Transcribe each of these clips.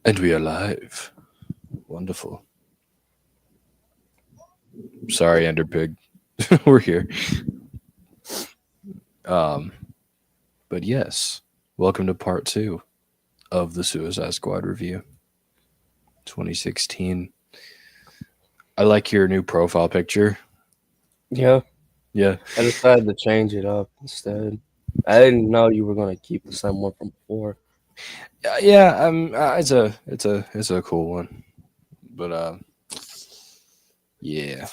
And we are live. Wonderful. Sorry, Enderpig. We're here. Um, but yes, welcome to part two of the Suicide Squad review 2016. I like your new profile picture. Yeah, Yeah. I decided to change it up instead. I didn't know you were gonna keep the same one from before. Yeah, it's a cool one. But yeah.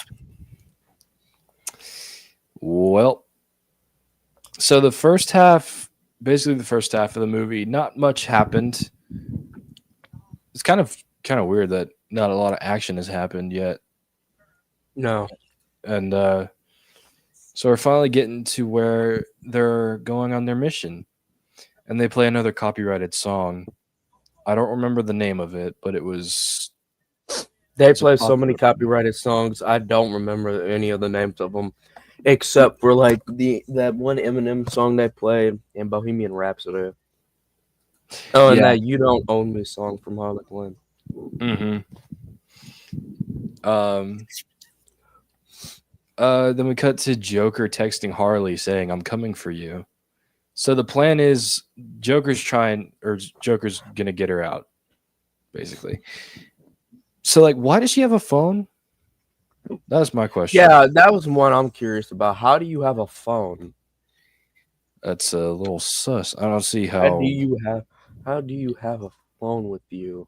Well, so basically the first half of the movie, not much happened. It's kind of weird that not a lot of action has happened yet. No, And so we're finally getting to where they're going on their mission. And they play another copyrighted song. I don't remember the name of it, but they it's a play so many popular. copyrighted songs. I don't remember any of the names of them, except for like that one Eminem song they played in Bohemian Rhapsody. Oh, and Yeah. that "You Don't Own Me" song from Harley Quinn. Mm-hmm. Um. Then we cut to Joker texting Harley saying, "I'm coming for you." So the plan is Joker's gonna get her out, basically. So like, why does she have a phone? That's my question. Yeah, that was one I'm curious about. How do you have a phone? That's a little sus. I don't see How do how. you have? How do you have a phone with you?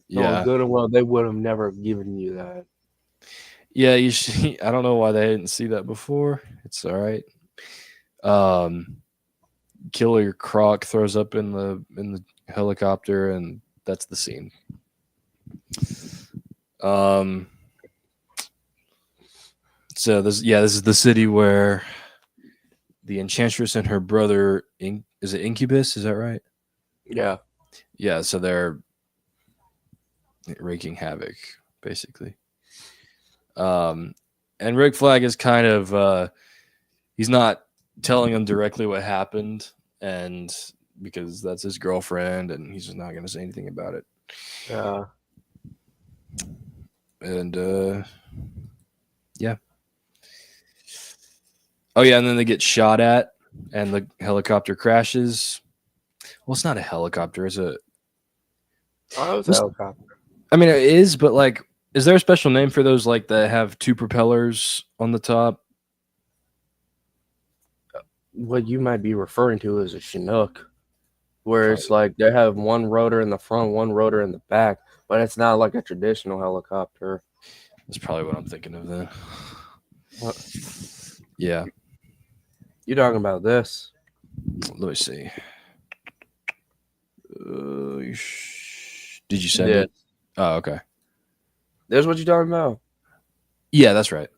No, Yeah, good and well, they would have never given you that. yeah. You should. I don't know why they didn't see that before. It's all right. Um, Killer Croc throws up in the helicopter, and that's the scene. Um, so this is the city where the Enchantress and her brother is it Incubus? Is that right? Yeah. Yeah. So they're wreaking havoc, basically. Um, and Rick Flag is kind of he's not telling them directly what happened, and because that's his girlfriend, and he's just not going to say anything about it. Yeah. And yeah. Oh yeah, and then they get shot at, and the helicopter crashes. Well, it's not a helicopter. It's a. Oh, it was a helicopter. I mean, it is, but like, is there a special name for those like that have two propellers on the top? What you might be referring to is a Chinook, where it's Probably. like they have one rotor in the front, one rotor in the back, but it's not like a traditional helicopter. That's probably what I'm thinking of then. What Yeah. you talking about this? Let me see. Did you send Yeah. it? Oh, okay. This what you talking about? Yeah, that's right.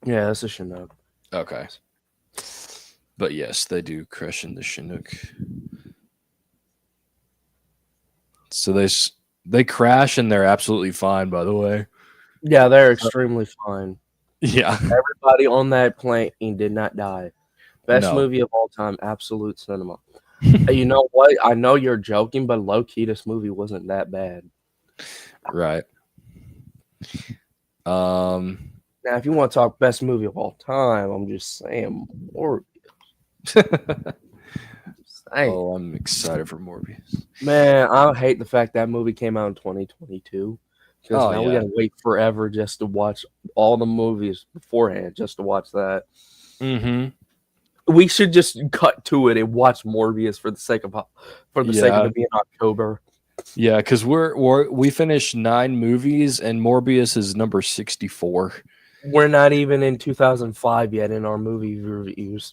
Yeah, that's a Chinook. Okay. But yes, they do crash in the Chinook. So they crash and they're absolutely fine. By the way. Yeah, they're extremely fine. Yeah. Everybody on that plane did not die. Best No. movie of all time, absolute cinema. You know what? I know you're joking, but low key, this movie wasn't that bad. Right. Um. Now, if you want to talk best movie of all time, I'm just saying, or saying, Oh, I'm excited for Morbius. man, I hate the fact that movie came out in 2022 because Oh now we yeah. gotta wait forever just to watch all the movies beforehand just to watch that. Mm-hmm. We should just cut to it and watch Morbius for the sake of Yeah. it being October. Yeah, because we finished 9 movies and Morbius is number 64. We're not even in 2005 yet in our movie reviews.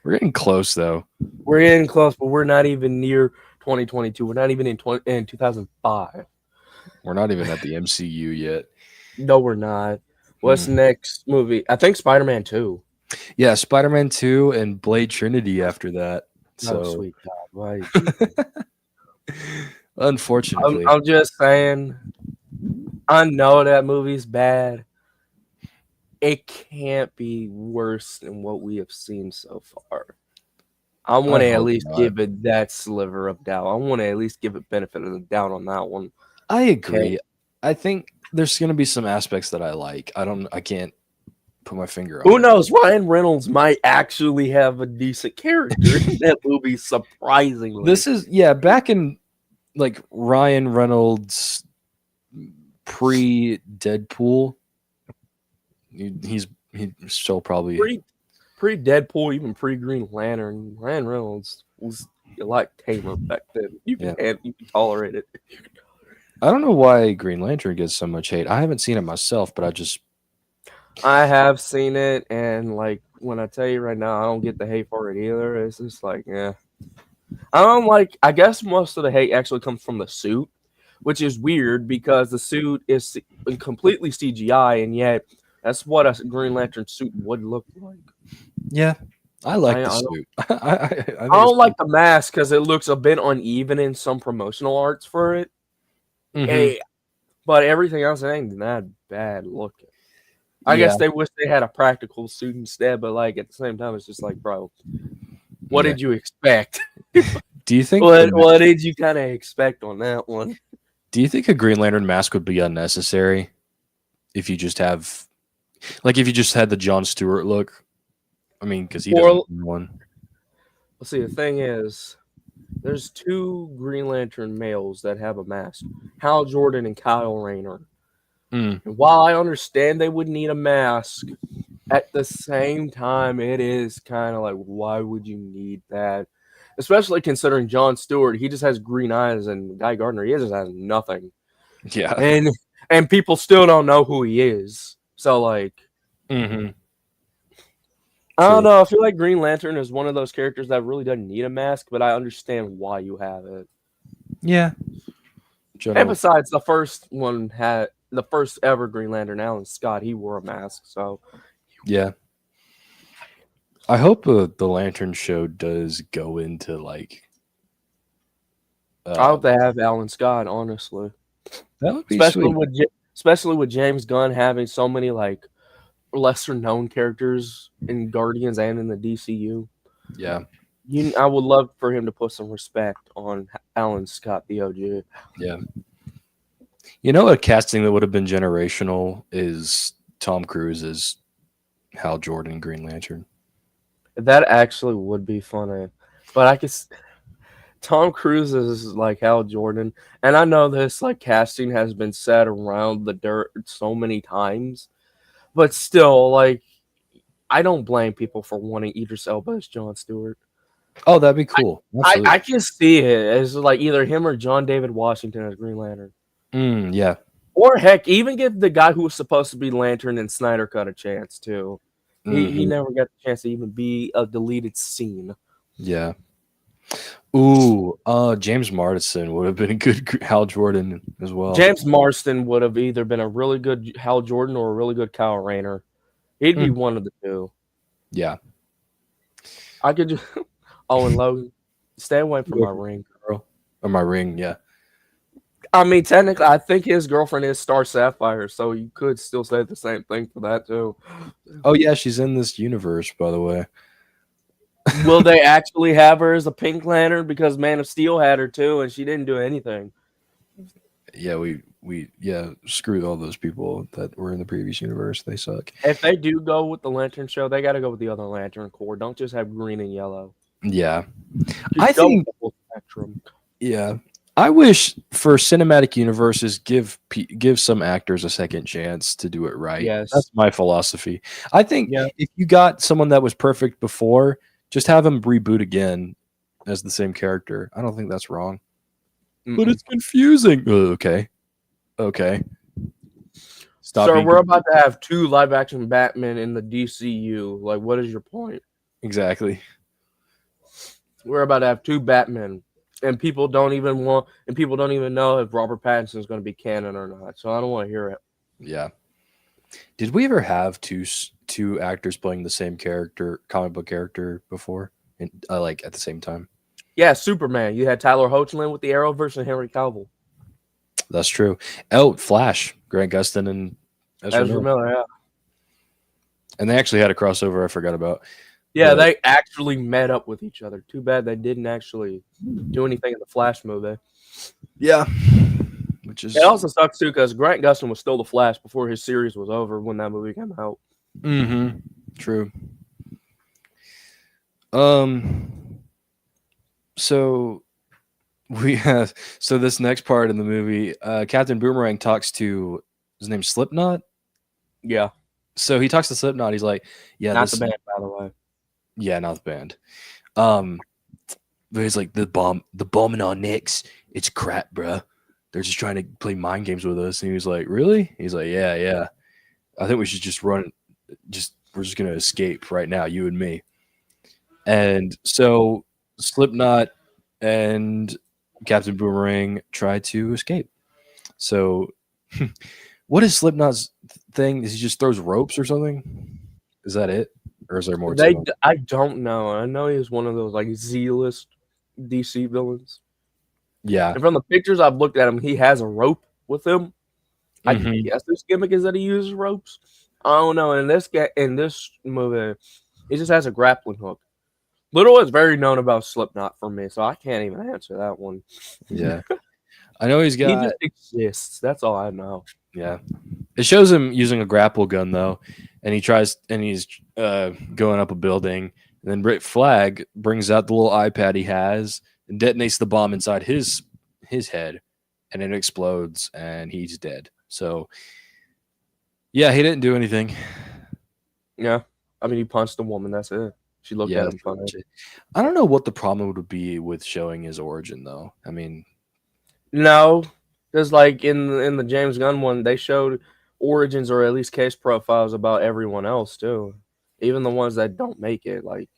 We're getting close though. We're in close, but we're not even near 2022. We're not even in 2005. We're not even at the MCU yet. No, we're not. What's Hmm. next movie? I think Spider-Man 2. Yeah, Spider-Man 2 and Blade Trinity after that. Oh, So sweet God. Why did you think? unfortunately. I'm just saying, I know that movie's bad. It can't be worse than what we have seen so far. I want to at hope least not. give it that sliver of doubt. I want to at least give it benefit of the doubt on that one. I agree. I think there's going to be some aspects that I like. I can't put my finger on Who it. knows? Ryan Reynolds might actually have a decent character in that movie, surprisingly. This is back in like Ryan Reynolds pre-Deadpool. He's still probably pre Deadpool, even pre Green Lantern. Ryan Reynolds was a lot tamer back then. You can tolerate it. I don't know why Green Lantern gets so much hate. I haven't seen it myself, but I have seen it, and like when I tell you right now, I don't get the hate for it either. It's just like, yeah. I guess most of the hate actually comes from the suit, which is weird because the suit is completely CGI, and yet that's what a Green Lantern suit would look like. Yeah, I like the suit. I don't like the mask because it looks a bit uneven in some promotional arts for it. Mm-hmm. But everything else ain't that bad looking. I guess they wish they had a practical suit instead, but like at the same time, it's just like, bro, what did you expect? Do you think what did you kind of expect on that one? Do you think a Green Lantern mask would be unnecessary if you just had the Jon Stewart look? I mean, because he doesn't have one. Let's see. The thing is, there's 2 Green Lantern males that have a mask: Hal Jordan and Kyle Rayner. And while I understand they would need a mask, at the same time, it is kind of like, why would you need that? Especially considering Jon Stewart, he just has green eyes, and Guy Gardner, he just has nothing. Yeah, and people still don't know who he is. So like, I don't know. I feel like Green Lantern is one of those characters that really doesn't need a mask, but I understand why you have it. Yeah. And besides, the first one had the first ever Green Lantern, Alan Scott. He wore a mask, so yeah. I hope the Lantern show does go into like. I hope they have Alan Scott. Honestly, that would be sweet. Especially with James Gunn having so many like lesser known characters in Guardians and in the DCU. Yeah. I would love for him to put some respect on Alan Scott, the OG. Yeah. You know, a casting that would have been generational is Tom Cruise as Hal Jordan, Green Lantern. That actually would be funny. But I guess Tom Cruise is like Hal Jordan. And I know this like casting has been said around the dirt so many times. But still, like, I don't blame people for wanting Idris Elba as Jon Stewart. Oh, that'd be cool. I can see it as like either him or John David Washington as Green Lantern. Yeah. Or heck, even give the guy who was supposed to be Lantern and Snyder Cut a chance too. He never got the chance to even be a deleted scene. Yeah. Ooh, James Marsden would have been a good Hal Jordan as well. James Marsden would have either been a really good Hal Jordan or a really good Kyle Rayner. He'd be one of the two. Yeah. I could just and Logan, stay away from my ring, girl. Or my ring, yeah. I mean, technically, I think his girlfriend is Star Sapphire, so you could still say the same thing for that too. Oh yeah, she's in this universe, by the way. Will they actually have her as a Pink Lantern? Because Man of Steel had her too, and she didn't do anything. Yeah, we screw all those people that were in the previous universe. They suck. If they do go with the Lantern show, they got to go with the other Lantern Corps. Don't just have green and yellow. Yeah, I think. Spectrum. Yeah, I wish for cinematic universes give some actors a second chance to do it right. Yes, that's my philosophy. I think if you got someone that was perfect before, just have him reboot again as the same character. I don't think that's wrong. But it's confusing. Okay. Stop. So we're about to have 2 live-action Batman in the DCEU. Like, what is your point? Exactly. We're about to have 2 Batmen, and people don't even know if Robert Pattinson is going to be canon or not. So I don't want to hear it. Yeah. Did we ever have two actors playing the same comic book character before, like at the same time? Yeah, Superman. You had Tyler Hoechlin with the Arrowverse and Henry Cavill. That's true. Oh, Flash, Grant Gustin and Ezra Miller. Yeah. And they actually had a crossover I forgot about. Yeah, but they actually met up with each other. Too bad they didn't actually do anything in the Flash movie. yeah, which It is also sucks too because Grant Gustin was still the Flash before his series was over when that movie came out. true. Um, so this next part in the movie, Captain Boomerang talks to his name's Slipknot. Yeah, So he talks to Slipknot. He's like, "Yeah, not the band, by the way. yeah, not the band." But he's like, the bombing on Knicks, it's crap, bruh. They're just trying to play mind games with us. And he was like, really? He's like, yeah. I think we should just run. We're just gonna escape right now, you and me. And so Slipknot and Captain Boomerang try to escape. So, what is Slipknot's thing? Is he just throws ropes or something? Is that it, or is there more to him? I don't know. I know he was one of those like Z-list DC villains. Yeah. And from the pictures I've looked at him, he has a rope with him. I Mhm. guess this gimmick is that he uses ropes. I don't know. In this movie, he just has a grappling hook. Little is very known about Slipknot for me, so I can't even answer that one. Yeah. I know he's He got. just exists. That's all I know. Yeah. It shows him using a grapple gun though, and he's going up a building, and then Rick Flag brings out the little iPad he has and detonates the bomb inside his head, and it explodes, and he's dead. So, yeah, he didn't do anything. Yeah, I mean, he punched a woman. That's it. She looked Yeah, at that's him pretty funny. much it. I don't know what the problem would be with showing his origin though. I mean, No, because like in the James Gunn one, they showed origins or at least case profiles about everyone else too, even the ones that don't make it. Like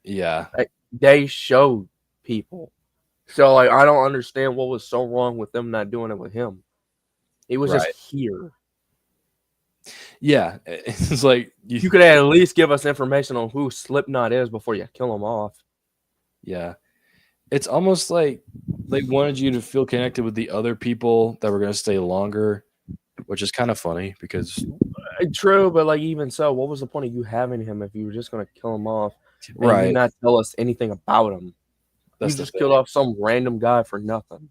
yeah, they showed people. So like I don't understand what was so wrong with them not doing it with him. He was just right. here. Yeah, it's like You could at least give us information on who Slipknot is before you kill him off. yeah. It's almost like they wanted you to feel connected with the other people that were going to stay longer, which is kind of funny because True, but like even so, what was the point of you having him if you were just gonna kill him off and you right, not tell us anything about him? You that's the just thing. killed off some random guy for nothing.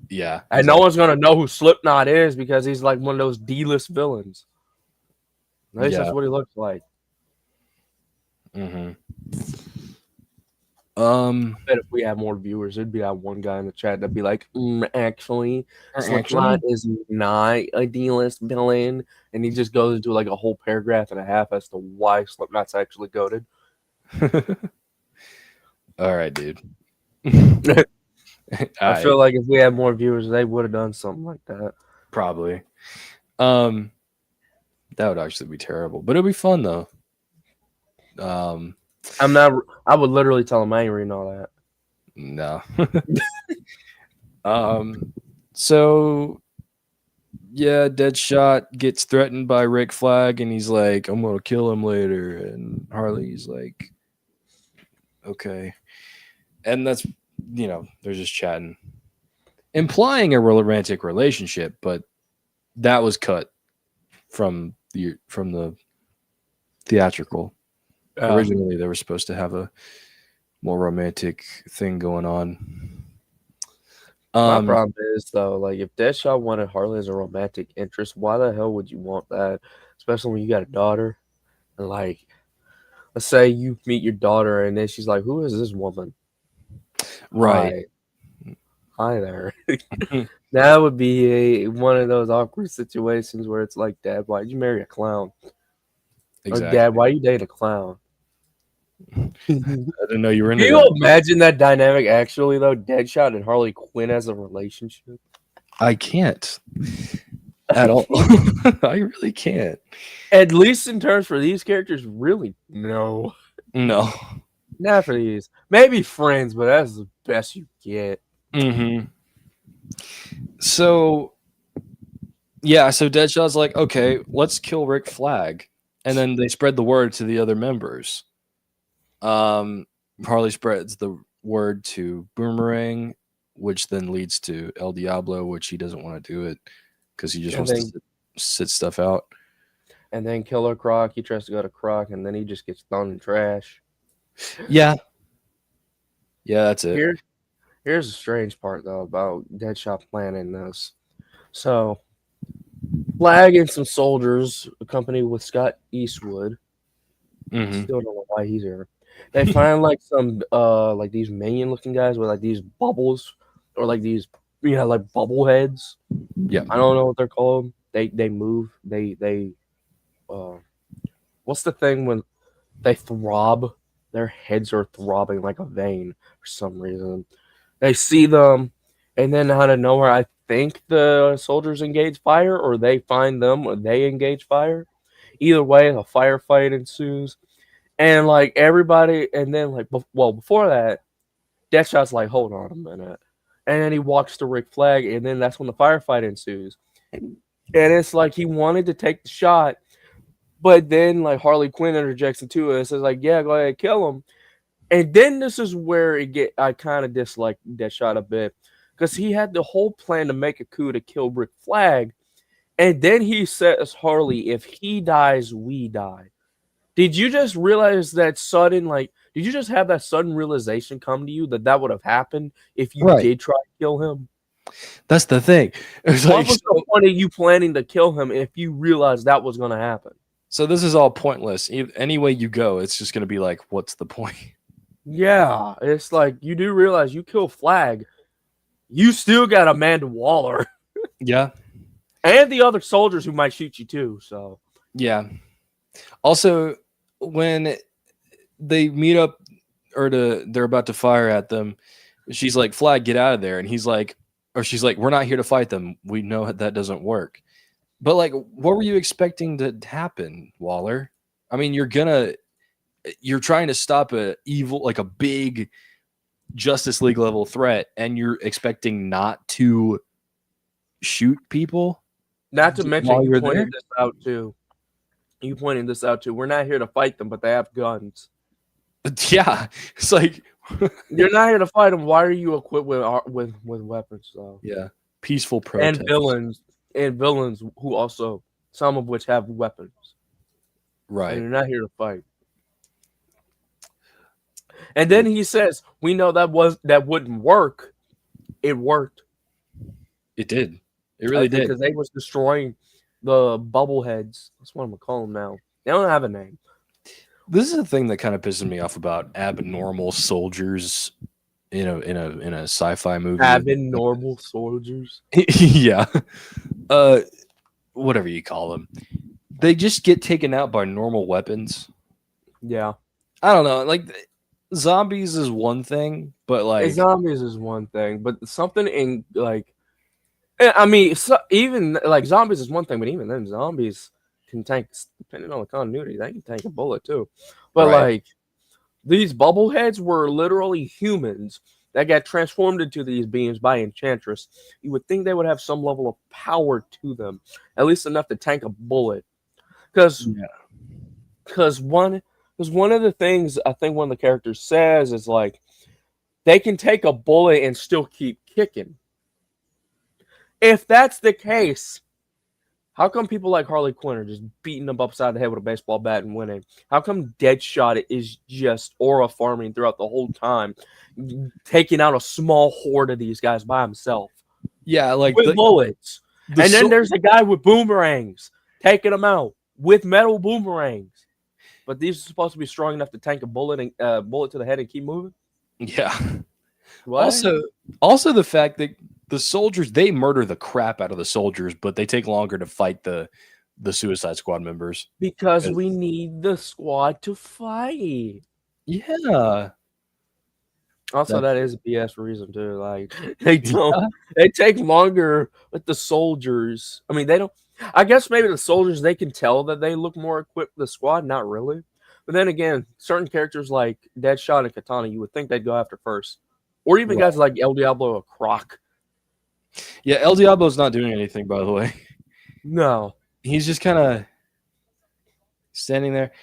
Yeah, And no one's gonna know who Slipknot is because he's like one of those D-list villains. At least that's Yeah. what he looks like. Mm-hmm. I bet if we had more viewers, there'd be that one guy in the chat that'd be like, actually, Slipknot is not a D-list villain. And he just goes into like a whole paragraph and a half as to why Slipknot's actually goated. All right, dude. I feel like if we had more viewers, they would have done something like that. Probably. That would actually be terrible, but it'd be fun though. I would literally tell him I ain't reading all that. No. So yeah, Deadshot gets threatened by Rick Flag, and he's like, "I'm gonna kill him later." And Harley's like, "Okay," and that's they're just chatting, implying a romantic relationship, but that was cut from the theatrical. Originally, they were supposed to have a more romantic thing going on. My problem is though, like if Deadshot wanted Harley as a romantic interest, why the hell would you want that? Especially when you got a daughter. And like, let's say you meet your daughter and then she's like, "Who is this woman?" Right. Hi there. That would be one of those awkward situations where it's like, "Dad, why'd you marry a clown?" Exactly. Or, "Dad, why you date a clown?" I didn't know you were into Can you that. imagine that dynamic actually though? Deadshot and Harley Quinn as a relationship? I can't at all. I really can't. At least in terms for these characters, really no. No. Not for these. Maybe friends, but that's the best you get. Mm-hmm. So yeah, so Deadshot's like, okay, let's kill Rick Flag. And then they spread the word to the other members. Harley spreads the word to Boomerang, which then leads to El Diablo, which he doesn't want to do it because he just wants to sit stuff out. And then Killer Croc, he tries to go to Croc, and then he just gets thrown in trash. Yeah. Yeah, that's it. Here's the strange part, though, about Deadshot planning this. So, Flag and some soldiers, accompanied with Scott Eastwood, Mm-hmm. still don't know why he's here. They find like some like these minion looking guys with like these bubbles or like these like bubble heads. Yeah. I don't know what they're called. They move. They what's the thing when they throb? Their heads are throbbing like a vein for some reason. They see them, and then out of nowhere, I think the soldiers engage fire, or they find them, or they engage fire. Either way, a firefight ensues, and like everybody, and then like before that, Deathshot's like, hold on a minute, and then he walks to Rick Flag, and then that's when the firefight ensues, and it's like he wanted to take the shot, but then like Harley Quinn interjects into it and says like, yeah, go ahead, kill him. And then this is where I kind of dislike Deadshot a bit because he had the whole plan to make a coup to kill Rick Flag, and then he says Harley, if he dies, we die. Did you just realize that sudden Did you just have that sudden realization come to you that would have happened if you Right. did try to kill him? That's the thing. It's What like, was the point of you planning to kill him if you realized that was going to happen? so this is all pointless. Any way you go, it's just going to be like, what's the point? Yeah, it's like you do realize you kill Flag, you still got Amanda Waller. Yeah. And the other soldiers who might shoot you too. So Yeah. Also, when they meet up they're about to fire at them, she's like, Flag, get out of there. And he's like, or she's like, we're not here to fight them. We know that doesn't work. But like, what were you expecting to happen, Waller? I mean, you're trying to stop a big Justice League level threat, and you're expecting not to shoot people. not to mention you pointed this out too. You pointed this out too. We're not here to fight them, but they have guns. Yeah, it's like you're not here to fight them. Why are you equipped with weapons? So yeah, peaceful protest and villains who also some of which have weapons. Right. And you're not here to fight. And then he says, "We know that wouldn't work. It worked. It did. It really did because they was destroying the bubble heads. That's what I'm gonna call them now. They don't have a name. This is the thing that kind of pisses me off about abnormal soldiers, in a sci-fi movie. Abnormal soldiers. Yeah. Whatever you call them. They just get taken out by normal weapons. Yeah. I don't know. Like, zombies is one thing, but like zombies is one thing, but something in like, I mean, even like zombies is one thing, but even then, zombies can tank, depending on the continuity, they can tank a bullet too. But like, these bubbleheads were literally humans that got transformed into these beings by Enchantress. You would think they would have some level of power to them, at least enough to tank a bullet. Because one of the things I think one of the characters says is like, they can take a bullet and still keep kicking. If that's the case, how come people like Harley Quinn are just beating them upside the head with a baseball bat and winning? How come Deadshot is just aura farming throughout the whole time, taking out a small horde of these guys by himself? Yeah, like with bullets. And then there's a guy with boomerangs taking them out with metal boomerangs. But these are supposed to be strong enough to tank a bullet to the head and keep moving? Yeah. What? Also the fact that the soldiers, they murder the crap out of the soldiers, but they take longer to fight the Suicide Squad members. Because we need the squad to fight. Yeah. Also, that is a BS reason too. Like they take longer with the soldiers. I mean, they don't. I guess maybe the soldiers, they can tell that they look more equipped than the squad. Not really. But then again, certain characters like Deadshot and Katana, you would think they'd go after first. Or even guys like El Diablo or Croc. Yeah, El Diablo's not doing anything, by the way. No. He's just kind of standing there.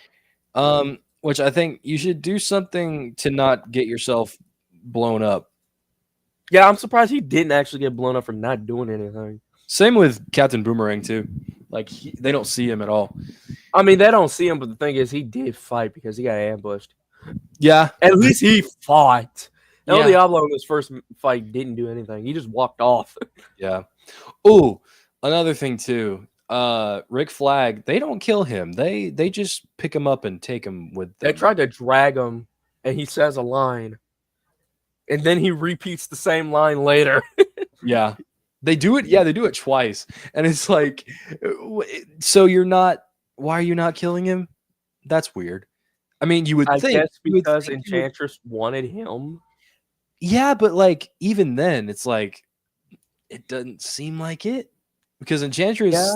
Which I think you should do something to not get yourself blown up. Yeah, I'm surprised he didn't actually get blown up for not doing anything. Same with Captain Boomerang too. Like they don't see him at all. I mean, they don't see him, but the thing is, he did fight because he got ambushed. Yeah, At least he fought. El yeah, Diablo in his first fight didn't do anything. He just walked off. yeah. Oh, another thing too. Rick Flag, they don't kill him. They just pick him up and take him with them. They tried to drag him, and he says a line, and then he repeats the same line later. Yeah. They do it. Yeah, they do it twice. And it's like, so you're not, why are you not killing him? That's weird. I mean, you would I think. guess you would because think you would- Enchantress wanted him. yeah, but like, even then, it's like, it doesn't seem like it. Because Enchantress, Yeah.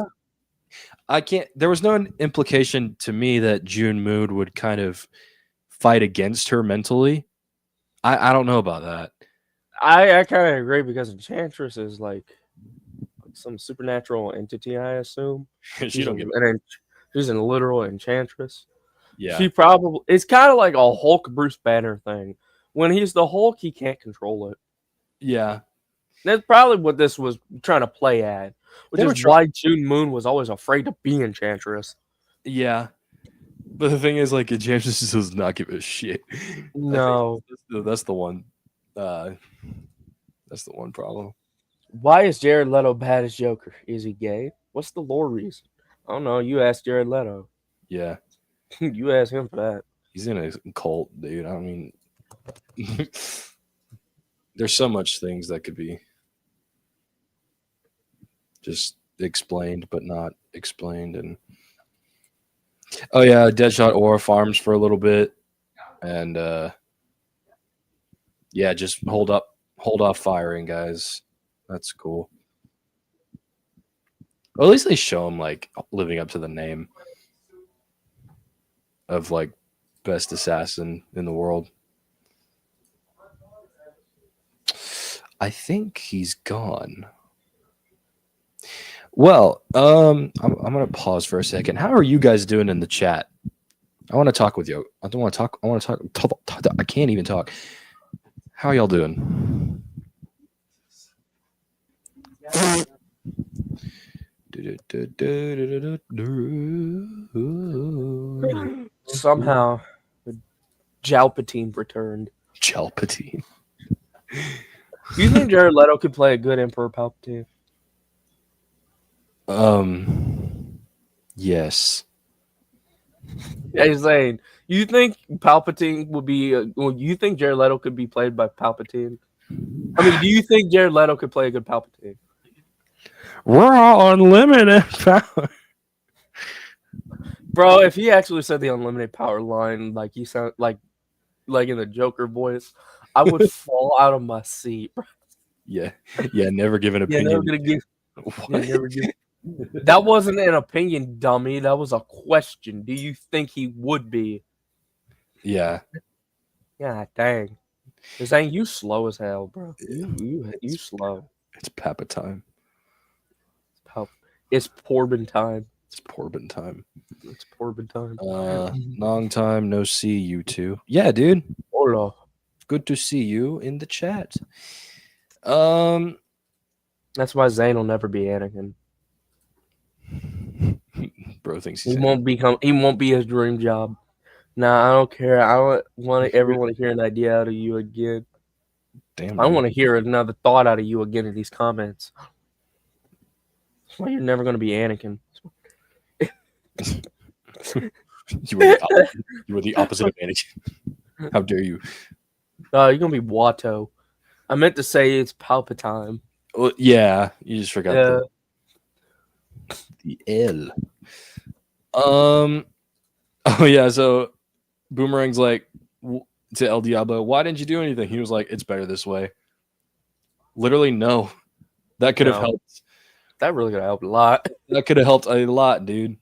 I can't, there was no implication to me that June Moon would kind of fight against her mentally. I don't know about that. I kind of agree because Enchantress is like some supernatural entity, I assume. She don't give She's a literal enchantress. Yeah. She probably it's kind of like a Hulk Bruce Banner thing. When he's the Hulk, he can't control it. Yeah. That's probably what this was trying to play at, which They were is why June Moon was always afraid to be Enchantress. Yeah. But the thing is, like, Enchantress does not give a shit. No. That's the one. That's the one problem. Why is Jared Leto bad as Joker? Is he gay? What's the lore reason? I don't know. You asked Jared Leto. Yeah. You asked him for that. He's in a cult, dude. I mean, there's so much things that could be just explained, but not explained. And oh yeah, Deadshot Aura farms for a little bit, and yeah, just hold off firing, guys. That's cool. Well, at least they show him like living up to the name of like best assassin in the world. I think he's gone. Well, I'm gonna pause for a second. How are you guys doing in the chat? I want to talk with you. I don't want to talk. I want to talk. I can't even talk. How are y'all doing? Somehow, Jalpatine returned. Jalpatine. Do you think Jared Leto could play a good Emperor Palpatine? Yes. Yeah, he's saying, you think Palpatine would be? You think Jared Leto could be played by Palpatine? I mean, do you think Jared Leto could play a good Palpatine? We're all unlimited power. Bro, if he actually said the unlimited power line, like he sound like in the Joker voice, I would fall out of my seat. Bro. Yeah, never give an opinion. Yeah, never gonna give. Yeah, never give. That wasn't an opinion, dummy. That was a question. Do you think he would be? Yeah. Yeah, dang. This ain't you slow as hell, bro. You slow. It's Papa time. It's Porbin time. It's Porbin time. It's Porbin time. Long time no see, you two. Yeah, dude. Hola. Good to see you in the chat. That's why Zane will never be Anakin. Bro thinks he won't be his dream job. Nah, I don't care. I don't want everyone to hear an idea out of you again. Damn. I want to hear another thought out of you again in these comments. That's why you're never going to be Anakin. You were the opposite of Anakin. How dare you? You're going to be Watto. I meant to say it's Palpatine. Well, yeah, you just forgot the L. Oh yeah, so Boomerang's like to El Diablo, why didn't you do anything? He was like, it's better this way. Literally, no. That could have helped. That really could have helped a lot. That could have helped a lot, dude.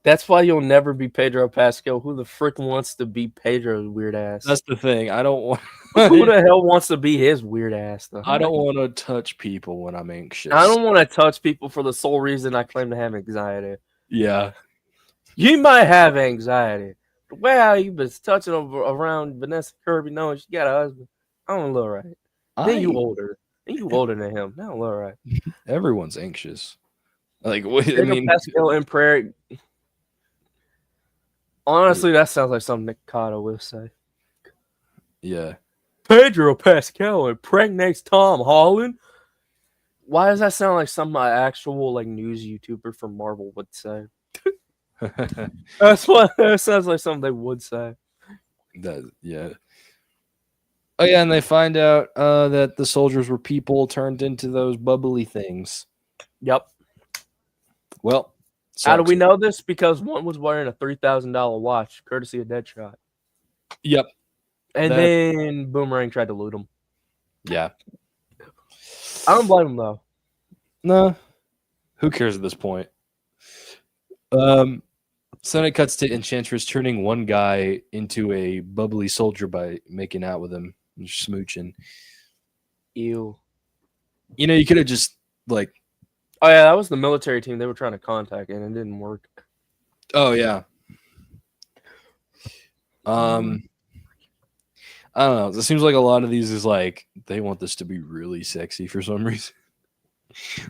That's why you'll never be Pedro Pascal. Who the frick wants to be Pedro's weird ass? That's the thing. I don't want. Who the hell wants to be his weird ass, though? I don't want to touch people when I'm anxious. I don't want to touch people for the sole reason I claim to have anxiety. Yeah. You might have anxiety. The way how you been touching around Vanessa Kirby knowing she got a husband, I don't look right. Then you older. And you older than him. No, all right. Everyone's anxious. Like, what, I Pedro mean, Pascal and Prairie. Honestly, that sounds like something Nikata would say. yeah. Pedro Pascal impregnates Tom Holland. Why does that sound like some actual like news YouTuber from Marvel would say? That's what that sounds like something they would say. Yeah. Oh yeah, and they find out that the soldiers were people turned into those bubbly things. Yep. Well, how do sucks. we know this? Because one was wearing a $3,000 watch, courtesy of Deadshot. Yep. And then Boomerang tried to loot him. Yeah. I don't blame him though. No. Who cares at this point? So it cuts to Enchantress turning one guy into a bubbly soldier by making out with him and smooching. Ew. You know, you could have just like. Oh yeah, that was the military team they were trying to contact, and it didn't work. Oh yeah. I don't know. It seems like a lot of these is like they want this to be really sexy for some reason.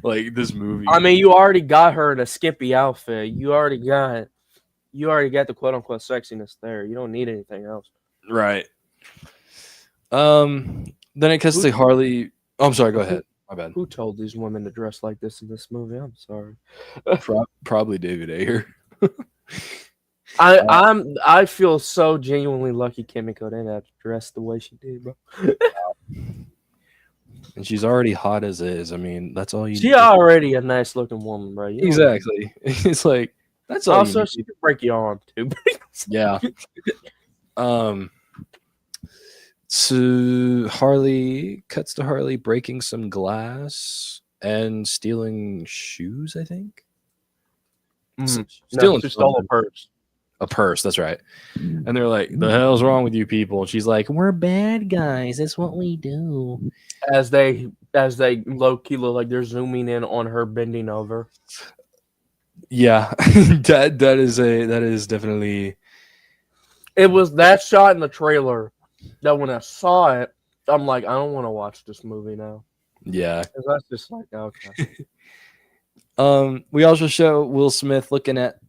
Like this movie. I mean, you already got her in a skimpy outfit. You already got the quote unquote sexiness there. You don't need anything else. Right. Then it cuts to Harley. Oh, I'm sorry. Go ahead. My bad. Who told these women to dress like this in this movie? I'm sorry. Probably David Ayer. I feel so genuinely lucky Kimiko didn't have to dress the way she did, bro. And she's already hot as is. I mean, that's all you. She already a nice looking woman, bro. You know exactly. It's like that's all. Also, she can break your arm too. Yeah. So Harley cuts to Harley breaking some glass and stealing shoes, I think. No, she stole a purse. A purse, that's right. And they're like, the hell's wrong with you people? And she's like, we're bad guys. That's what we do. As they low-key look like they're zooming in on her bending over. Yeah. that is definitely. It was that shot in the trailer that when I saw it, I'm like, I don't want to watch this movie now. Yeah. Because that's just like, okay. We also show Will Smith looking at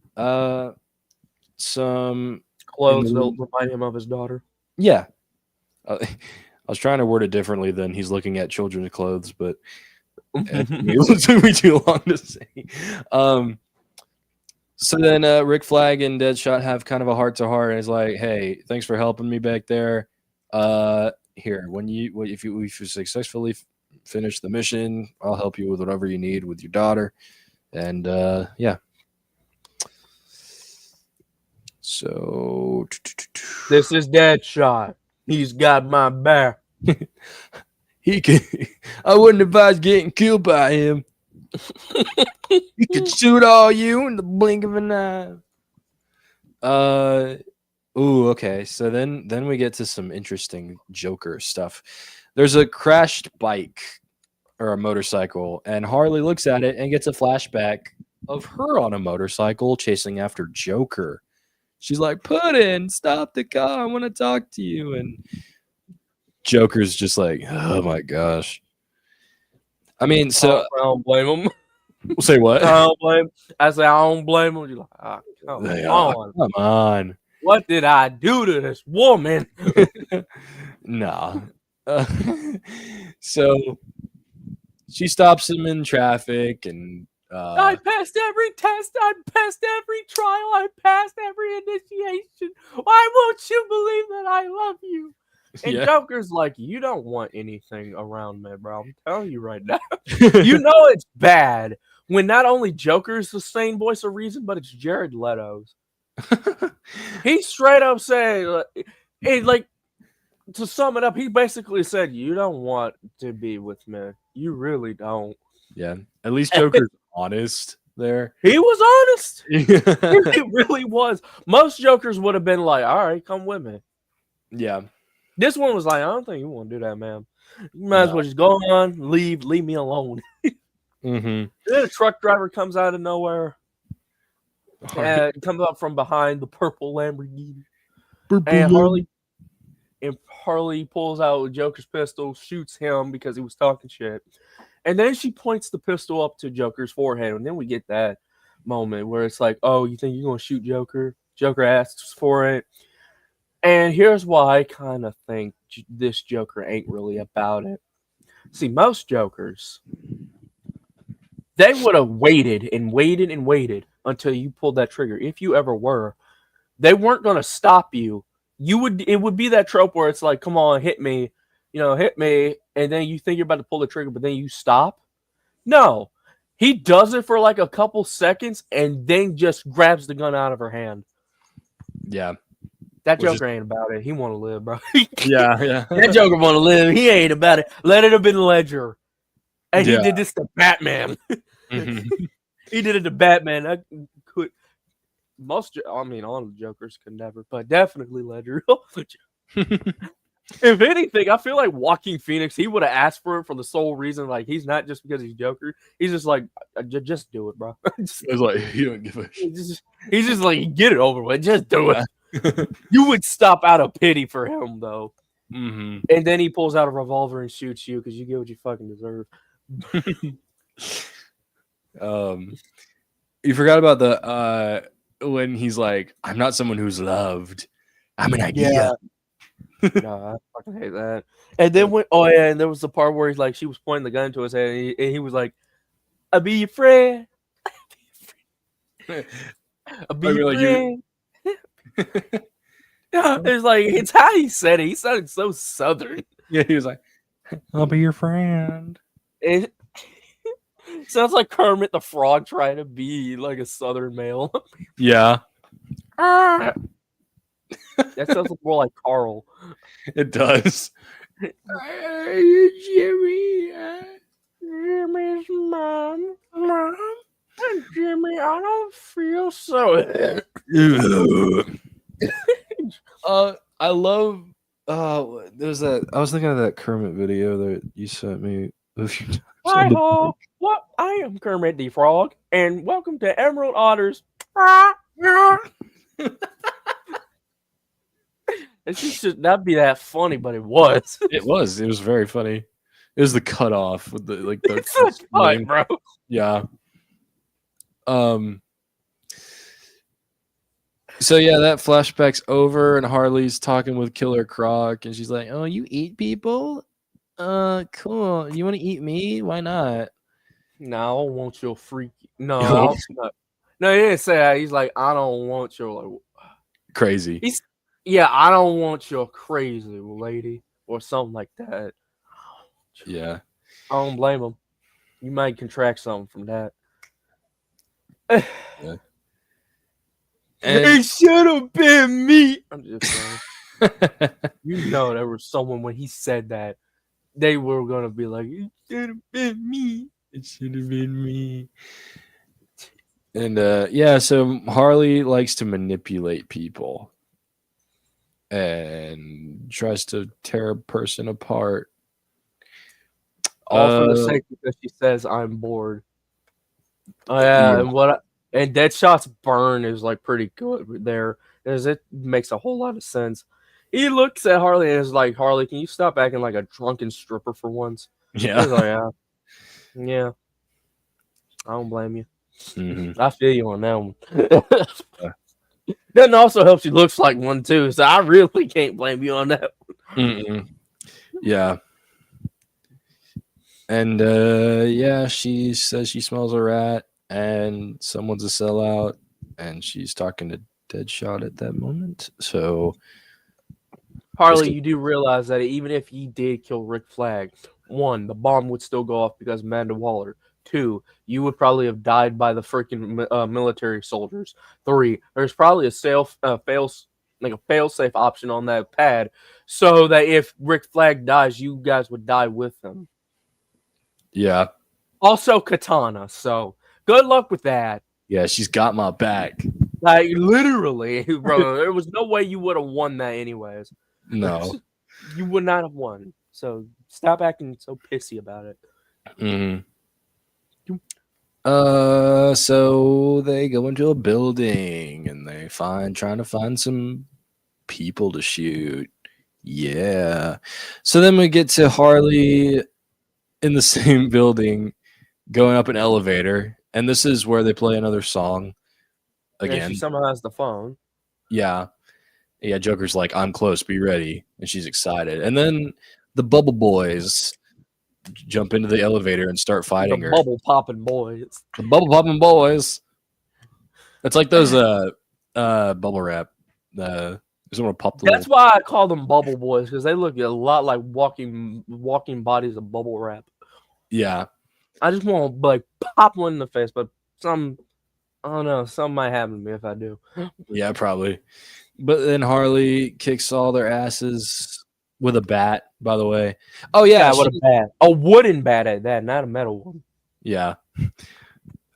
some clothes that remind him of his daughter. Yeah. I was trying to word it differently than he's looking at children's clothes, but it took me too long to say. So then Rick Flag and Deadshot have kind of a heart-to-heart, and he's like, hey, thanks for helping me back there. Here, if you successfully finish the mission, I'll help you with whatever you need with your daughter. And yeah. So this is Deadshot. He's got my back. He could. I wouldn't advise getting killed by him. He could shoot all you in the blink of an eye. Ooh, okay. So then we get to some interesting Joker stuff. There's a crashed bike or a motorcycle, and Harley looks at it and gets a flashback of her on a motorcycle chasing after Joker. She's like, Puddin', stop the car. I want to talk to you. And Joker's just like, oh my gosh. I mean, so I don't blame him. Say what? I don't blame. I say I don't blame him. You're like, come on. What did I do to this woman? Nah. So she stops him in traffic, and I passed every test. I passed every trial. I passed every initiation. Why won't you believe that I love you? And Joker's like, you don't want anything around me, bro. I'm telling you right now. You know it's bad when not only Joker's the same voice of reason, but it's Jared Leto's. He straight up said, like, to sum it up, he basically said, you don't want to be with me. You really don't. Yeah. At least Joker's honest there. He was honest. He really was. Most Jokers would have been like, all right, come with me. Yeah. This one was like, I don't think you want to do that, man. You might as well just go on, leave me alone. Mm-hmm. Then a truck driver comes out of nowhere. And comes up from behind the purple Lamborghini. And Harley pulls out Joker's pistol, shoots him because he was talking shit. And then she points the pistol up to Joker's forehead. And then we get that moment where it's like, oh, you think you're going to shoot Joker? Joker asks for it. And here's why I kind of think this Joker ain't really about it. See, most Jokers, they would have waited and waited and waited until you pulled that trigger. If you ever were, they weren't going to stop you. It would be that trope where it's like, come on, hit me, hit me. And then you think you're about to pull the trigger, but then you stop. No, he does it for like a couple seconds and then just grabs the gun out of her hand. Yeah. That Joker ain't about it. He want to live, bro. Yeah. That Joker want to live. He ain't about it. Let it have been Ledger. And he did this to Batman. Mm-hmm. He did it to Batman. All the Jokers could never, but definitely Ledger. If anything, I feel like Joaquin Phoenix, he would have asked for it for the sole reason, like, he's not just because he's Joker. He's just like, just do it, bro. It's like, he don't give a shit. He's just like, get it over with. Just do it. You would stop out of pity for him, though. Mm-hmm. And then he pulls out a revolver and shoots you because you get what you fucking deserve. You forgot about the when he's like, I'm not someone who's loved. I'm an idea. No, I fucking hate that. And then and there was the part where he's like, she was pointing the gun to his head, and he was like, "I'll be your friend. I'll be your friend." It's like, it's how he said it. He sounded so southern. Yeah, he was like, "I'll be your friend." It sounds like Kermit the Frog trying to be like a southern male. Yeah. That sounds more like Carl. It does. Jimmy. Jimmy's mom. Jimmy, I don't feel so. I love. There's that. I was thinking of that Kermit video that you sent me a few times. Hi-ho. What? I am Kermit the Frog, and welcome to Emerald Otters. It should not be that funny, but it was. It was. It was very funny. It was the cutoff with the It's so fun, bro. Yeah. So yeah, that flashback's over, and Harley's talking with Killer Croc, and she's like, "Oh, you eat people? Cool. You want to eat me? Why not?" No, I don't want your freaky. No, no, he didn't say that. He's like, I don't want your crazy. I don't want your crazy lady or something like that. Yeah, I don't blame him. You might contract something from that. Yeah. It should have been me. I'm just saying. You know, there was someone when he said that they were gonna be like, "It should have been me. It should have been me." And so Harley likes to manipulate people and tries to tear a person apart. All for the sake because she says I'm bored. Yeah. And Deadshot's burn is like pretty good there, as it makes a whole lot of sense. He looks at Harley and is like, "Harley, can you stop acting like a drunken stripper for once?" Yeah. He's like, yeah. I don't blame you. Mm-hmm. I feel you on that one. That also helps you looks like one too, so I really can't blame you on that one. Mm-mm. Yeah. And she says she smells a rat and someone's a sellout, and she's talking to Deadshot at that moment. So Harley, you do realize that even if he did kill Rick Flag, 1, the bomb would still go off because of Amanda Waller. 2, you would probably have died by the freaking military soldiers. 3, there's probably a fail-safe option on that pad, so that if Rick Flag dies, you guys would die with him. Yeah. Also, Katana. So good luck with that. Yeah, she's got my back. Like literally, bro. There was no way you would have won that, anyways. No, you would not have won. So stop acting so pissy about it. Mm-hmm. So they go into a building and they trying to find some people to shoot, Yeah. So then we get to Harley in the same building going up an elevator, and this is where they play another song And she again. somehow has the phone. Yeah. Yeah, Joker's like, I'm close, be ready. And she's excited. And then the Bubble Boys jump into the elevator and start The fighting her. bubble popping boys. The Bubble Popping Boys. It's like those bubble wrap. Just want to pop the That's little. why I call them bubble boys, because they look a lot like walking bodies of bubble wrap. Yeah. I just want to like pop one in the face, but I don't know, something might happen to me if I do. Yeah, probably. But then Harley kicks all their asses with a bat, by the way. Oh, yeah. What a bat. A wooden bat at that, not a metal one. Yeah.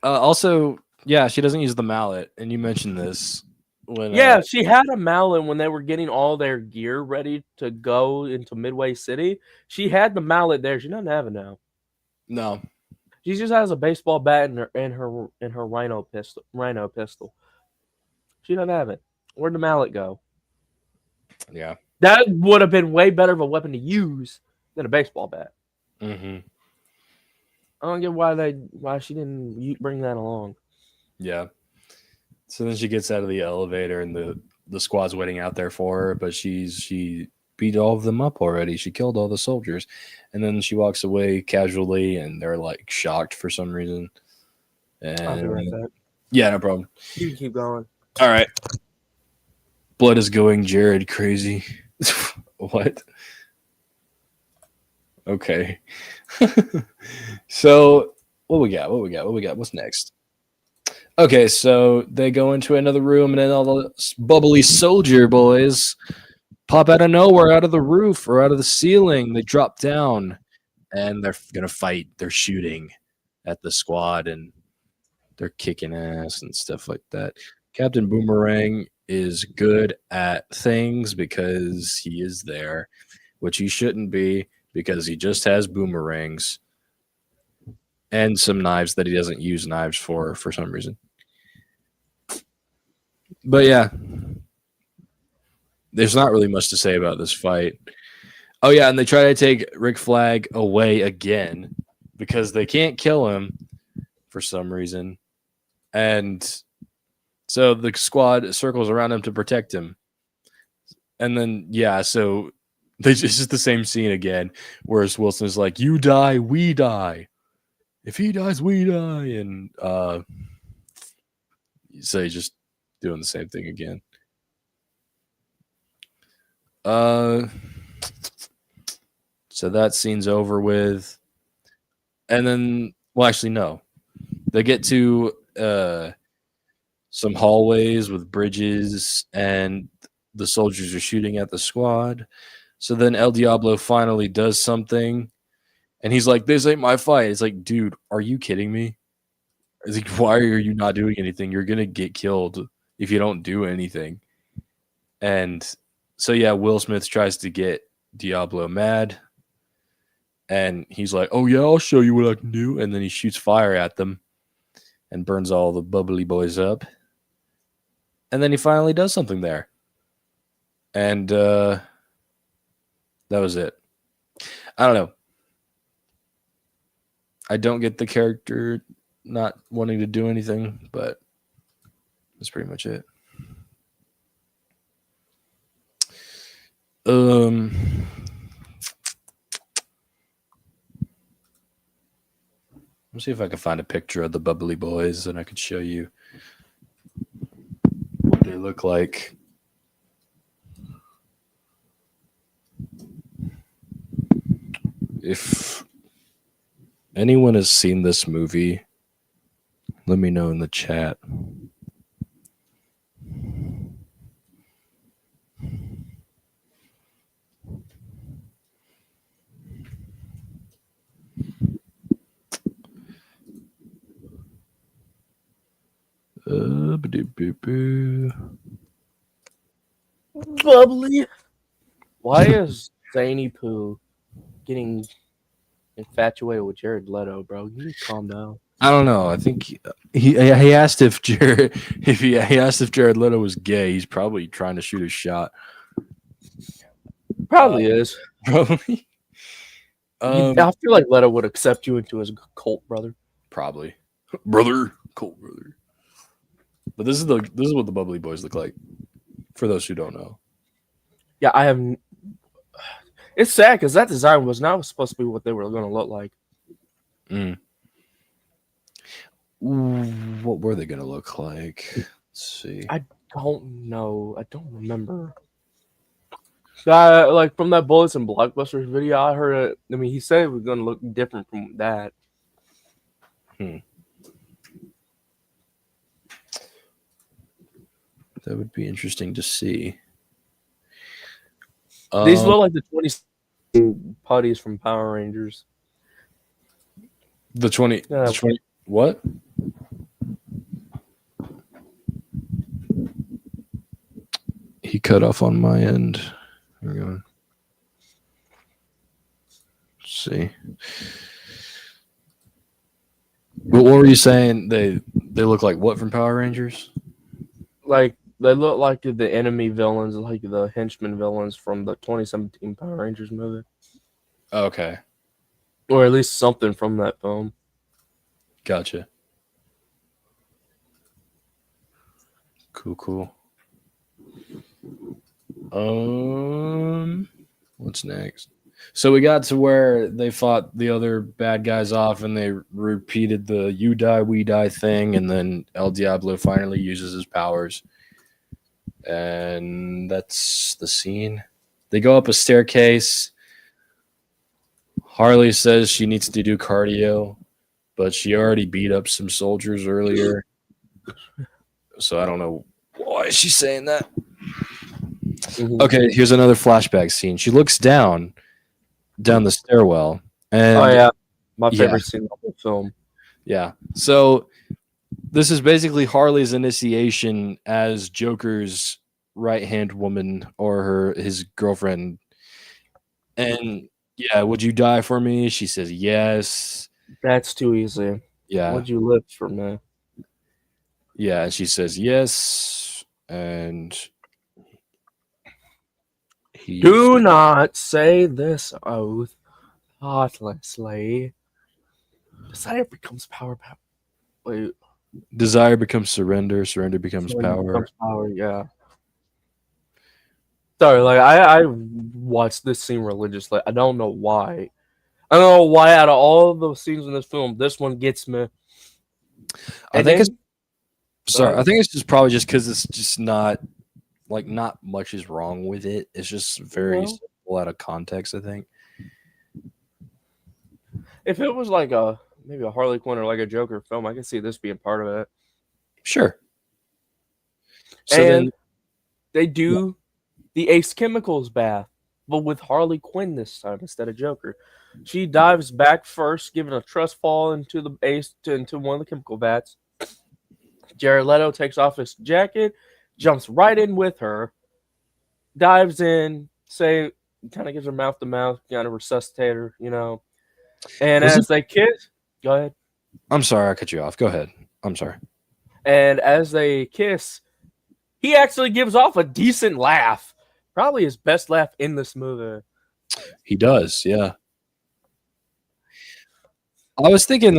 Also, yeah, she doesn't use the mallet. And you mentioned this. Yeah, she had a mallet when they were getting all their gear ready to go into Midway City. She had the mallet there. She doesn't have it now. No. She just has a baseball bat and her rhino pistol. She doesn't have it. Where'd the mallet go? Yeah. That would have been way better of a weapon to use than a baseball bat. Mm-hmm. I don't get why she didn't bring that along. Yeah. So then she gets out of the elevator and the squad's waiting out there for her, but she beat all of them up already. She killed all the soldiers. And then she walks away casually and they're like shocked for some reason. And I'll be right back. Yeah, no problem. You can keep going. All right. Blood is going Jared crazy. What? Okay. So what we got? What's next? Okay, so they go into another room, and then all the bubbly soldier boys pop out of nowhere, out of the roof or out of the ceiling. They drop down, and they're gonna fight. They're shooting at the squad, and they're kicking ass and stuff like that. Captain Boomerang is good at things because he is there, which he shouldn't be because he just has boomerangs and some knives that he doesn't use knives for some reason. But yeah, there's not really much to say about this fight. Oh yeah, and they try to take Rick Flag away again because they can't kill him for some reason. And so the squad circles around him to protect him. And then, yeah, so it's just the same scene again, whereas Wilson is like, you die, we die. If he dies, we die. And so he's just doing the same thing again. So that scene's over with. And then, well, actually, no. They get to some hallways with bridges, and the soldiers are shooting at the squad. So then El Diablo finally does something, and he's like, this ain't my fight. It's like, dude, are you kidding me? It's like, why are you not doing anything? You're going to get killed if you don't do anything. And so, yeah, Will Smith tries to get Diablo mad, and he's like, oh, yeah, I'll show you what I can do. And then he shoots fire at them and burns all the bubbly boys up. And then he finally does something there. And that was it. I don't know. I don't get the character not wanting to do anything, but that's pretty much it. Let's see if I can find a picture of the bubbly boys and I could show you what they look like. If anyone has seen this movie, let me know in the chat. Bubbly. Why is Zany Poo getting infatuated with Jared Leto, bro? You need to calm down. I don't know. I think he asked if Jared Leto was gay. He's probably trying to shoot a shot. Probably is. Probably. I feel like Leto would accept you into his cult, brother. Probably. Brother. Cool, brother. But this is what the bubbly boys look like. For those who don't know. Yeah, I have. It's sad because that design was not supposed to be what they were going to look like. What were they going to look like? Let's see. I don't know. I don't remember. Like from that Bullets and Blockbusters video, I heard it. I mean, he said it was going to look different from that. That would be interesting to see. These look like the 20 putties from Power Rangers. The 20. Yeah. The 20 what? He cut off on my end. Here we go. Let's see. What were you saying? They look like what from Power Rangers? Like they look like the enemy villains, like the henchman villains from the 2017 Power Rangers movie. Okay. Or at least something from that film. Gotcha. Cool. What's next? So we got to where they fought the other bad guys off and they repeated the you die, we die thing, and then El Diablo finally uses his powers. And that's the scene. They go up a staircase. Harley says she needs to do cardio, but she already beat up some soldiers earlier. So I don't know why she's saying that. Mm-hmm. Okay, here's another flashback scene. She looks down the stairwell. And oh, yeah. My favorite scene of the film. Yeah. So this is basically Harley's initiation as Joker's right-hand woman or his girlfriend. And yeah, would you die for me? She says yes. That's too easy. Yeah. Would you live for me? Yeah, and she says yes. And do not say this oath thoughtlessly. Desire becomes power. Wait. Desire becomes surrender. Surrender becomes power. Yeah. Sorry, like I watched this scene religiously. I don't know why. I don't know why out of all the scenes in this film, this one gets me. I think it's just probably just because it's just not much is wrong with it. It's just very simple out of context, I think. If it was like maybe a Harley Quinn or like a Joker film, I could see this being part of it. Sure. So and then they do the Ace Chemicals bath, but with Harley Quinn this time instead of Joker. She dives back first, giving a trust fall into the into one of the chemical vats. Jared Leto takes off his jacket, jumps right in with her, dives in, kind of gives her mouth to mouth, kind of resuscitate her, And as they kiss, go ahead. I'm sorry, I cut you off. Go ahead. I'm sorry. And as they kiss, he actually gives off a decent laugh. Probably his best laugh in this movie. He does, yeah. I was thinking,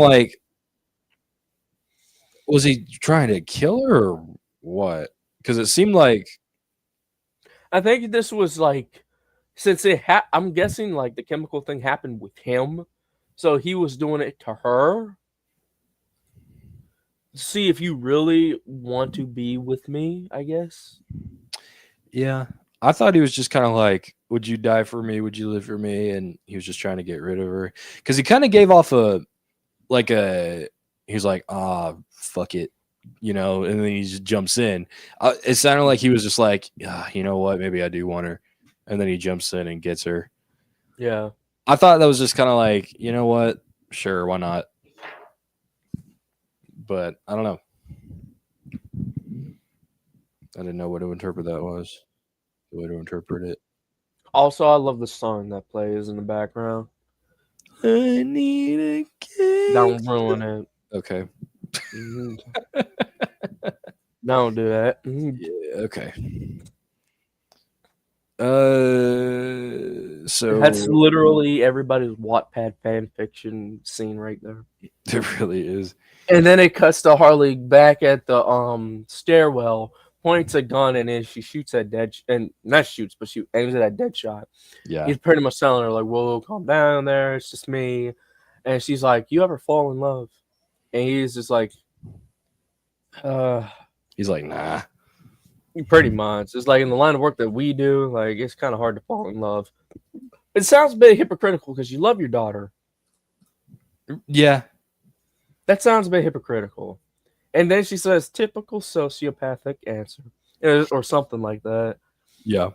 was he trying to kill her or what? Because it seemed like... I think this was since I'm guessing the chemical thing happened with him. So he was doing it to her. See if you really want to be with me, I guess. Yeah. I thought he was just kind of like, would you die for me? Would you live for me? And he was just trying to get rid of her. Because he kind of gave off he was like, fuck it. And then he just jumps in. It sounded like he was just like, you know what? Maybe I do want her. And then he jumps in and gets her. Yeah. I thought that was just kind of like, you know what? Sure, why not? But I don't know. I didn't know what to interpret that was. The way to interpret it. Also, I love the song that plays in the background. I need a kiss. Don't ruin it. Okay. Don't do that. Yeah, okay. So That's literally everybody's Wattpad fan fiction scene right there. it really is. And then it cuts to Harley back at the stairwell, points a gun, and then she shoots at and not shoots, but she aims at that Deadshot. Yeah. He's pretty much telling her like, "Whoa, calm down, there. It's just me." And she's like, "You ever fall in love?" And he's just like, He's like, nah. Pretty much. It's like in the line of work that we do, like it's kind of hard to fall in love. It sounds a bit hypocritical because you love your daughter. Yeah. That sounds a bit hypocritical. And then she says, typical sociopathic answer. Or something like that. Yeah.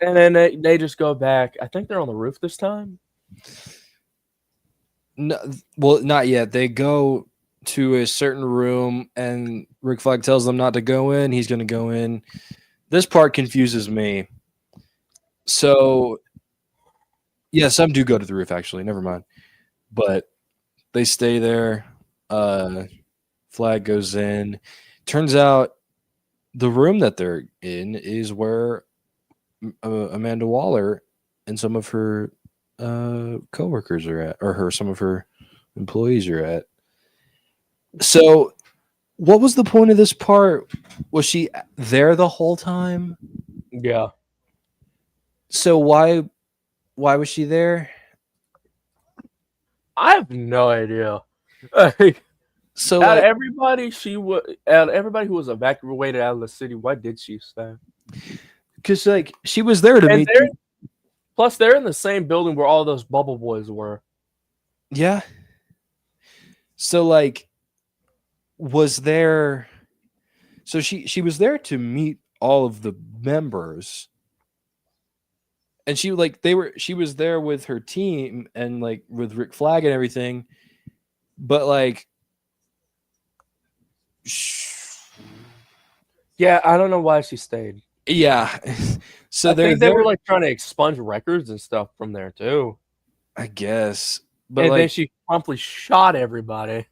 And then they just go back. I think they're on the roof this time. No, well, not yet. They go to a certain room, and Rick Flag tells them not to go in. He's going to go in. This part confuses me. So, yeah, some do go to the roof, actually. Never mind. But they stay there. Flag goes in. Turns out the room that they're in is where Amanda Waller and some of her coworkers are at, or some of her employees are at. So, what was the point of this part? Was she there the whole time? Yeah. So why was she there? I have no idea. So out of everybody who was evacuated out of the city, why did she stay? Because like she was there to meet. Plus, they're in the same building where all those bubble boys were. Yeah. So like, was there? So she was there to meet all of the members, and she was there with her team and like with Rick Flag and everything, but like. Yeah, I don't know why she stayed. Yeah. So I think they were like trying to expunge records and stuff from there too. I guess. But and then she promptly shot everybody.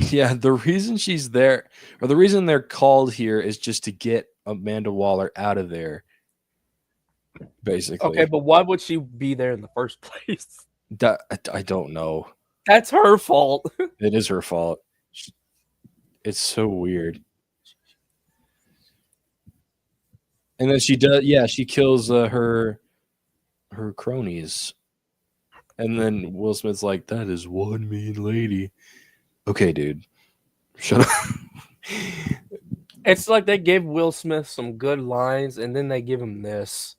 Yeah, the reason she's there, or the reason they're called here, is just to get Amanda Waller out of there. Basically. Okay, but why would she be there in the first place? I don't know. That's her fault. It is her fault. It's so weird. And then she does, yeah, she kills her cronies. And then Will Smith's like, that is one mean lady. Okay, dude. Shut up. It's like they gave Will Smith some good lines, and then they give him this.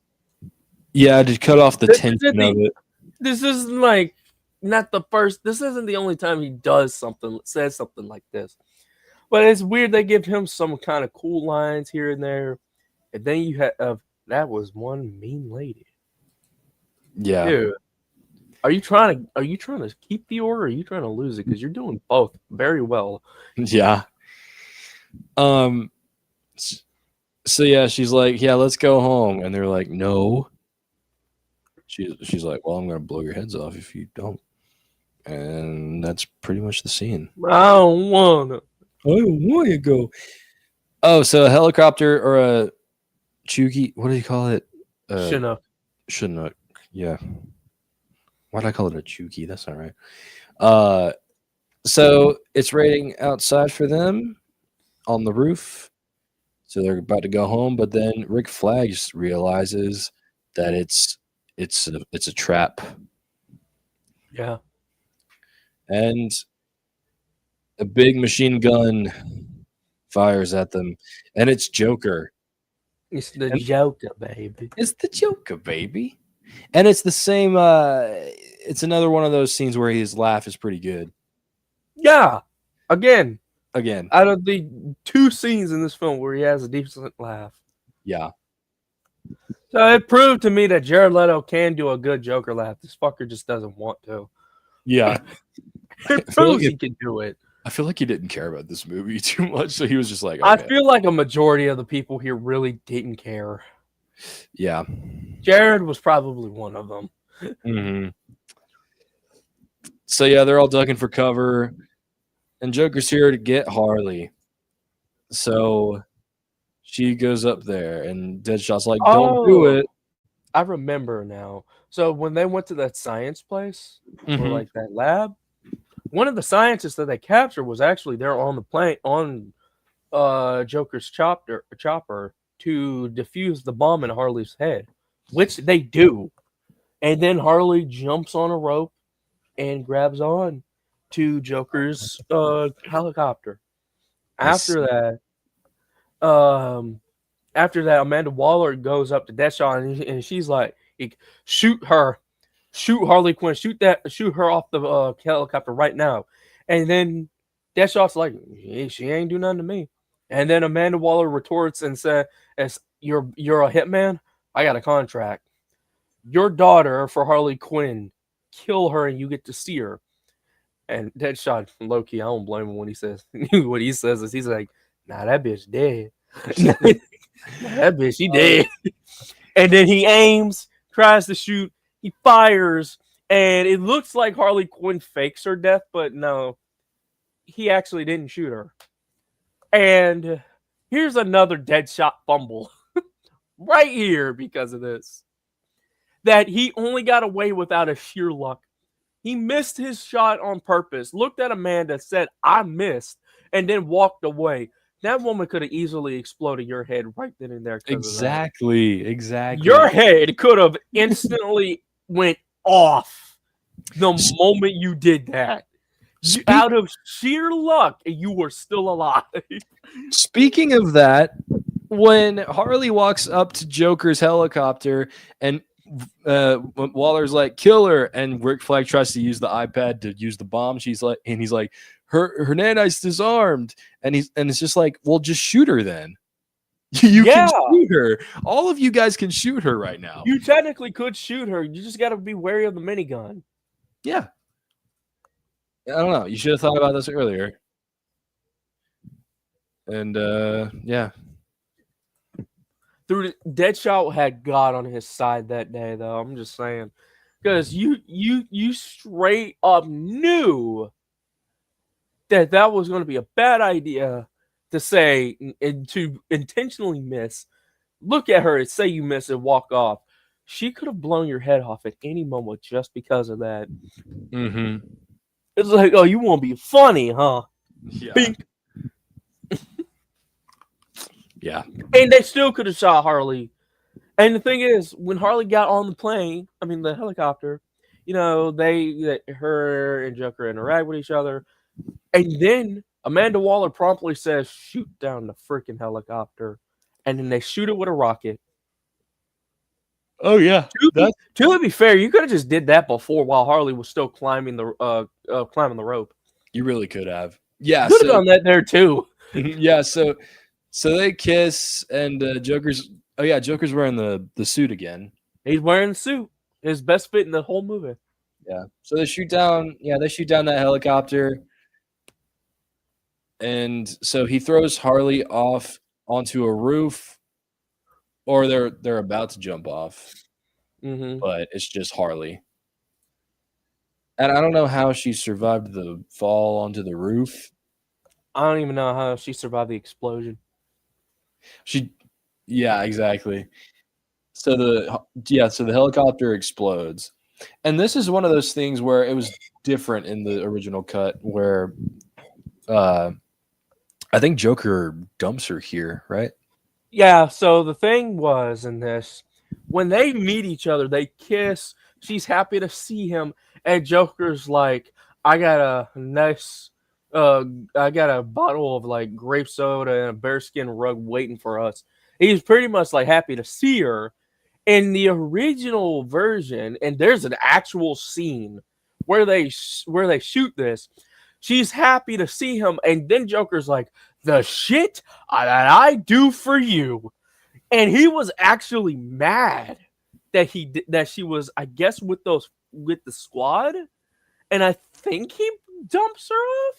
Yeah, to cut off the tension of it. This isn't like not the first. This isn't the only time he says something like this. But it's weird they give him some kind of cool lines here and there, and then you have that was one mean lady. Yeah. Dude, are you trying to keep the order, or are you trying to lose it? Because you're doing both very well. Yeah. So yeah, she's like, yeah, let's go home, and they're like, no. She's like, well, I'm gonna blow your heads off if you don't, and that's pretty much the scene. I don't want to go. Oh, so a helicopter or a Chuki? What do you call it? Chinook. Yeah. Why did I call it a Chuki? That's not right. So it's raining outside for them on the roof. So they're about to go home, but then Rick Flag just realizes that it's a trap. Yeah. And a big machine gun fires at them, and it's Joker. It's the Joker, baby. It's the Joker, baby. And it's the same it's another one of those scenes where his laugh is pretty good. Yeah. Again. Out of the two scenes in this film where he has a decent laugh. Yeah. So it proved to me that Jared Leto can do a good Joker laugh. This fucker just doesn't want to. Yeah. It proves he can do it. I feel like he didn't care about this movie too much, so he was just like, okay. I feel like a majority of the people here really didn't care. Yeah. Jared was probably one of them. Mm-hmm. So yeah, they're all ducking for cover, and Joker's here to get Harley. So she goes up there, and Deadshot's like, don't do it. I remember now. So when they went to that science place or like that lab, one of the scientists that they captured was actually there on the plane on Joker's chopper to defuse the bomb in Harley's head, which they do. And then Harley jumps on a rope and grabs on to Joker's helicopter. After that, Amanda Waller goes up to Deadshot and she's like, "Shoot her, shoot Harley Quinn, shoot her off the helicopter right now." And then Deadshot's like, "She ain't do nothing to me." And then Amanda Waller retorts and says, "You're a hitman. I got a contract. Your daughter for Harley Quinn. Kill her and you get to see her." And Deadshot, low key, I don't blame him when he says what he says is he's like, "Nah, that bitch dead. That bitch, she dead." And then he aims, tries to shoot, he fires, and it looks like Harley Quinn fakes her death, but no, he actually didn't shoot her. And here's another Deadshot fumble right here because of this. That he only got away without a sheer luck. He missed his shot on purpose, looked at Amanda, said, "I missed," and then walked away. That woman could have easily exploded your head right then and there. Exactly. Your head could have instantly went off the moment you did that. Out of sheer luck, you were still alive. Speaking of that, when Harley walks up to Joker's helicopter and Waller's like, "Kill her," and Rick Flag tries to use the iPad to use the bomb, he's like, her nanites disarmed, and it's just like, well, just shoot her then. You can shoot her. All of you guys can shoot her right now. You technically could shoot her. You just got to be wary of the minigun. Yeah. I don't know. You should have thought about this earlier. And yeah. Deadshot had God on his side that day, though. I'm just saying, because you straight up knew that was going to be a bad idea to say and to intentionally miss. Look at her and say you miss and walk off. She could have blown your head off at any moment just because of that. Mm-hmm. It's like, oh, you want to be funny, huh? Yeah. Bink. Yeah. And they still could have shot Harley. And the thing is, when Harley got on the helicopter, her and Joker interact with each other. And then Amanda Waller promptly says, "Shoot down the freaking helicopter." And then they shoot it with a rocket. Oh, yeah. To be fair, you could have just did that before while Harley was still climbing the rope. You really could have. Yeah. Could have done that there, too. Yeah, so they kiss, and Joker's wearing the suit again. He's wearing the suit. His best fit in the whole movie. Yeah. So they shoot down that helicopter. And so he throws Harley off onto a roof, or they're about to jump off. Mm-hmm. But it's just Harley. And I don't know how she survived the fall onto the roof. I don't even know how she survived the explosion. Yeah, exactly. So the helicopter explodes. And this is one of those things where it was different in the original cut, where I think Joker dumps her here, right? Yeah, so the thing was in this, when they meet each other, they kiss, she's happy to see him, and Joker's like, I got a bottle of like grape soda and a bearskin rug waiting for us. He's pretty much like happy to see her. In the original version, and there's an actual scene where they shoot this, she's happy to see him, and then Joker's like, "The shit that I do for you," and he was actually mad that she was, I guess, with the squad, and I think he dumps her off.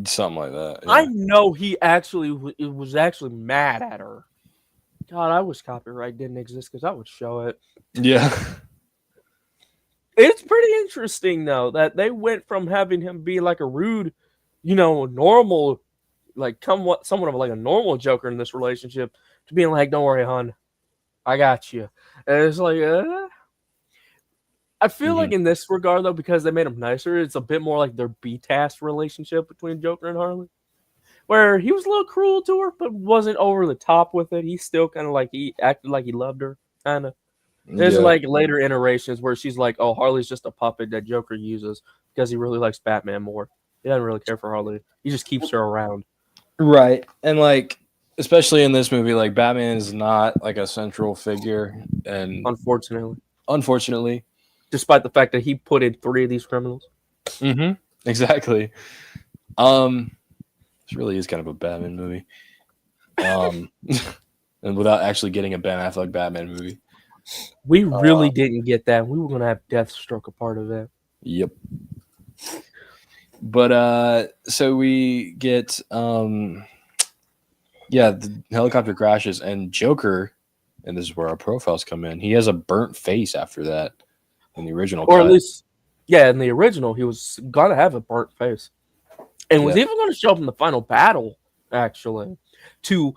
Something like that. Yeah. I know he was actually mad at her. God, I wish copyright didn't exist because I would show it. Yeah. It's pretty interesting, though, that they went from having him be like a rude, normal, like somewhat of like a normal Joker in this relationship to being like, "Don't worry, hon. I got you. And it's like, I feel like in this regard, though, because they made him nicer, it's a bit more like their B-task relationship between Joker and Harley. Where he was a little cruel to her, but wasn't over the top with it. He still kind of like, he acted like he loved her, kind of. There's like later iterations where she's like, oh, Harley's just a puppet that Joker uses because he really likes Batman more. He doesn't really care for Harley. He just keeps her around. Right. And like, especially in this movie, like Batman is not like a central figure. And unfortunately. Despite the fact that he put in 3 of these criminals. Mm-hmm. Exactly. This really is kind of a Batman movie. And without actually getting a Ben Affleck Batman movie. We really didn't get that. We were going to have Deathstroke a part of that. Yep. But so we get the helicopter crashes and Joker, and this is where our profiles come in. He has a burnt face after that in the original. Or at least, in the original, he was going to have a burnt face. And was even going to show up in the final battle, actually, to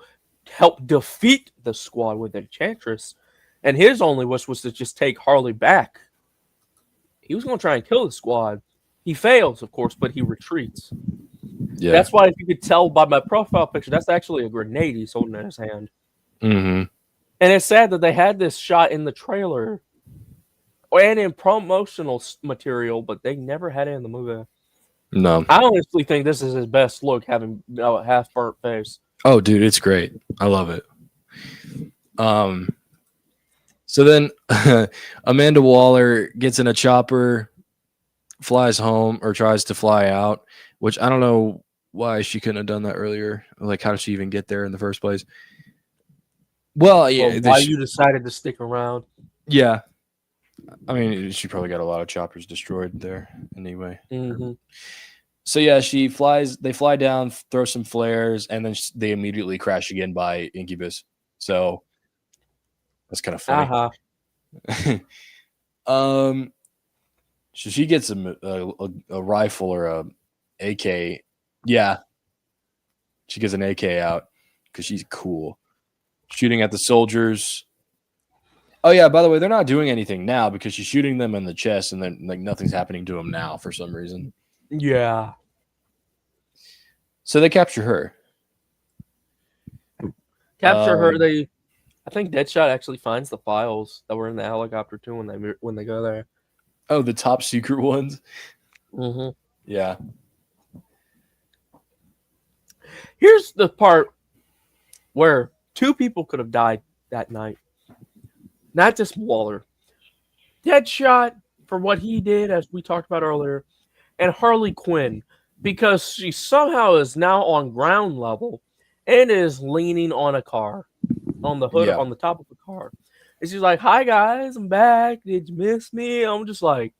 help defeat the squad with Enchantress. And his only wish was to just take Harley back. He was going to try and kill the squad. He fails, of course, but he retreats. Yeah. That's why, if you could tell by my profile picture, that's actually a grenade he's holding in his hand. Mm-hmm. And it's sad that they had this shot in the trailer and in promotional material, but they never had it in the movie. No. I honestly think this is his best look, having a half-burnt face. Oh, dude, it's great. I love it. So then Amanda Waller gets in a chopper, flies home, or tries to fly out, which I don't know why she couldn't have done that earlier. Like, how did she even get there in the first place? Well, yeah. Why you decided to stick around? Yeah. I mean, she probably got a lot of choppers destroyed there anyway. Mm-hmm. So, yeah, they fly down, throw some flares, and then they immediately crash again by Incubus. So, that's kind of funny. Uh-huh. So she gets a rifle or a AK. Yeah. She gets an AK out because she's cool. Shooting at the soldiers. Oh, yeah, by the way, they're not doing anything now because she's shooting them in the chest and then like nothing's happening to them now for some reason. Yeah. So they capture her. I think Deadshot actually finds the files that were in the helicopter too when they go there. Oh, the top secret ones? Mm-hmm. Yeah. Here's the part where 2 people could have died that night. Not just Waller. Deadshot for what he did, as we talked about earlier, and Harley Quinn, because she somehow is now on ground level and is leaning on a car, on the hood, on the top of the car. And she's like, "Hi guys, I'm back. Did you miss me?" I'm just like,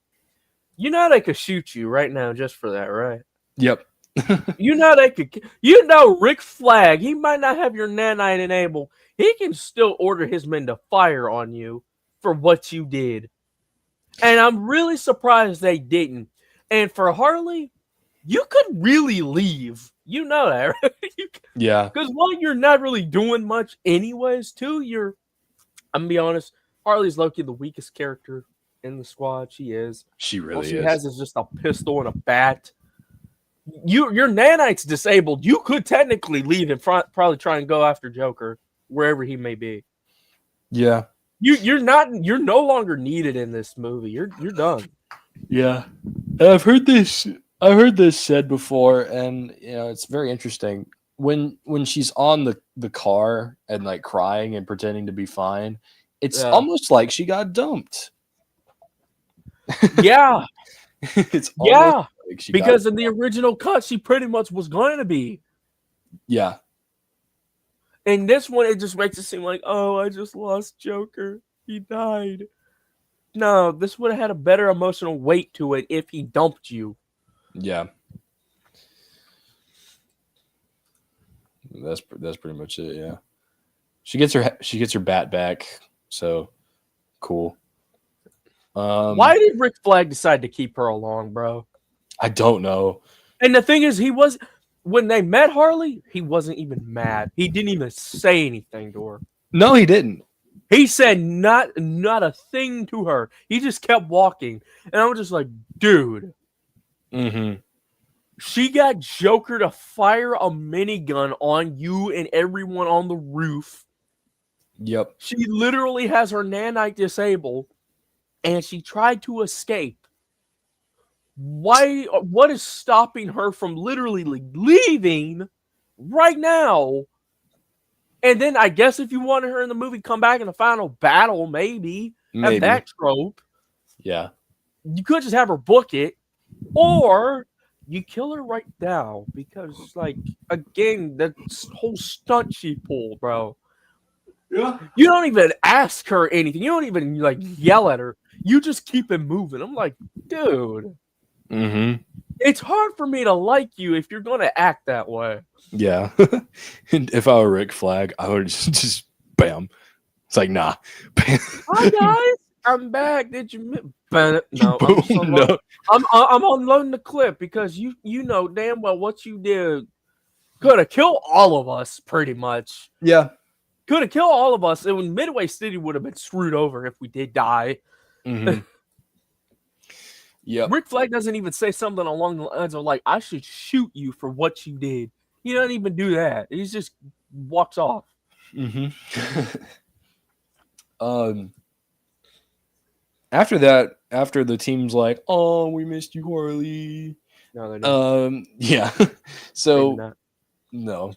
you know they could shoot you right now just for that, right? Yep. Rick Flag, he might not have your nanite enabled. He can still order his men to fire on you for what you did. And I'm really surprised they didn't. And for Harley, you could really leave. You know that, right? Yeah. Because one, you're not really doing much anyways. 2, I'm going to be honest, Harley's low-key the weakest character in the squad. She is. She really is. All she has is just a pistol and a bat. Your nanite's disabled. You could technically leave and probably try and go after Joker wherever he may be. Yeah. You're no longer needed in this movie. You're done. Yeah. I've heard this said before, and it's very interesting. When she's on the car and like crying and pretending to be fine, it's almost like she got dumped. Yeah. It's almost like she because in the original cut, she pretty much was going to be. Yeah. And this one, it just makes it seem like, oh, I just lost Joker. He died. No, this would have had a better emotional weight to it if he dumped you. Yeah. That's pretty much it, yeah. She gets her bat back, so cool. Why did Rick Flag decide to keep her along, bro? I don't know. And the thing is, when they met Harley, he wasn't even mad. He didn't even say anything to her. No, he didn't. He said not a thing to her. He just kept walking. And I was just like, dude. Mm-hmm. She got Joker to fire a minigun on you and everyone on the roof. Yep. She literally has her nanite disabled, and she tried to escape. Why? What is stopping her from literally leaving right now? And then I guess if you wanted her in the movie, come back in the final battle, maybe. Have that trope. Yeah. You could just have her book it, or you kill her right now because, like, again, that whole stunt she pulled, bro. Yeah. You don't even ask her anything. You don't even like yell at her. You just keep it moving. I'm like, dude. Mm-hmm. It's hard for me to like you if you're gonna act that way. Yeah. And if I were Rick Flag, I would just bam. It's like, nah. Hi guys, I'm back. Did you? No, Boom, I'm unloading the clip because you know damn well what you did could have killed all of us pretty much. Yeah. Could have killed all of us. And Midway City would have been screwed over if we did die. Mm-hmm. Yep. Rick Flag doesn't even say something along the lines of like, I should shoot you for what you did. He doesn't even do that. He just walks off. Mm-hmm. After that, after the team's like, oh, we missed you, Harley. No, they don't. Yeah. So no.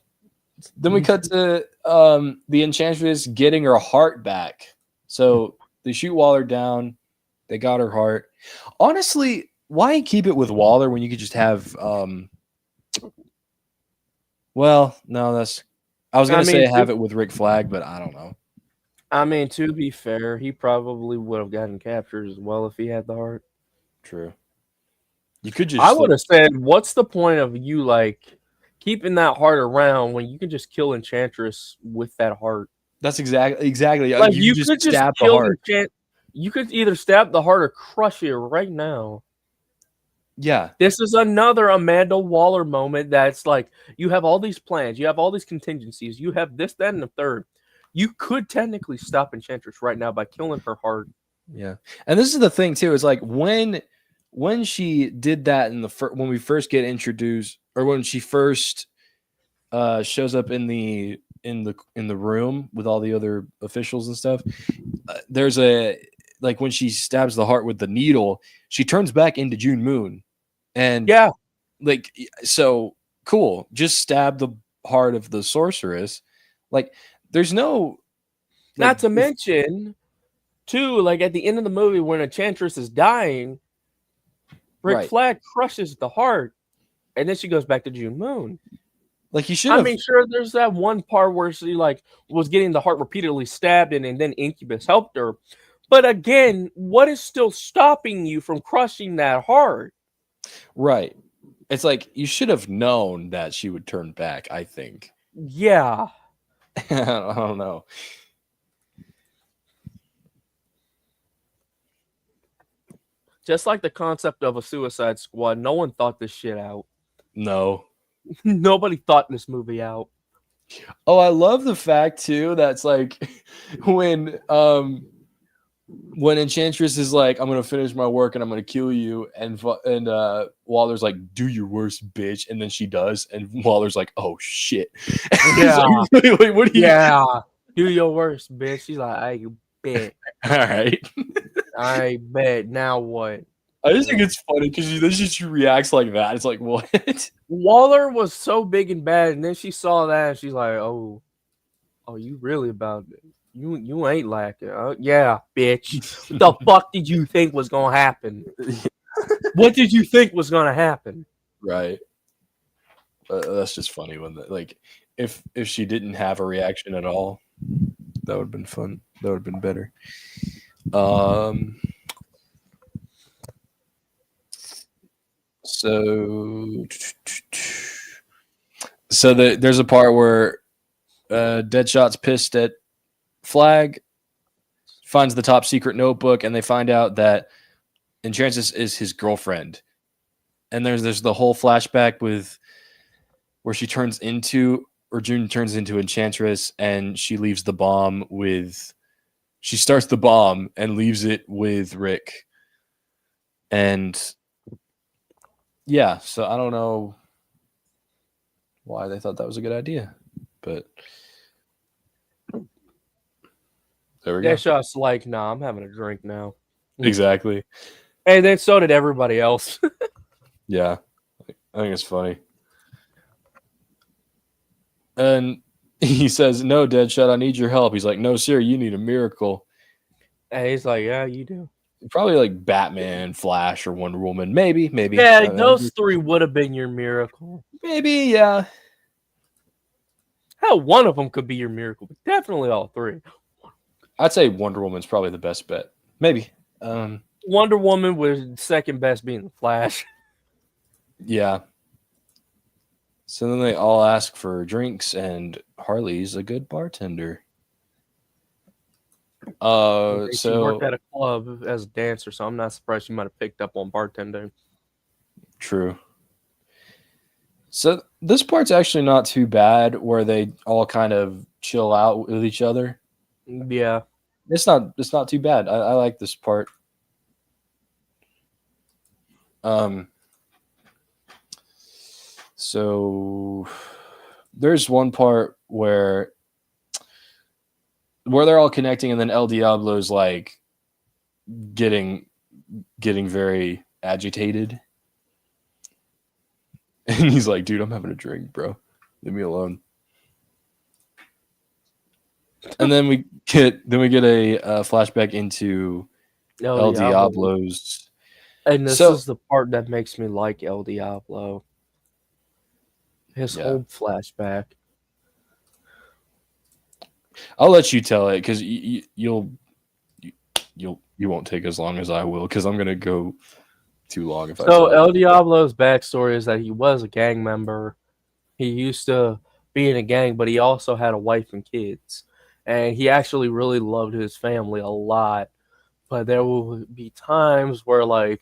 Then we cut to the Enchantress getting her heart back. So they shoot Waller down. They got her heart. Honestly, why keep it with Waller when you could just have well, no, that's I was gonna say have it with Rick Flag, but I don't know. I mean, to be fair, he probably would have gotten captured as well if he had the heart. True. You could just I would have said, what's the point of you like keeping that heart around when you can just kill Enchantress with that heart? That's exactly. Like you could just stab kill the heart. You could either stab the heart or crush it right now. Yeah. This is another Amanda Waller moment that's like you have all these plans, you have all these contingencies, you have this, that, and the third. You could technically stop Enchantress right now by killing her heart. Yeah. And this is the thing too, is like when she did that in when we first get introduced, or when she first shows up in the room with all the other officials and stuff, there's a like when she stabs the heart with the needle, she turns back into June Moon. And yeah, like, so cool. Just stab the heart of the sorceress. Like, there's no. Like, not to mention, too, like at the end of the movie when Enchantress is dying, Rick Flag crushes the heart, and then she goes back to June Moon. Like, you should. I mean, sure, there's that one part where she like was getting the heart repeatedly stabbed, and then Incubus helped her. But again, what is still stopping you from crushing that heart? Right. It's like you should have known that she would turn back, I think. Yeah. I don't know. Just like the concept of a Suicide Squad, no one thought this shit out. No. Nobody thought this movie out. Oh, I love the fact too that's like when Enchantress is like, I'm gonna finish my work and I'm gonna kill you, and Waller's like, do your worst, bitch, and then she does, and Waller's like, oh shit. Yeah. Like, what do you? Yeah. Do your worst, bitch. She's like, I bet. All right. I bet. Now what? I just think it's funny because she reacts like that. It's like, what? Waller was so big and bad, and then she saw that, and she's like, oh, you really about it? You ain't like it. Yeah, bitch. What the fuck did you think was gonna happen? What did you think was gonna happen? Right. That's just funny when like if she didn't have a reaction at all, that would have been fun. That would have been better. So there's a part where Deadshot's pissed at Flag, finds the top secret notebook, and they find out that Enchantress is his girlfriend. And there's the whole flashback with where June turns into Enchantress, and she leaves the bomb with she starts the bomb and leaves it with Rick. And yeah, so I don't know why they thought that was a good idea, but there we go. Deadshot's like, nah, I'm having a drink now. Exactly. And then so did everybody else. Yeah, I think it's funny. And he says, "No, Deadshot, I need your help." He's like, "No, sir, you need a miracle." And he's like, yeah, you do. Probably like Batman, Flash, or Wonder Woman. Maybe. Yeah, those three would have been your miracle. Maybe, yeah. Hell, one of them could be your miracle, but definitely all three. I'd say Wonder Woman's probably the best bet. Maybe. Wonder Woman was second best being the Flash. Yeah. So then they all ask for drinks, and Harley's a good bartender. She worked at a club as a dancer, so I'm not surprised she might have picked up on bartending. True. So this part's actually not too bad, where they all kind of chill out with each other. Yeah, it's not too bad. I like this part. So there's one part where they're all connecting, and then El Diablo's like getting very agitated. And he's like, "Dude, I'm having a drink, bro. Leave me alone." And then we get a flashback into El Diablo's. And this is the part that makes me like El Diablo. His whole flashback. I'll let you tell it, because you won't take as long as I will, because I'm gonna go too long if I. So El Diablo's backstory is that he was a gang member. He used to be in a gang, but he also had a wife and kids, and he actually really loved his family a lot. But there will be times where okay,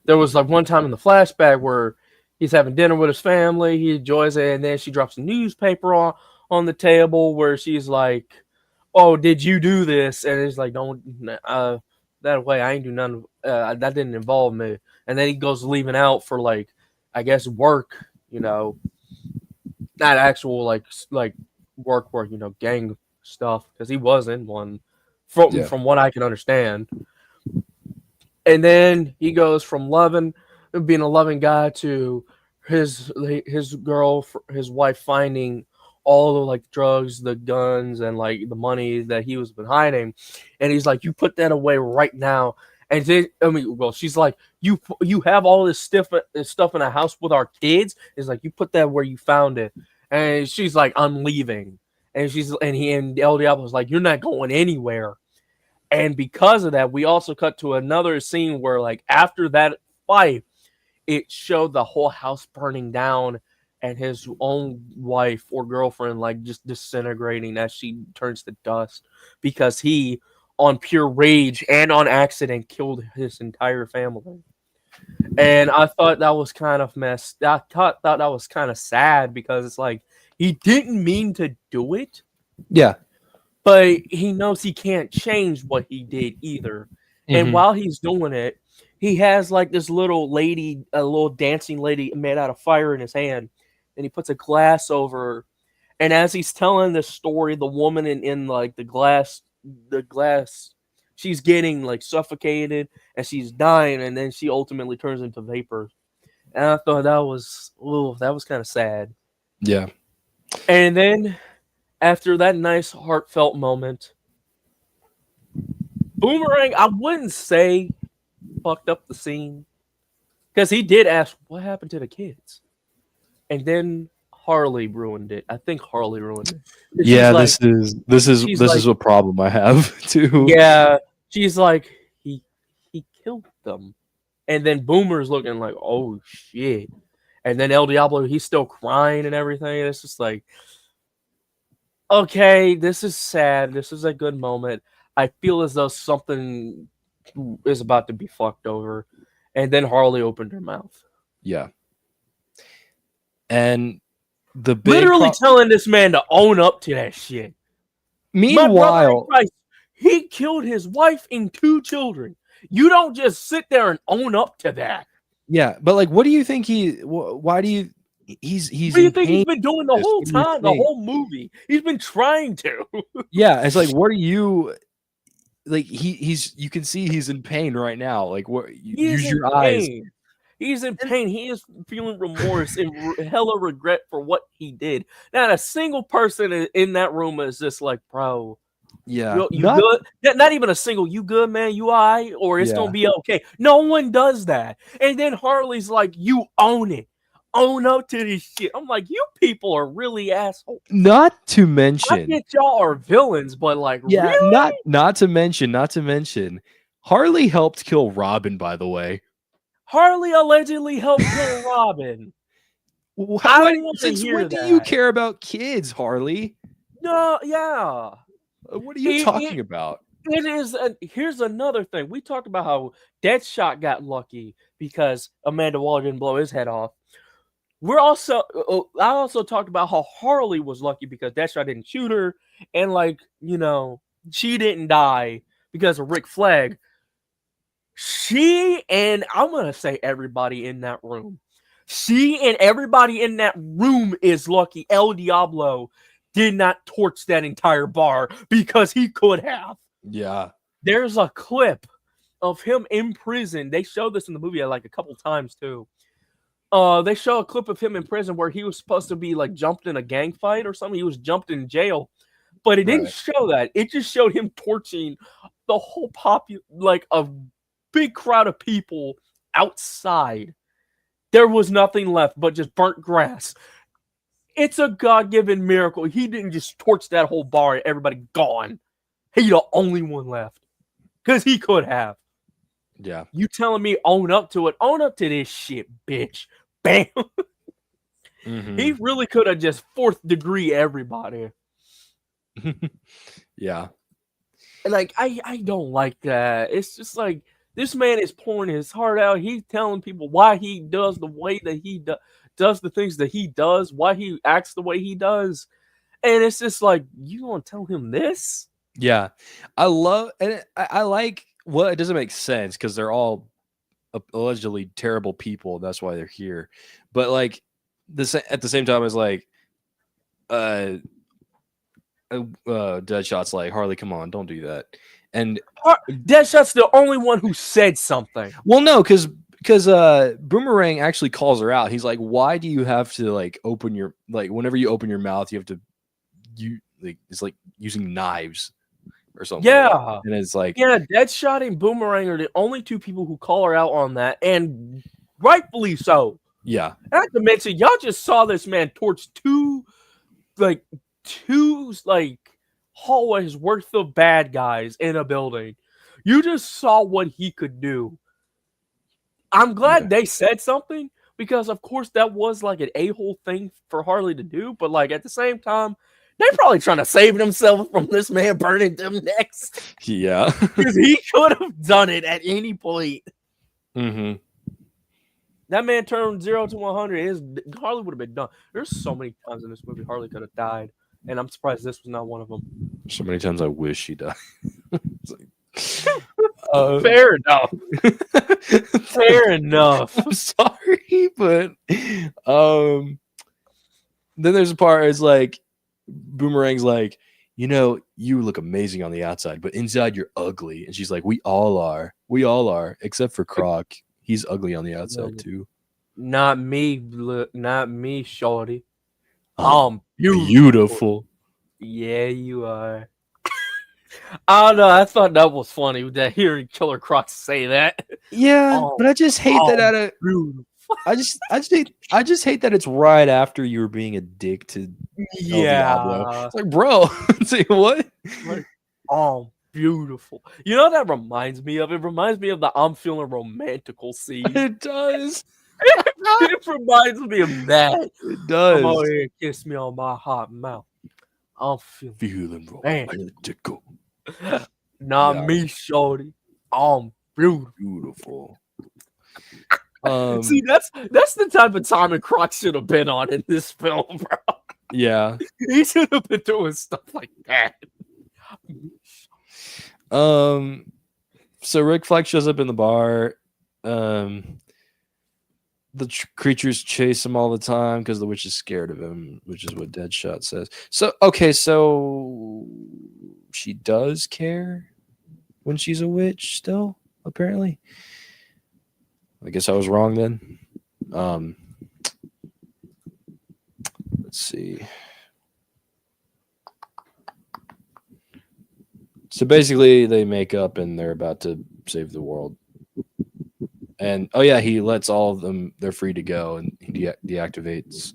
there was like one time in the flashback where he's having dinner with his family, he enjoys it, and then she drops a newspaper on the table where she's like, "Oh, did you do this?" And he's like, "Don't that way, I ain't do none. That didn't involve me." And then he goes leaving out for like, I guess work, not actual like work, gang stuff, because he was in one from what I can understand. And then he goes from being a loving guy to his girl, his wife, finding all the like drugs, the guns, and like the money that he was been hiding, and he's like, "You put that away right now." And then, she's like, "You have all this stuff in a house with our kids." It's like, "You put that where you found it." And she's like, "I'm leaving." And and El Diablo's like, "You're not going anywhere." And because of that, we also cut to another scene where, like, after that fight, it showed the whole house burning down and his own wife or girlfriend, like, just disintegrating as she turns to dust because he, on pure rage and on accident, killed his entire family. And I thought that was kind of messed. I thought that was kind of sad, because it's like he didn't mean to do it. Yeah. But he knows he can't change what he did either. Mm-hmm. And while he's doing it, he has like this little lady, a little dancing lady made out of fire in his hand. And he puts a glass over her. And as he's telling this story, the woman in like the glass, she's getting like suffocated and she's dying. And then she ultimately turns into vapor. And I thought that was kind of sad. Yeah. And then, after that nice heartfelt moment, Boomerang, I wouldn't say fucked up the scene, because he did ask what happened to the kids, and then Harley ruined it. I think Harley ruined it. Yeah, like, this is a problem I have too. Yeah, she's like, he killed them, and then Boomer's looking like, oh shit, and then El Diablo, he's still crying and everything. And it's just like, okay, this is sad. This is a good moment. I feel as though something is about to be fucked over. And then Harley opened her mouth. Yeah. And literally telling this man to own up to that shit. Meanwhile, my brother in Christ, he killed his wife and 2 children. You don't just sit there and own up to that. Yeah, but like, what do you think why do you? He's. What do you think he's been doing the whole time, the whole movie? He's been trying to. Yeah, it's like, what are you? Like he's. You can see he's in pain right now. Like what? Use your eyes. He's in pain. He is feeling remorse and hella regret for what he did. Not a single person in that room is just like, bro. Yeah, you good? Not even a single. You good, man? You alright? Or it's gonna be okay. No one does that. And then Harley's like, you own it. Own up to this shit. I'm like, you people are really assholes. Not to mention, I get y'all are villains, but like, really? Not to mention, Harley helped kill Robin. By the way, Harley allegedly helped kill Robin. Since when do you care about kids, Harley? No, yeah. What are you talking about? It is. Here's another thing. We talked about how Deadshot got lucky because Amanda Waller didn't blow his head off. I also talked about how Harley was lucky because Deadshot didn't shoot her, and she didn't die because of Rick Flag. She and I'm gonna say everybody in that room. She and everybody in that room is lucky El Diablo did not torch that entire bar because he could have. Yeah. There's a clip of him in prison. They showed this in the movie like a couple times too. They show a clip of him in prison where he was supposed to be like jumped in a gang fight or something. He was jumped in jail, but it didn't show that. It just showed him torching the whole like a big crowd of people outside. There was nothing left but just burnt grass. It's a God-given miracle. He didn't just torch that whole bar and everybody gone. He the only one left. Because he could have. Yeah. You telling me own up to it? Own up to this shit, bitch. Bam. Mm-hmm. He really could have just 4th degree everybody. Yeah. And like, I don't like that. It's just like, this man is pouring his heart out. He's telling people why he does the way that he does the things that he does, why he acts the way he does. And it's just like, you want to tell him this? Yeah. I like, well, it doesn't make sense because they're all allegedly terrible people. That's why they're here. But like at the same time, it's like, Deadshot's like, Harley, come on, don't do that. And Deadshot's the only one who said something. Well, no, because Boomerang actually calls her out. He's like, why do you have to like open your, like, whenever you open your mouth, you have to, it's like using knives or something. Yeah. And it's like, yeah, Deadshot and Boomerang are the only 2 people who call her out on that, and rightfully so. Yeah. Not to mention, y'all just saw this man torch 2 hallways worth of bad guys in a building. You just saw what he could do. I'm glad they said something because, of course, that was like an a-hole thing for Harley to do. But like at the same time, they're probably trying to save themselves from this man burning them next. Yeah, because he could have done it at any point. Mm-hmm. That man turned 0 to 100. Harley would have been done. There's so many times in this movie Harley could have died. And I'm surprised this was not one of them. So many times I wish she died. Fair enough. Fair enough. I'm sorry, but then there's a part it's like Boomerang's like, you look amazing on the outside, but inside you're ugly. And she's like, we all are, except for Croc. He's ugly on the outside too. Not me, shorty. Beautiful. Yeah, you are. I don't know. I thought that was funny that hearing Killer Croc say that. Yeah, but I just hate that I just hate that it's right after you were being a dick to El Diablo. It's like, bro, say what? Like, beautiful. You know what that reminds me of? It reminds me of the I'm feeling romantical scene. It does. It reminds me of that. It does. Come over here and kiss me on my hot mouth. I'm feeling romantical. Not me, shorty. I'm beautiful. See, that's the type of time and Croc should have been on in this film, bro. Yeah. He should have been doing stuff like that. So Rick Flag shows up in the bar. The creatures chase him all the time because the witch is scared of him, which is what Deadshot says. So she does care when she's a witch still, apparently. I guess I was wrong then. Let's see. So basically, they make up and they're about to save the world. And he lets all of them. They're free to go, and he deactivates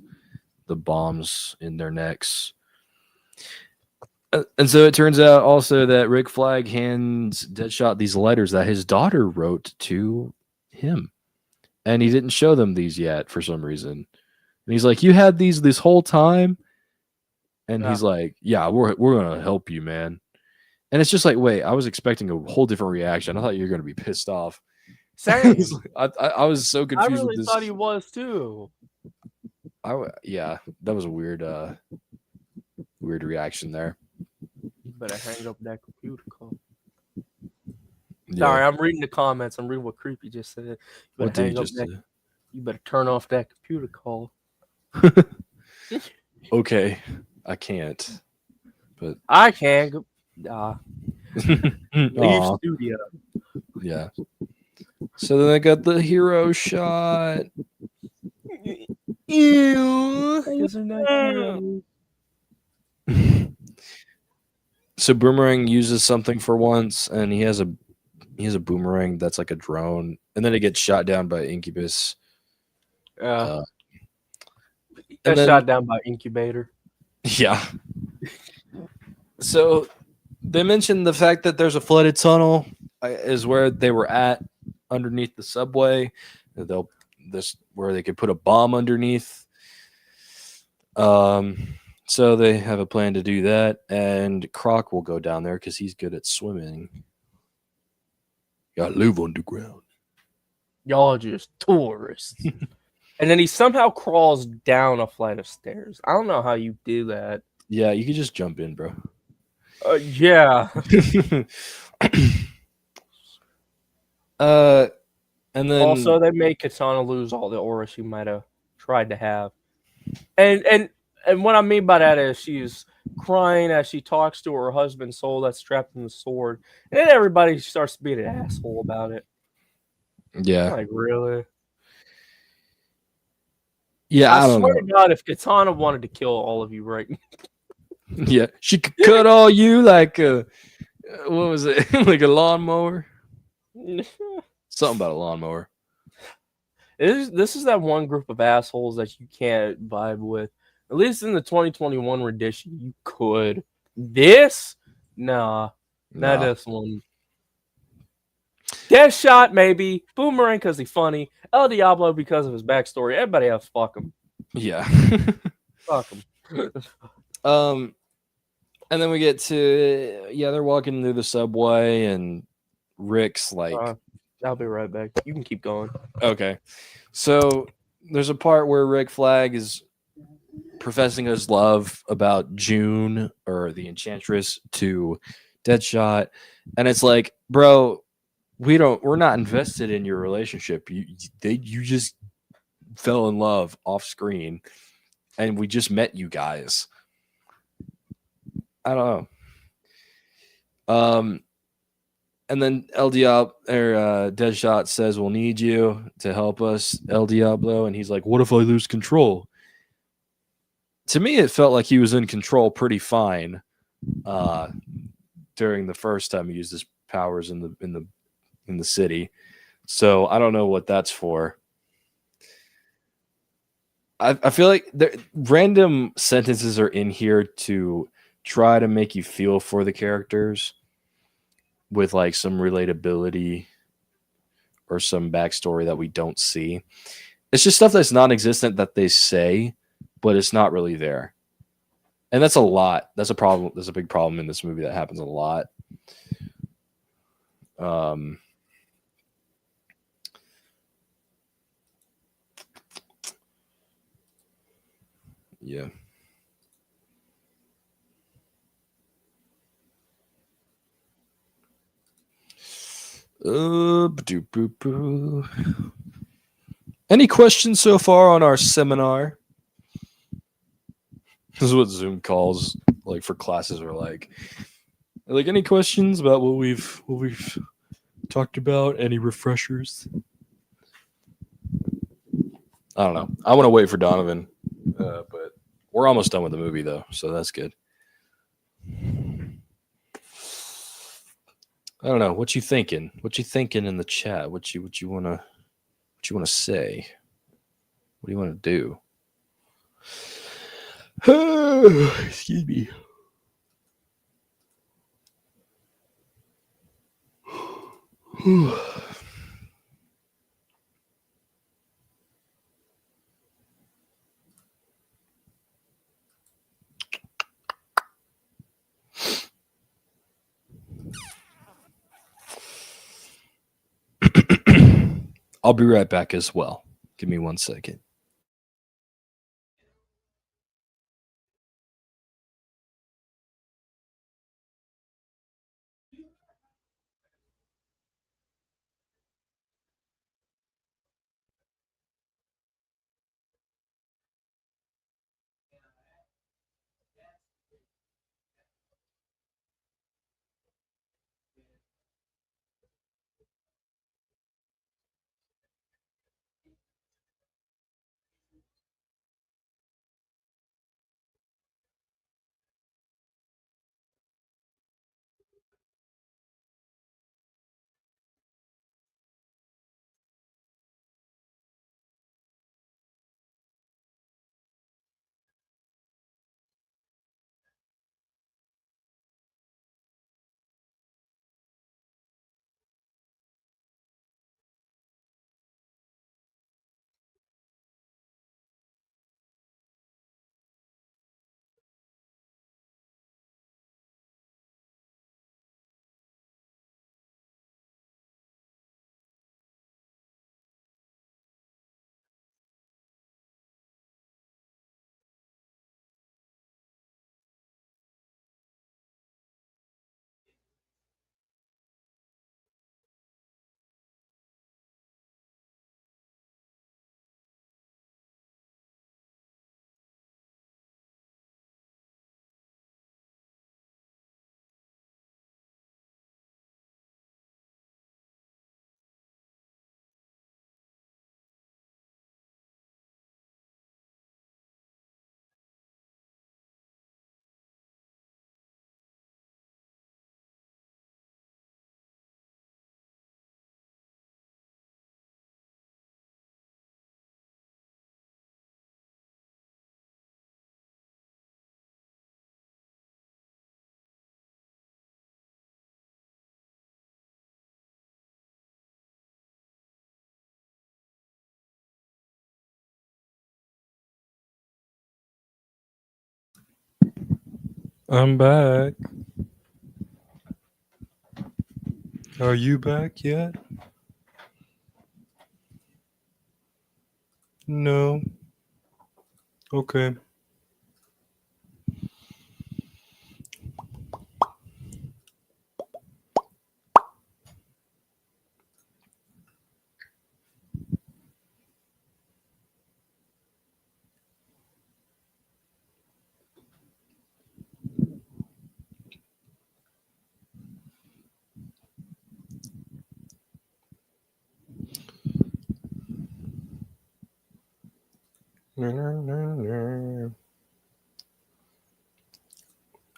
the bombs in their necks. And so it turns out also that Rick Flag hands Deadshot these letters that his daughter wrote to him, and he didn't show them these yet for some reason. And he's like, "You had these this whole time," and he's like, "Yeah, we're gonna help you, man." And it's just like, wait, I was expecting a whole different reaction. I thought you were gonna be pissed off. Same. I was so confused. I really with this. thought he was too. Yeah, that was a weird reaction there. You better hang up that computer call. Yeah. Sorry, I'm reading the comments. I'm reading what Creepy just said. You better turn off that computer call. Okay, I can't. But I can. Leave studio. Yeah. So then I got the hero shot. Ew. Because they're not heroes. So Boomerang uses something for once, and he has a boomerang that's like a drone, and then it gets shot down by Incubus. Shot down by Incubator. Yeah. So they mentioned the fact that there's a flooded tunnel is where they were at underneath the subway. Where they could put a bomb underneath. So they have a plan to do that, and Croc will go down there because he's good at swimming. Gotta live underground. Y'all are just tourists. And then he somehow crawls down a flight of stairs. I don't know how you do that. Yeah, you could just jump in, bro. Yeah. And then also they made Katana lose all the aura she might have tried to have. And what I mean by that is she's crying as she talks to her husband's soul that's trapped in the sword. And then everybody starts being an asshole about it. Yeah. Like, really? Yeah, I swear to God, if Katana wanted to kill all of you right now. Yeah, she could cut all you like what was it? Like a lawnmower? Something about a lawnmower. This is that one group of assholes that you can't vibe with. At least in the 2021 rendition, you could. This? Nah. Not this one. Deathshot, maybe. Boomerang because he's funny. El Diablo because of his backstory. Everybody else, fuck him. Yeah. Fuck him. And then we get to they're walking through the subway, and Rick's like, I'll be right back. You can keep going. Okay. So there's a part where Rick Flag is professing his love about June, or the Enchantress, to Deadshot, and it's like, bro, we're not invested in your relationship. You just fell in love off screen, and we just met you guys. I don't know. And then El Diablo or Deadshot says, "We'll need you to help us, El Diablo." And he's like, "What if I lose control?" To me, it felt like he was in control pretty fine during the first time he used his powers in the city. So I don't know what that's for. I feel like random sentences are in here to try to make you feel for the characters with like some relatability or some backstory that we don't see. It's just stuff that's non-existent that they say, but it's not really there. And that's a lot. That's a problem. There's a big problem in this movie that happens a lot. Yeah. Any questions so far on our seminar? This is what Zoom calls like for classes are like. Like any questions about what we've talked about? Any refreshers? I don't know. I want to wait for Donovan, but we're almost done with the movie though, so that's good. I don't know. What you thinking? What you thinking in the chat? What you wanna say? What do you want to do? Excuse me. I'll be right back as well. Give me 1 second. I'm back. Are you back yet? No. Okay.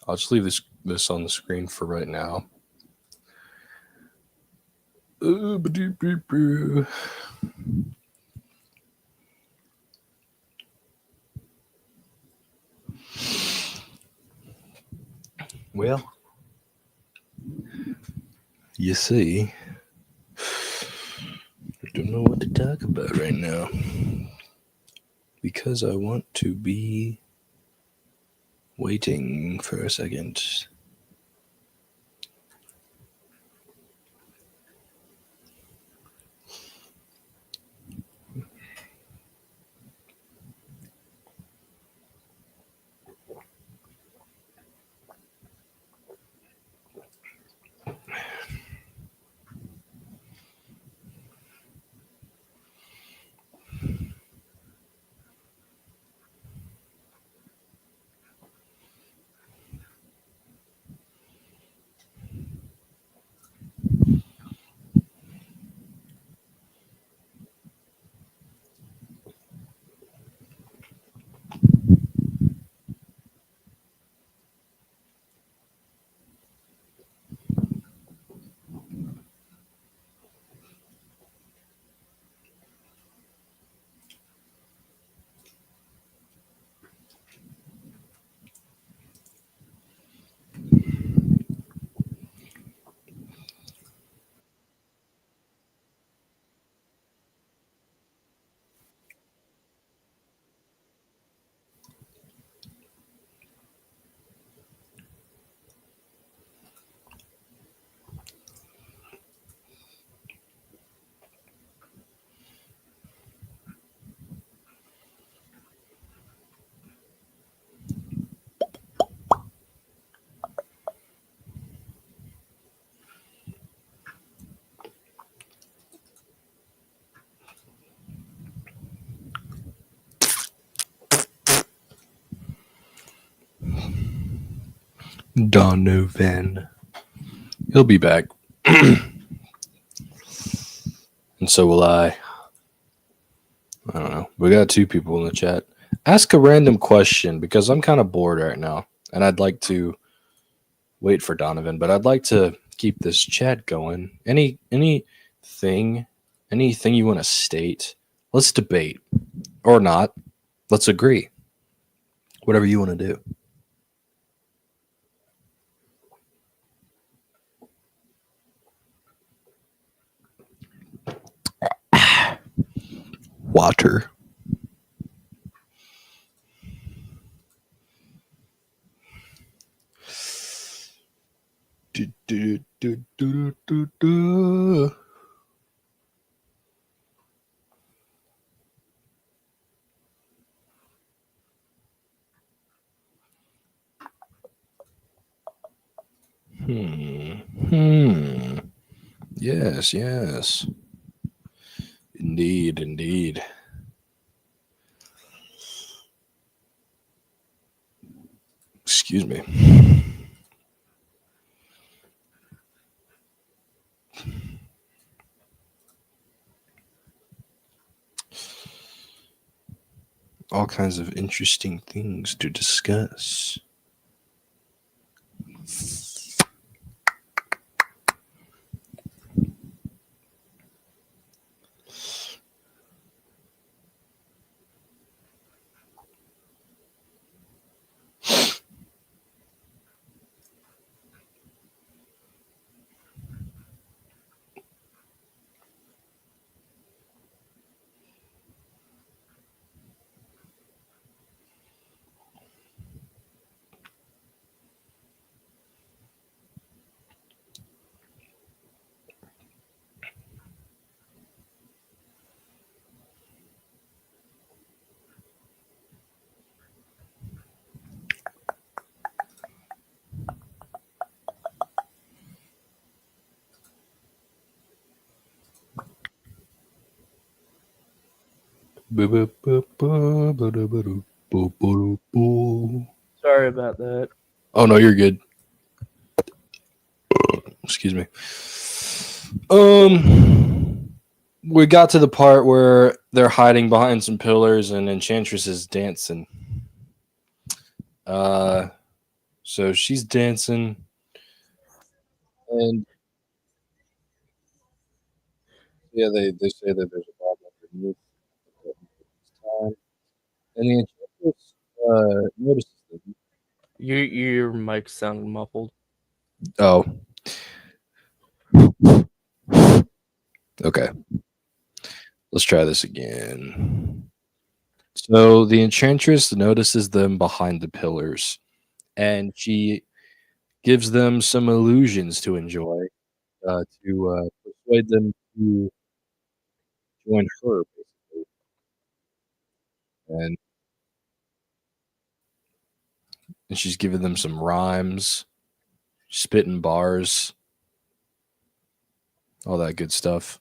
I'll just leave this on the screen for right now. Well, you see, I don't know what to talk about right now because I want to be waiting for a second. Donovan. He'll be back. And so will I. I don't know. We got 2 people in the chat. Ask a random question because I'm kind of bored right now. And I'd like to wait for Donovan, but I'd like to keep this chat going. Anything you want to state? Let's debate. Or not. Let's agree. Whatever you want to do. Water. Do, do, do, do, do. Yes. Indeed. Excuse me. All kinds of interesting things to discuss. Sorry about that. Oh no, you're good. Excuse me. We got to the part where they're hiding behind some pillars and Enchantress is dancing. So she's dancing, and yeah, they say that there's a problem underneath time, and the Enchantress notices them. Your mic sounded muffled. Oh. Okay. Let's try this again. So the Enchantress notices them behind the pillars, and she gives them some illusions to enjoy, to persuade them to join her, basically. And she's giving them some rhymes, spitting bars, all that good stuff.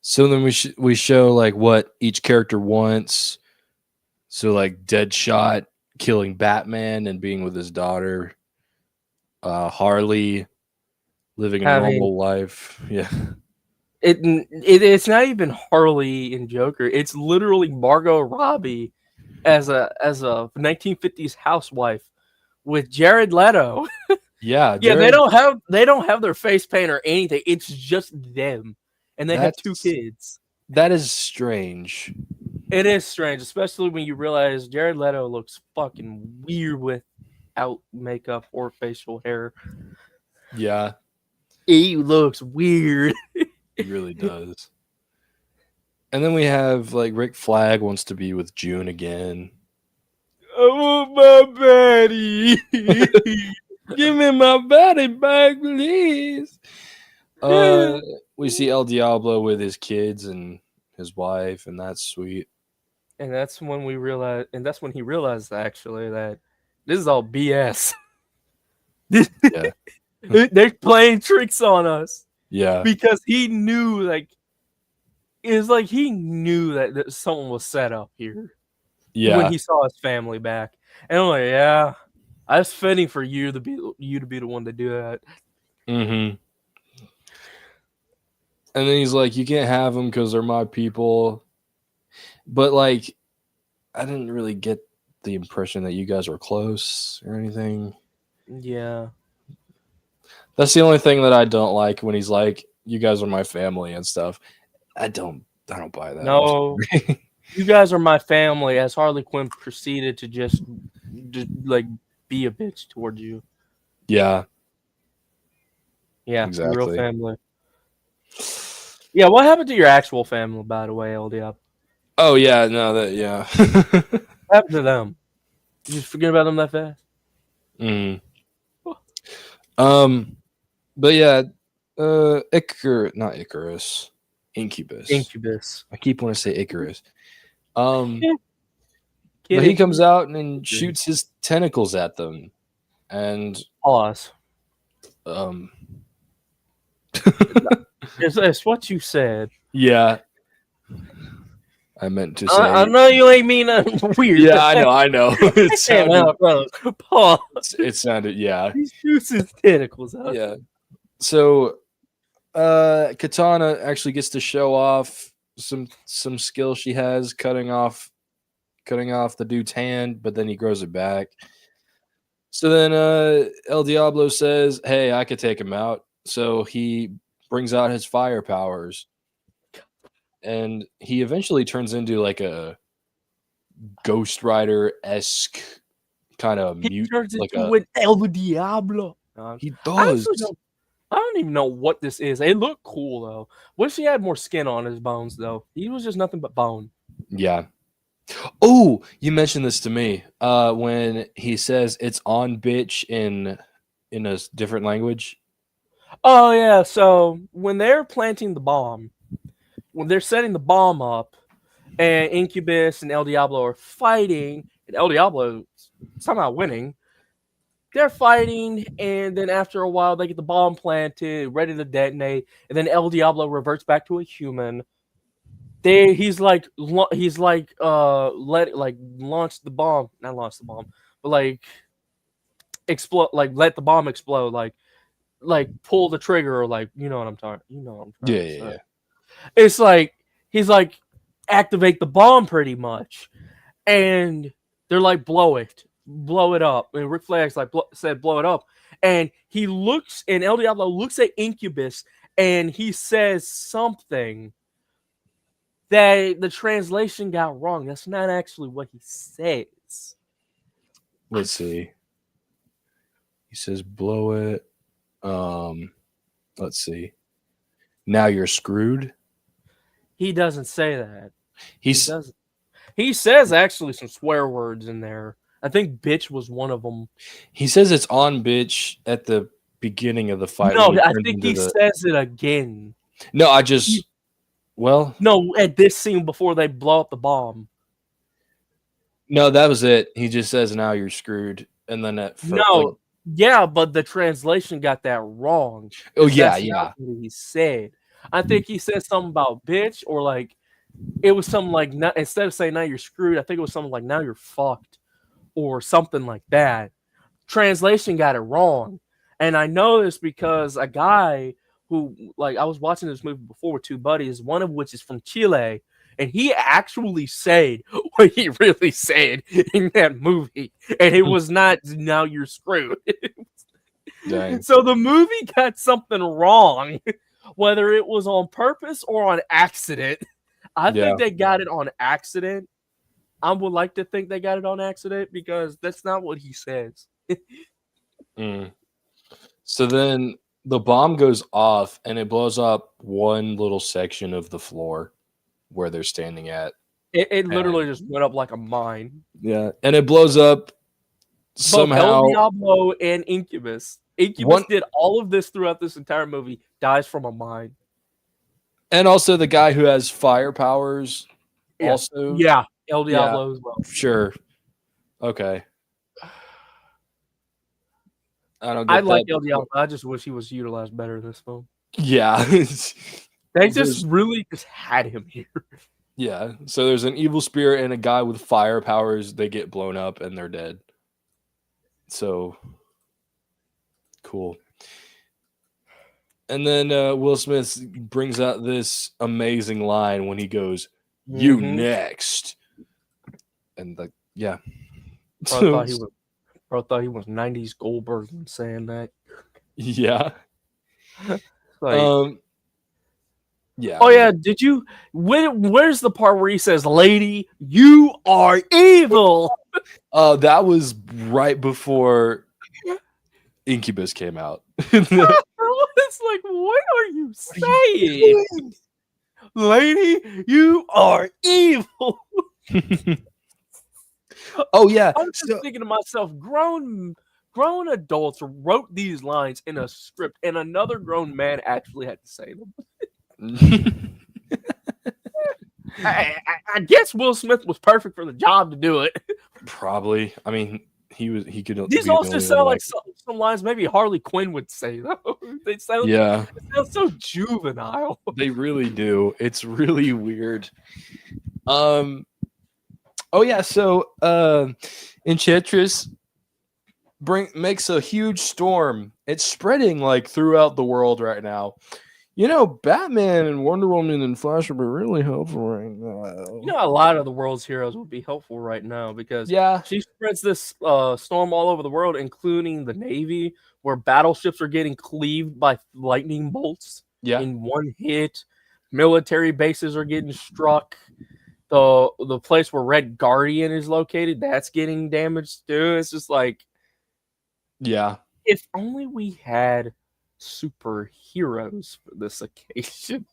So then we show like what each character wants. So like Deadshot killing Batman and being with his daughter. Harley living a normal life. Yeah. It's not even Harley and Joker. It's literally Margot Robbie as a 1950s housewife with Jared Leto. Yeah, Yeah, they don't have their face paint or anything. It's just them, and they have 2 kids. That is strange. It is strange, especially when you realize Jared Leto looks fucking weird without makeup or facial hair. Yeah, he looks weird. He really does. And then we have like Rick Flag wants to be with June again. I want my baddie. Give me my baddie back, please. We see El Diablo with his kids and his wife, and that's sweet. And that's when he realized actually that this is all BS. Yeah. They're playing tricks on us. Yeah. Because he knew, he knew that someone was set up here. Yeah. When he saw his family back. And I'm like, yeah, That's fitting for you to be the one to do that. Mm-hmm. And then he's like, "You can't have them because they're my people." But like, I didn't really get the impression that you guys were close or anything. Yeah. That's the only thing that I don't like when he's like, "You guys are my family" and stuff. I don't buy that. No, you guys are my family. As Harley Quinn proceeded to just like be a bitch towards you. Yeah, Yeah, your real exactly. family. Yeah, what happened to your actual family, by the way, LDF? Oh yeah, no, that yeah. What happened to them? You just forget about them that fast? mm. But yeah, not Icarus, Incubus. Incubus. I keep wanting to say Icarus. But Kid he comes Incubus. out and shoots his tentacles at them, and Pause. um, It's what you said. yeah, I meant to say. I know you ain't mean nothing weird. Yeah, I know. It sounded. Out, bro. Pause. It sounded. Yeah. He shoots his tentacles out. Yeah. So, Katana actually gets to show off some skill she has cutting off the dude's hand, but then he grows it back. So then El Diablo says, "Hey, I could take him out." So he brings out his fire powers, and he eventually turns into like a Ghost Rider-esque kind of mute. Turns like into an El Diablo. He does. I don't even know what this is. It looked cool though. Wish he had more skin on his bones though. He was just nothing but bone. Yeah. Oh, you mentioned this to me when he says it's on bitch in a different language. Oh yeah, so when they're planting the bomb, when they're setting the bomb up, and Incubus and El Diablo are fighting, and El Diablo somehow winning, they're fighting, and then after a while they get the bomb planted, ready to detonate, and then El Diablo reverts back to a human. He's like launch the bomb, not launch the bomb, but like explode, like let the bomb explode, like pull the trigger, or like you know what I'm talking, Yeah. It's like he's like activate the bomb pretty much, and they're like blow it up, and Rick Flags like said blow it up, and he looks, and El Diablo looks at Incubus, and he says something that the translation got wrong. That's not actually what he says. Let's see. He says blow it. Let's see. Now you're screwed. He doesn't say that. He doesn't. He says actually some swear words in there. I think bitch was one of them. He says it's on bitch at the beginning of the fight. No, I think he says it again. No, no, at this scene before they blow up the bomb. No, that was it. He just says now you're screwed, and then yeah, but the translation got that wrong. Oh yeah. What he said. I think he said something about bitch, or like it was something like instead of saying now you're screwed, I think it was something like now you're fucked, or something like that. Translation got it wrong, and I know this because a guy who, like, I was watching this movie before with two buddies, one of which is from Chile, and he actually said what he really said in that movie, and it was not now you're screwed. Dang. So the movie got something wrong, whether it was on purpose or on accident. I think they got it on accident. I would like to think they got it on accident because that's not what he says. So then the bomb goes off and it blows up one little section of the floor where they're standing at. It literally just went up like a mine. Yeah, and it blows up somehow. Both El Diablo and Incubus. Incubus did all of this throughout this entire movie. Dies from a mine. And also the guy who has fire powers. Yeah. Also, yeah, El Diablo as well. Sure. Okay. I like El Diablo. I just wish he was utilized better in this film. Yeah. They just really just had him here. Yeah. So there's an evil spirit and a guy with fire powers. They get blown up and they're dead. So cool. And then Will Smith brings out this amazing line when he goes, "You next," and like, yeah. Bro thought he was. Bro thought he was '90s Goldberg when saying that. Yeah. Like, yeah. oh yeah, did you? Where's the part where he says, "Lady, you are evil"? That was right before Incubus came out. It's like, what are you saying? Lady, you are evil. Oh yeah. I'm just thinking to myself, grown adults wrote these lines in a script, and another grown man actually had to say them. I guess Will Smith was perfect for the job to do it. Probably. I mean, he could. These also sound like some lines maybe Harley Quinn would say, though. They sound so juvenile. They really do. It's really weird. Oh yeah, so Enchantress makes a huge storm. It's spreading like throughout the world right now. You know, Batman and Wonder Woman and Flash would be really helpful right now. You know, a lot of the world's heroes would be helpful right now because she spreads this storm all over the world, including the Navy, where battleships are getting cleaved by lightning bolts in one hit. Military bases are getting struck. The place where Red Guardian is located, that's getting damaged too. It's just like, if only we had superheroes for this occasion.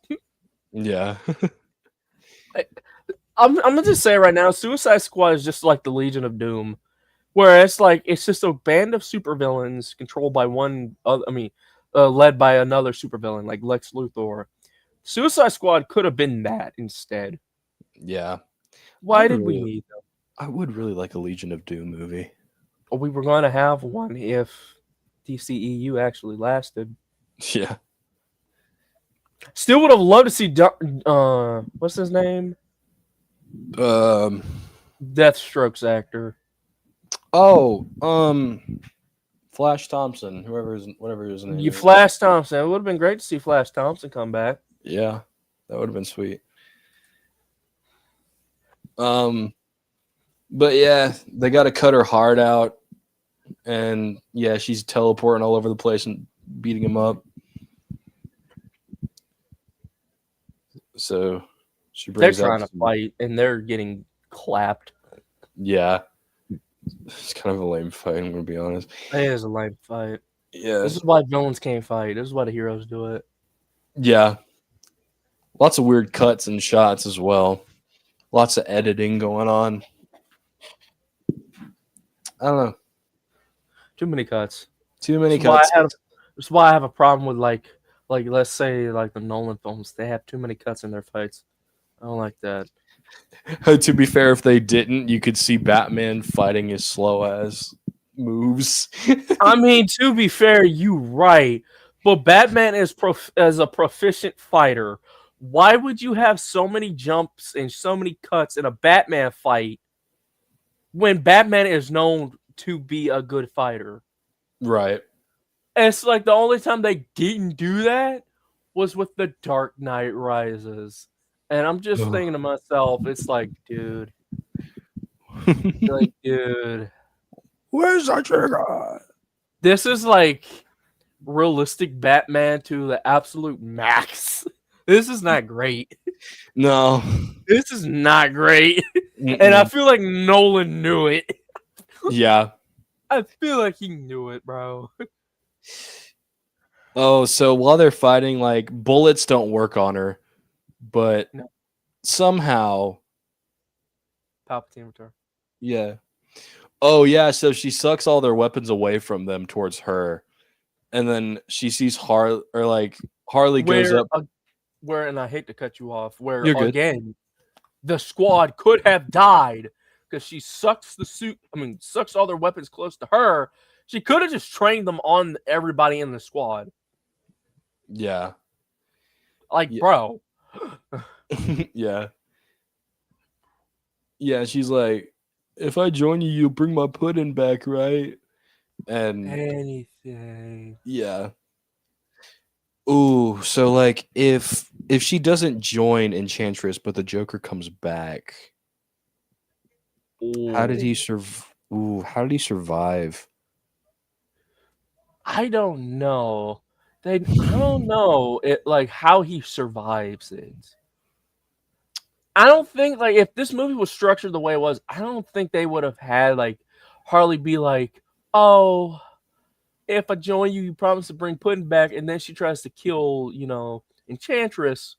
I'm gonna just say right now, Suicide Squad is just like the Legion of Doom, where it's just a band of supervillains controlled by led by another supervillain like Lex Luthor. Suicide Squad could have been that instead. Yeah. Why did we need them? I would really like a Legion of Doom movie. Well, we were going to have one if DCEU actually lasted. Yeah. Still would have loved to see what's his name? Deathstroke's actor. Oh, Flash Thompson, whatever his name is. Flash Thompson. It would have been great to see Flash Thompson come back. Yeah, that would have been sweet. But yeah, they got to cut her heart out, and yeah, she's teleporting all over the place and beating him up. So they're trying to fight, and they're getting clapped. Yeah, it's kind of a lame fight. I'm gonna be honest. It is a lame fight. Yeah, this is why villains can't fight. This is why the heroes do it. Yeah, lots of weird cuts and shots as well. Lots of editing going on. I don't know. Too many cuts. That's why I have a problem with like let's say like the Nolan films. They have too many cuts in their fights. I don't like that. To be fair, if they didn't, you could see Batman fighting his slow ass moves. I mean, to be fair, you right. But Batman is as a proficient fighter. Why would you have so many jumps and so many cuts in a Batman fight when Batman is known to be a good fighter? Right. And it's like the only time they didn't do that was with The Dark Knight Rises. And I'm just thinking to myself, it's like, dude. Where's the trigger? This is like realistic Batman to the absolute max. This is not great. No. This is not great. And I feel like Nolan knew it. Yeah. I feel like he knew it, bro. Oh, so while they're fighting, like, bullets don't work on her, but somehow Palpatine return. Yeah. Oh, yeah, so she sucks all their weapons away from them towards her. And then she sees Harley goes up. And I hate to cut you off, again, the squad could have died because she sucks sucks all their weapons close to her. She could have just trained them on everybody in the squad. Yeah. Bro. Yeah. Yeah, she's like, if I join you, you'll bring my pudding back, right? And anything. yeah. Ooh, so like if she doesn't join Enchantress, but the Joker comes back, how did he how did he survive? I don't know. I don't know it like how he survives it. I don't think like if this movie was structured the way it was, I don't think they would have had like Harley be like, "Oh, if I join you, you promise to bring Puddin back," and then she tries to kill, Enchantress.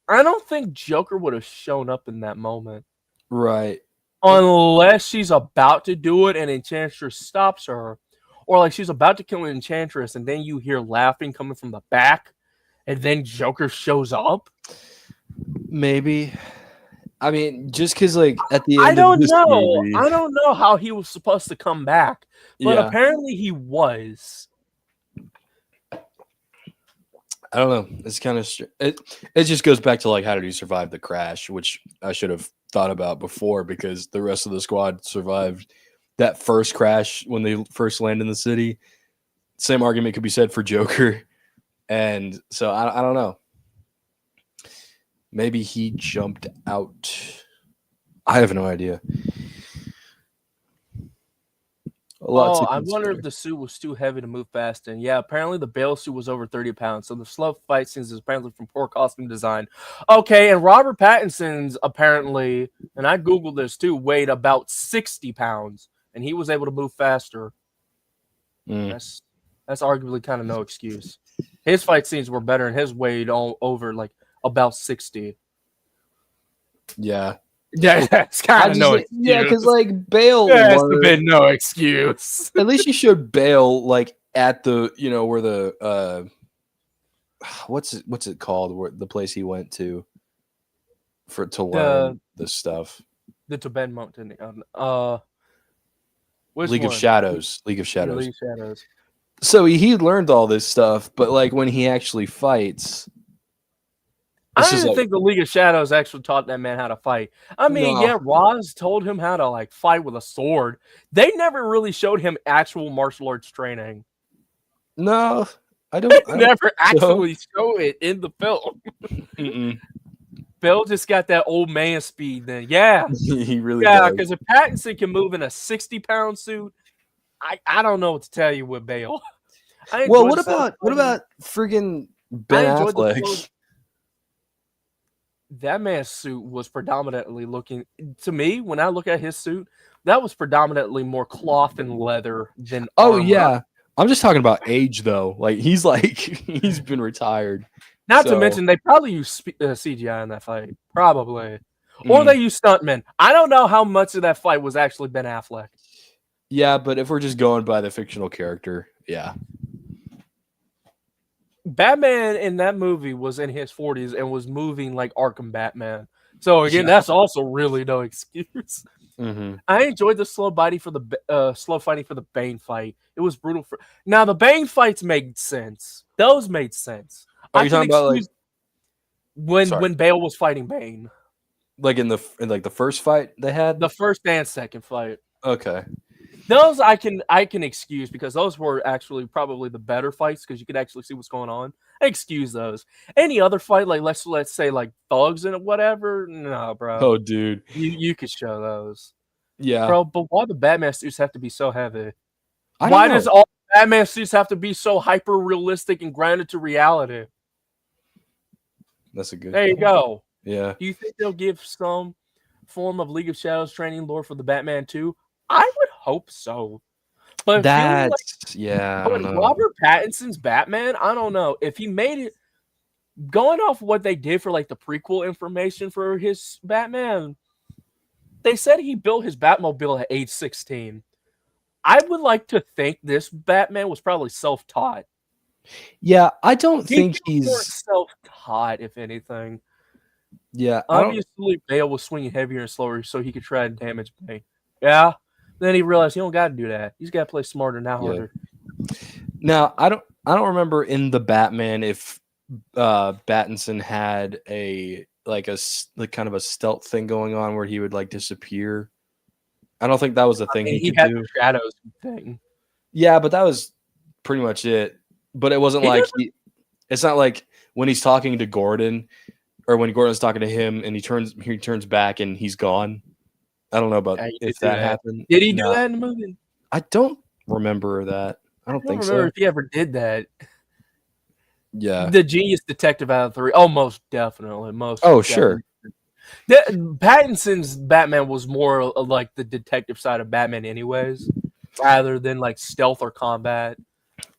I don't think Joker would have shown up in that moment. Right. Unless she's about to do it and Enchantress stops her. Or like she's about to kill Enchantress and then you hear laughing coming from the back and then Joker shows up. Maybe. I mean, just because like at the I end of don't this know. movie, I don't know how he was supposed to come back. But yeah, apparently he was. I don't know. It's kind of it just goes back to like how did he survive the crash, which I should have thought about before because the rest of the squad survived that first crash when they first land in the city. Same argument could be said for Joker, and so I don't know. Maybe he jumped out. I have no idea. I wonder if the suit was too heavy to move fast. And yeah, apparently the Bale suit was over 30 pounds. So the slow fight scenes is apparently from poor costume design. Okay, and Robert Pattinson's apparently, and I Googled this too, weighed about 60 pounds. And he was able to move faster. That's arguably kind of no excuse. His fight scenes were better and his weighed all over like about 60. Yeah. Yeah, that's kind of no excuse. Yeah, because like Bale has been no excuse. At least you showed Bale like at the where the what's it called, where the place he went to learn this stuff. The Tibetan mountain. League of Shadows. League of Shadows. League of Shadows. So he learned all this stuff, but like when he actually fights, I don't think the League of Shadows actually taught that man how to fight. I mean, yeah, Roz told him how to like fight with a sword. They never really showed him actual martial arts training. No, I don't. They never actually show it in the film. Bill just got that old man speed. Then, yeah, he really does. because if Pattinson can move in a 60-pound suit, I don't know what to tell you with Bale. Well, what about friggin' Ben Affleck? That man's suit was predominantly looking to me when I look at his suit, that was predominantly more cloth and leather than armor. Yeah. I'm just talking about age though. Like he's been retired. Not to mention they probably use CGI in that fight. Probably. Or they use stuntmen. I don't know how much of that fight was actually Ben Affleck. Yeah, but if we're just going by the fictional character, yeah. Batman in that movie was in his 40s and was moving like Arkham Batman. So again, that's also really no excuse. I enjoyed the slow fighting for the Bane fight. It was brutal. Now the Bane fights made sense. Those made sense. Are you talking about like when Bale was fighting Bane? Like in the first fight they had? The first and second fight. Okay. Those I can excuse because those were actually probably the better fights because you could actually see what's going on. I excuse those. Any other fight, like let's say like thugs and whatever, no, bro. Oh, dude, you could show those. Yeah, bro. But why do Batman suits have to be so heavy? Why does all Batman suits have to be so hyper realistic and grounded to reality? That's a good. There you go. Yeah. Do you think they'll give some form of League of Shadows training lore for the Batman 2? I would hope so. But I don't know. Robert Pattinson's Batman, I don't know. If he made it going off what they did for like the prequel information for his Batman, they said he built his Batmobile at age 16. I would like to think this Batman was probably self-taught. Yeah, I don't think he's more self-taught, if anything. Yeah, obviously Bale was swinging heavier and slower so he could try and damage Bane. Yeah, then he realized he don't got to do that. He's got to play smarter, not harder. Now, I don't remember in the Batman if Pattinson had a kind of a stealth thing going on where he would like disappear. I don't think that was a thing he could had do. The shadows thing. Yeah, but that was pretty much it. But it wasn't it's not like when he's talking to Gordon or when Gordon's talking to him and he turns back and he's gone. I don't know about if that happened. Did he do that in the movie? I don't remember that. I don't think remember so. if he ever did that. Yeah. The genius detective out of 3. Oh, most definitely. Sure. Pattinson's Batman was more like the detective side of Batman anyways, rather than like stealth or combat.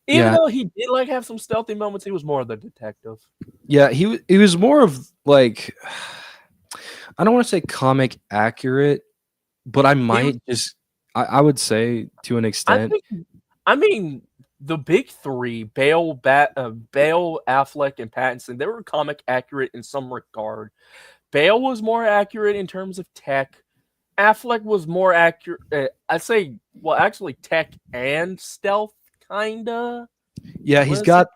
Even though he did like have some stealthy moments, he was more of the detective. Yeah, he was more of like, I don't want to say comic accurate, but I might I would say to an extent. I mean, the big 3, Bale, Affleck, and Pattinson, they were comic accurate in some regard. Bale was more accurate in terms of tech. Affleck was more accurate. I'd say, well, actually, tech and stealth, kinda. Yeah, he's got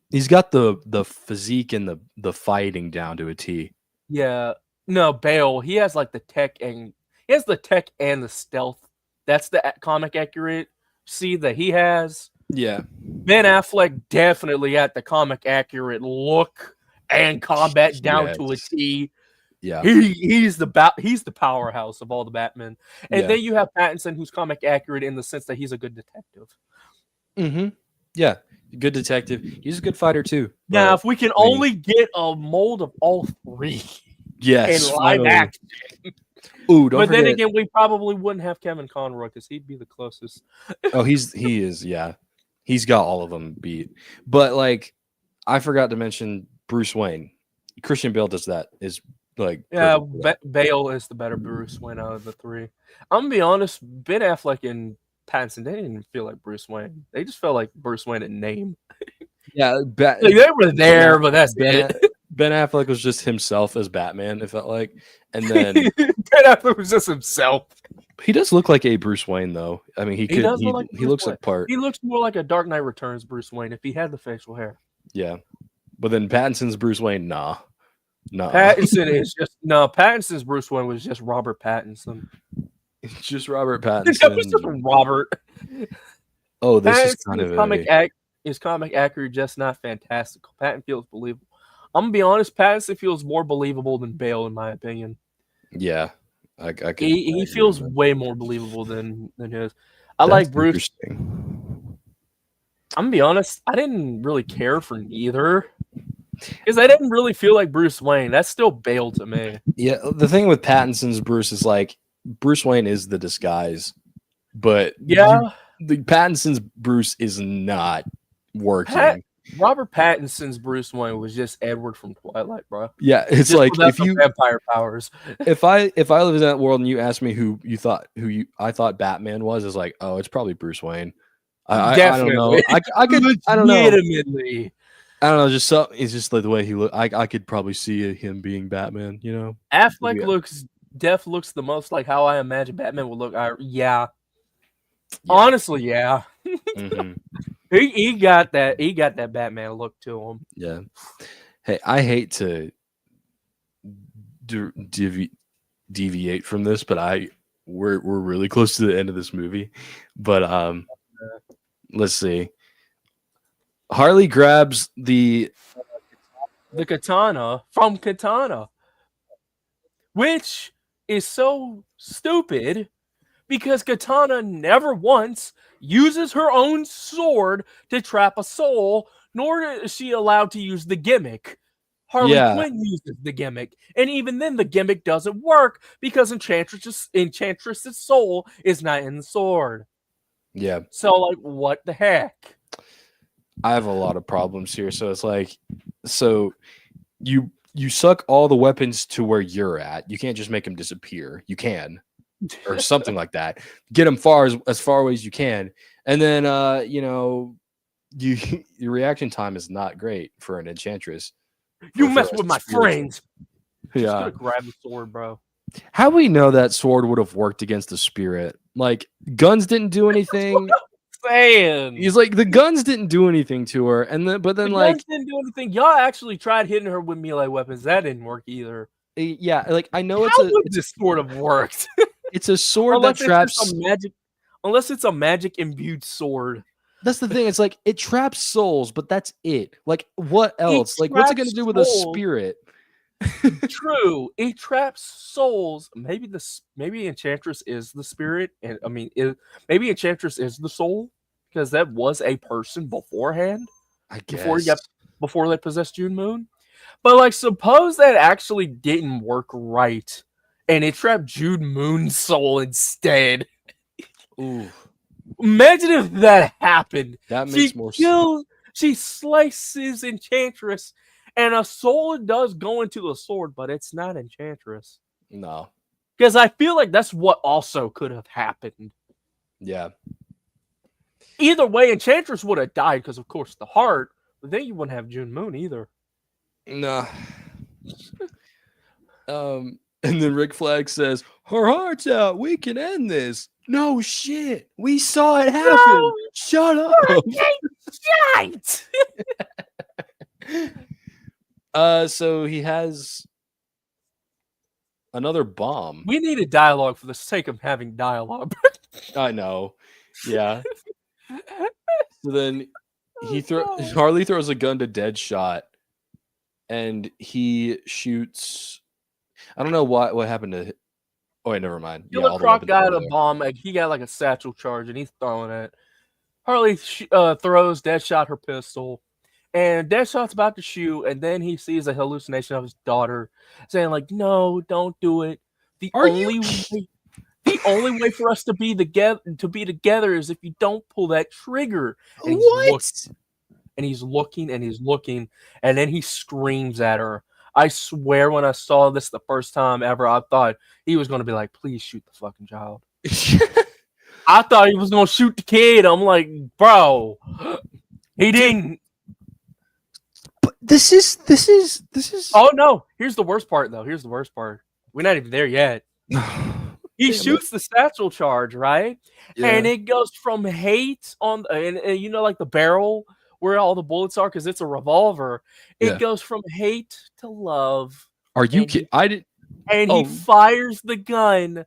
the physique and the fighting down to a T. Yeah, no, Bale. He has like the tech and the stealth. That's the comic accurate that he has. Yeah, Ben Affleck definitely had the comic accurate look and combat down to a T. Yeah, he's the powerhouse of all the Batman. And then you have Pattinson, who's comic accurate in the sense that he's a good detective. Mm-hmm. Yeah, good detective. He's a good fighter too. Now, if we can only get a mold of all 3, yes, in live action. Ooh, but then again, we probably wouldn't have Kevin Conroy because he'd be the closest. Oh, he is. Yeah, he's got all of them beat. But like, I forgot to mention Bruce Wayne. Christian Bale does that. Is like, yeah, Bale is the better Bruce Wayne out of the 3. I'm gonna be honest. Ben Affleck and Pattinson, they didn't even feel like Bruce Wayne. They just felt like Bruce Wayne in name. Yeah, like they were there, but that's it. Ben Affleck was just himself as Batman, it felt like. And then Ben Affleck was just himself. He does look like a Bruce Wayne, though. I mean, he looks like part. He looks more like a Dark Knight Returns Bruce Wayne if he had the facial hair. Yeah. But then Pattinson's Bruce Wayne, nah. Pattinson's Bruce Wayne was just Robert Pattinson. It's just Robert Pattinson. That was just Robert. Oh, this is kind of his comic accurate, just not fantastical. Pattinson feels believable. I'm gonna be honest, Pattinson feels more believable than Bale, in my opinion. Yeah, he feels way more believable than his. I like Bruce. I'm gonna be honest, I didn't really care for neither because I didn't really feel like Bruce Wayne. That's still Bale to me. Yeah, the thing with Pattinson's Bruce is like Bruce Wayne is the disguise, but the Pattinson's Bruce is not working. Robert Pattinson's Bruce Wayne was just Edward from Twilight, bro. Yeah, it's just like if you vampire powers. If I lived in that world and you asked me who I thought Batman was, is like, oh, it's probably Bruce Wayne. I don't know. I could I don't know. Legitimately. I don't know. Just it's just like the way he looked. I could probably see him being Batman. You know, Affleck looks the most like how I imagine Batman would look. Honestly, yeah. Mm-hmm. He got that Batman look to him. Yeah. Hey, I hate to deviate from this, but we're really close to the end of this movie. But let's see. Harley grabs the katana from Katana, which is so stupid because Katana never once uses her own sword to trap a soul, nor is she allowed to use the gimmick. Harley Quinn uses the gimmick, and even then the gimmick doesn't work because Enchantress's soul is not in the sword. Yeah. So, like, what the heck? I have a lot of problems here. So it's like, you suck all the weapons to where you're at. You can't just make them disappear. You can. Or something like that. Get them as far away as you can, and then your reaction time is not great for an enchantress. You mess with my friends. Yeah, grab the sword, bro. How we know that sword would have worked against the spirit? Like guns didn't do anything. Saying he's like the guns didn't do anything to her, but then guns didn't do anything. Y'all actually tried hitting her with melee weapons. That didn't work either. Yeah, like I know How would this sword have worked? It's a sword that traps unless it's a magic imbued sword. That's the thing. It's like it traps souls, but that's it. Like, what else? Like, what's it going to do with a spirit? True, it traps souls. Maybe Enchantress is the spirit, and I mean, maybe Enchantress is the soul because that was a person beforehand. I guess Before they possessed June Moon. But like, suppose that actually didn't work right, and it trapped June Moon's soul instead. Ooh. Imagine if that happened. That makes more sense. She slices Enchantress, and a soul does go into the sword, but it's not Enchantress. No. Because I feel like that's what also could have happened. Yeah. Either way, Enchantress would have died because, of course, the heart, but then you wouldn't have June Moon either. Nah. And then Rick Flag says, her heart's out. We can end this. No shit. We saw it happen. No, shut up. So he has another bomb. We needed dialogue for the sake of having dialogue. I know. Yeah. So then Harley throws a gun to Deadshot, and he shoots. I don't know what happened to. Oh wait, never mind. Killer Croc got a bomb. He got like a satchel charge, and he's throwing it. Harley throws Deadshot her pistol, and Deadshot's about to shoot, and then he sees a hallucination of his daughter saying like, "No, don't do it. The only way for us to be together is if you don't pull that trigger." And he's looking, and then he screams at her. I swear when I saw this the first time ever, I thought he was going to be like, please shoot the fucking child. I thought he was going to shoot the kid. I'm like, bro, he didn't. But this is. Oh, no. Here's the worst part, though. We're not even there yet. He shoots the satchel charge, right? Yeah. And it goes from hate on, and you know, like the barrel where all the bullets are, because it's a revolver. It goes from hate to love. Are you kidding? He fires the gun,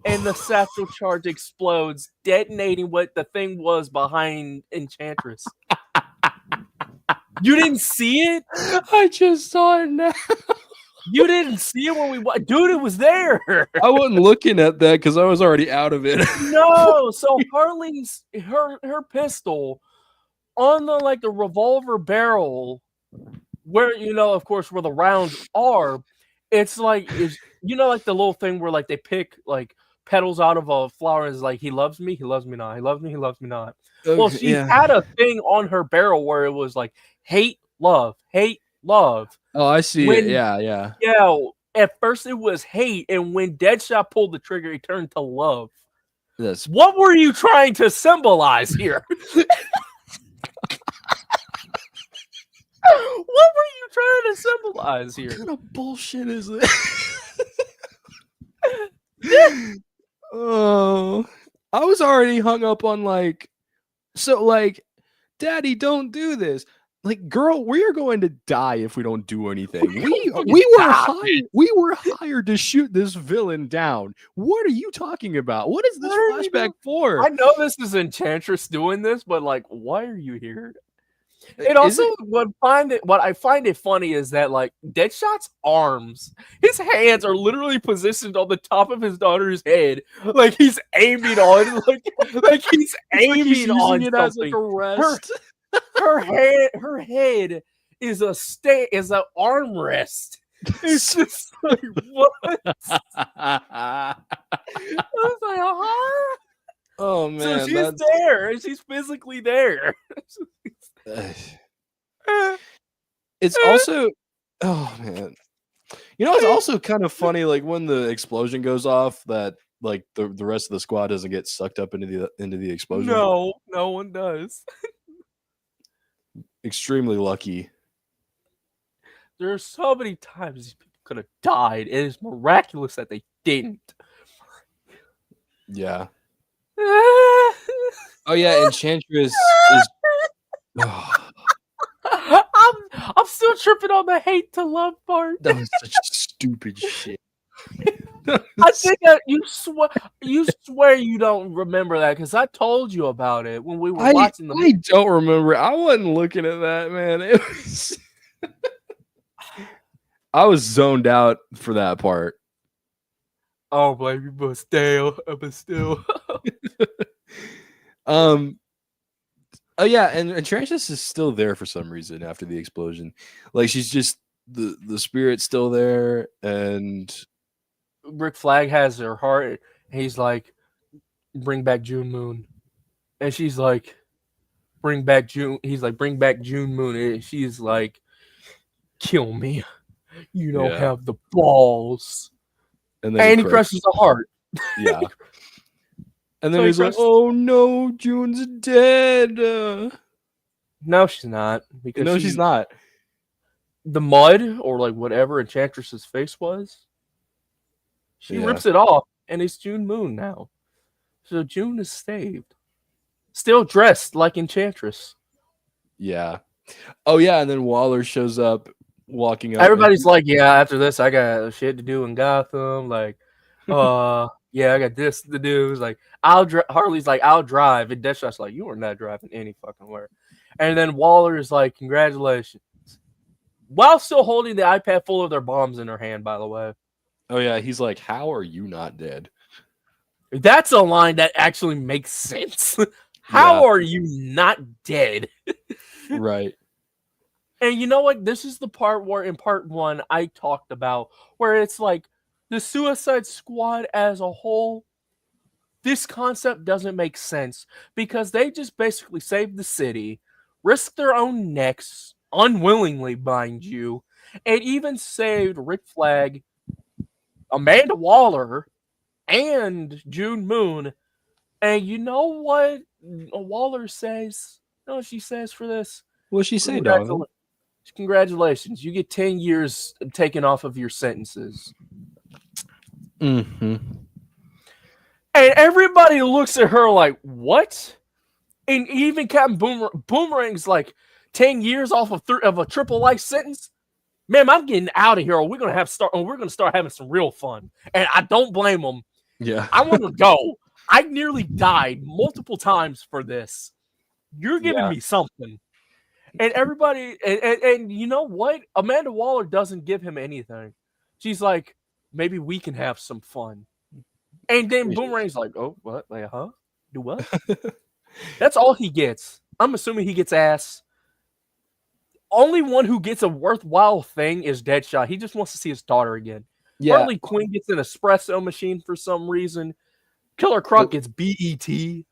and the satchel charge explodes, detonating what the thing was behind Enchantress. You didn't see it? I just saw it now. You didn't see it when dude, it was there. I wasn't looking at that because I was already out of it. No, so Harley's her pistol on the revolver barrel, where of course where the rounds are, it's like the little thing where like they pick like petals out of a flower and is like, he loves me not, he loves me not. Okay, well, she had a thing on her barrel where it was like hate love. Oh, I see it. Yeah. At first it was hate, and when Deadshot pulled the trigger, he turned to love. Yes. What were you trying to symbolize here? What were you trying to symbolize here? What kind of bullshit is this? Oh, I was already hung up on Daddy, don't do this. Like, girl, we are going to die if we don't do anything. We were hired to shoot this villain down. What are you talking about? What is this flashback for? I know this is Enchantress doing this, but like, why are you here? And also, what I find it funny is that like Deadshot's arms, his hands are literally positioned on the top of his daughter's head, like he's aiming on, like he's aiming on it as like a rest. Her head is an armrest. It's just like, what? I was like, huh? Oh man! So she's there. She's physically there. It's also, oh man, it's also kind of funny. Like when the explosion goes off, that like the rest of the squad doesn't get sucked up into the explosion. No one does. Extremely lucky. There are so many times these people could have died. It is miraculous that they didn't. Yeah. Oh yeah, Enchantress is. Oh. I'm still tripping on the hate to love part. That was such stupid shit. I think you swear you don't remember that because I told you about it when we were watching the. I don't remember. I wasn't looking at that, man. It was. I was zoned out for that part. Oh, baby, but still. Oh yeah, and Transis is still there for some reason after the explosion. Like she's just the spirit's still there, and Rick Flag has her heart. And he's like, "Bring back June Moon," and she's like, "Bring back June." He's like, "Bring back June Moon," and she's like, "Kill me. You don't have the balls." And then he crushes the heart. Yeah. And then so he's like, "Oh no, June's dead." No, she's not. Because she's not. The mud or like whatever Enchantress's face was, she rips it off, and it's June Moon now. So June is saved, still dressed like Enchantress. Yeah. Oh yeah, and then Waller shows up, walking up. Everybody's like, "Yeah, after this, I got shit to do in Gotham." Like, yeah, I got this to do. It's like, Harley's like, "I'll drive," and Deathshot's like, "You are not driving any fucking where." And then Waller is like, "Congratulations," while still holding the iPad full of their bombs in her hand. By the way. Oh yeah, he's like, "How are you not dead?" That's a line that actually makes sense. How are you not dead? Right. And you know what? This is the part where in part 1 I talked about where it's like the Suicide Squad as a whole, this concept doesn't make sense because they just basically saved the city, risked their own necks, unwillingly, mind you, and even saved Rick Flag, Amanda Waller, and June Moon. And you know what Waller says? You know what she says for this? What'd she say, Donovan? Congratulations. You get 10 years taken off of your sentences. Mm-hmm. And everybody looks at her like, what? And even Captain Boomerang's like, 10 years off of a triple life sentence? Man, I'm getting out of here, or we're gonna start having some real fun. And I don't blame them. Yeah. I want to go. I nearly died multiple times for this. You're giving me something. And everybody, and you know what? Amanda Waller doesn't give him anything. She's like, maybe we can have some fun. And then Boomerang's like, oh, what? Like, huh? Do what? That's all he gets. I'm assuming he gets ass. Only one who gets a worthwhile thing is Deadshot. He just wants to see his daughter again. Yeah. Harley Quinn gets an espresso machine for some reason. Killer Croc gets BET. He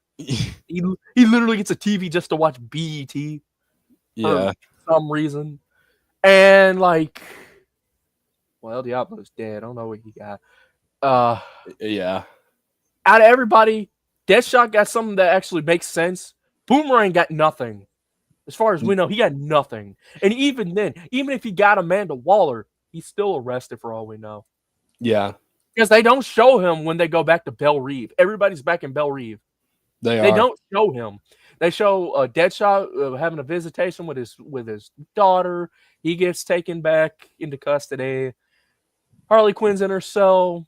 literally gets a TV just to watch BET. Yeah. For some reason. And like, well, Diablo's dead. I don't know what he got. Yeah. Out of everybody, Deathshot got something that actually makes sense. Boomerang got nothing. As far as we know, he got nothing. And even then, even if he got Amanda Waller, he's still arrested for all we know. Yeah. Because they don't show him when they go back to Belle Reve. Everybody's back in Belle Reve. They don't show him. They show Deadshot having a visitation with his daughter. He gets taken back into custody. Harley Quinn's in her cell.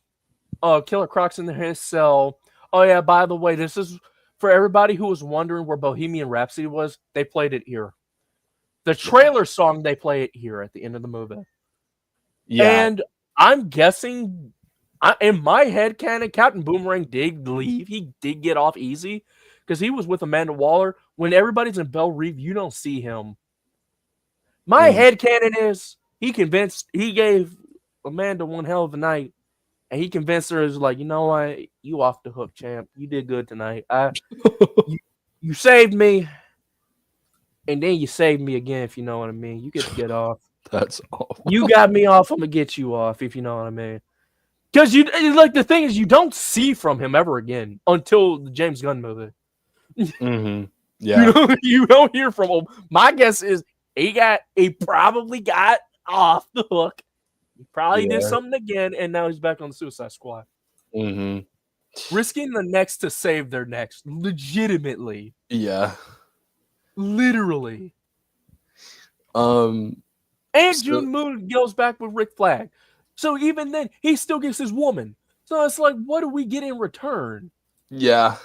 Killer Croc's in his cell. Oh yeah, by the way, this is for everybody who was wondering where Bohemian Rhapsody was. They played it here. The trailer song, they play it here at the end of the movie. Yeah, and I'm guessing. In my head canon, Captain Boomerang did leave. He did get off easy because he was with Amanda Waller. When everybody's in Belle Reve, you don't see him. My head canon is he gave Amanda one hell of a night, and he convinced her, is like, you know what, you off the hook, champ. You did good tonight. You saved me, and then you saved me again, if you know what I mean. You get to get off. That's awful. You got me off, I'm gonna get you off, if you know what I mean. Because the thing is, you don't see from him ever again until the James Gunn movie. Mm-hmm. Yeah, you don't hear from him. My guess is he probably got off the hook. He probably did something again, and now he's back on the Suicide Squad. Mm-hmm. Risking the necks to save their necks, legitimately. Yeah, literally. And June Moon goes back with Rick Flag. So even then, he still gets his woman. So it's like, what do we get in return? Yeah.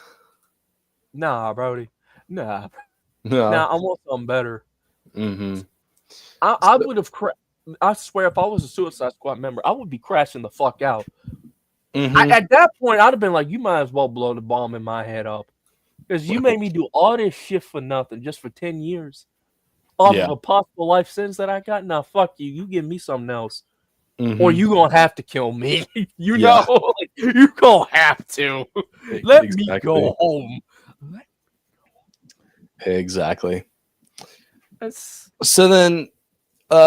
Nah, Brody. Nah. No. Nah, I want something better. Mm-hmm. I would have. I swear, if I was a Suicide Squad member, I would be crashing the fuck out. Mm-hmm. At that point, I'd have been like, you might as well blow the bomb in my head up. Because you made me do all this shit for nothing, just for 10 years. Off Yeah. of a possible life sentence that I got? Now, fuck you. You give me something else. Mm-hmm. Or you gonna have to kill me. You Yeah. know? Like, you gonna have to. Let me go home. Exactly. That's So then,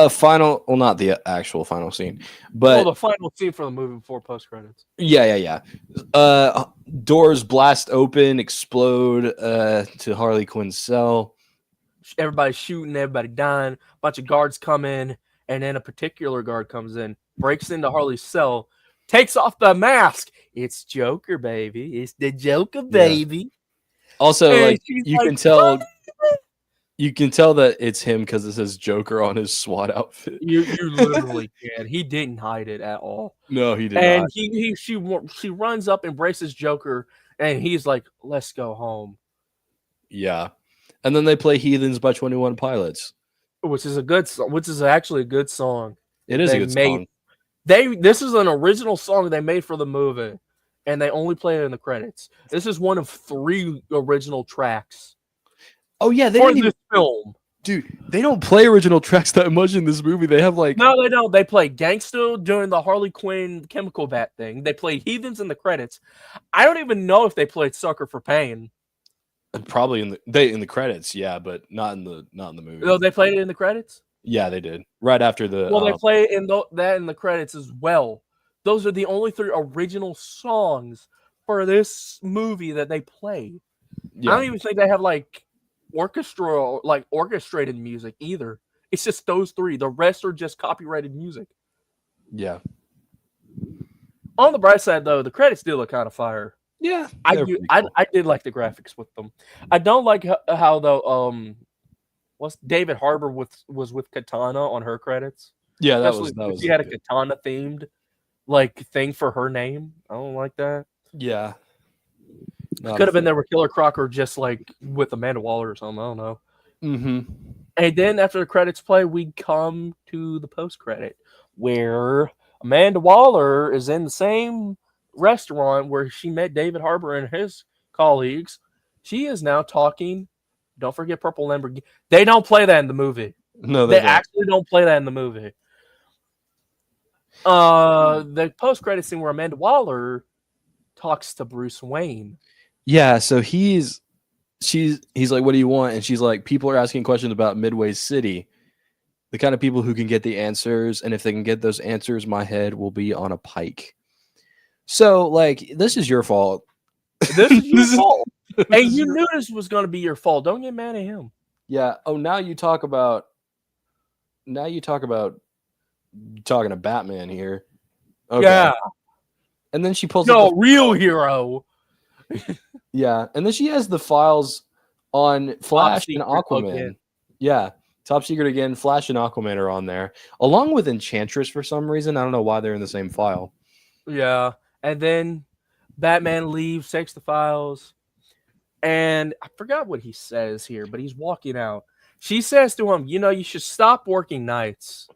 final. Well, not the actual final scene, but the final scene for the movie before post credits. yeah. Doors blast open, explode to Harley Quinn's cell. Everybody's shooting, everybody dying. A bunch of guards come in, and then a particular guard comes in, breaks into Harley's cell, takes off the mask. It's Joker, baby. It's the Joker, baby. Also, And like she's you like, can tell, that it's him because it says Joker on his SWAT outfit. You literally can. He didn't hide it at all. No, he did And not. she runs up, embraces Joker, and he's like, "Let's go home." Yeah, and then they play "Heathens" by 21 Pilots, Which is a good song. Which is actually a good song. It is a good song. This is an original song they made for the movie, and they only play it in the credits. This is one of 3 original tracks. Oh yeah, they for didn't this film. Dude, they don't play original tracks that much in this movie. They have like No, they don't. They play Gangsta during the Harley Quinn chemical vat thing. They played Heathens in the credits. I don't even know if they played Sucker for Pain. probably in the credits, yeah, but not in the movie. No, they played it in the credits. Yeah, they did right after the. Well, they play in that in the credits as well. Those are the only 3 original songs for this movie that they play. Yeah. I don't even think they have like orchestrated music either. It's just those 3. The rest are just copyrighted music. Yeah. On the bright side, though, the credits do look kind of fire. Yeah, I did like the graphics with them. I don't like how though what's David Harbour was with Katana on her credits. Yeah, that was she had a Katana themed like thing for her name. I don't like that. Yeah. Could have been there with Killer Croc or just like with Amanda Waller or something. I don't know. Mm-hmm. And then after the credits play, we come to the post credit where Amanda Waller is in the same restaurant where she met David Harbour and his colleagues. She is now talking. Don't forget Purple Lamborghini. They don't play that in the movie. No, they actually don't play that in the movie. The post credit scene where Amanda Waller talks to Bruce Wayne. Yeah, so he's like, "What do you want?" And she's like, "People are asking questions about Midway City. The kind of people who can get the answers, and if they can get those answers, my head will be on a pike." So, like, this is your fault. This is your fault. And you knew this was going to be your fault. Don't get mad at him. Yeah. Oh, now you talk about talking to Batman here. Okay. Yeah. And then she pulls up real hero. Yeah. And then she has the files on Flash and Aquaman. Again. Yeah. Top Secret again. Flash and Aquaman are on there, along with Enchantress for some reason. I don't know why they're in the same file. Yeah. And then Batman leaves, takes the files, and I forgot what he says here, but he's walking out. She says to him, you should stop working nights.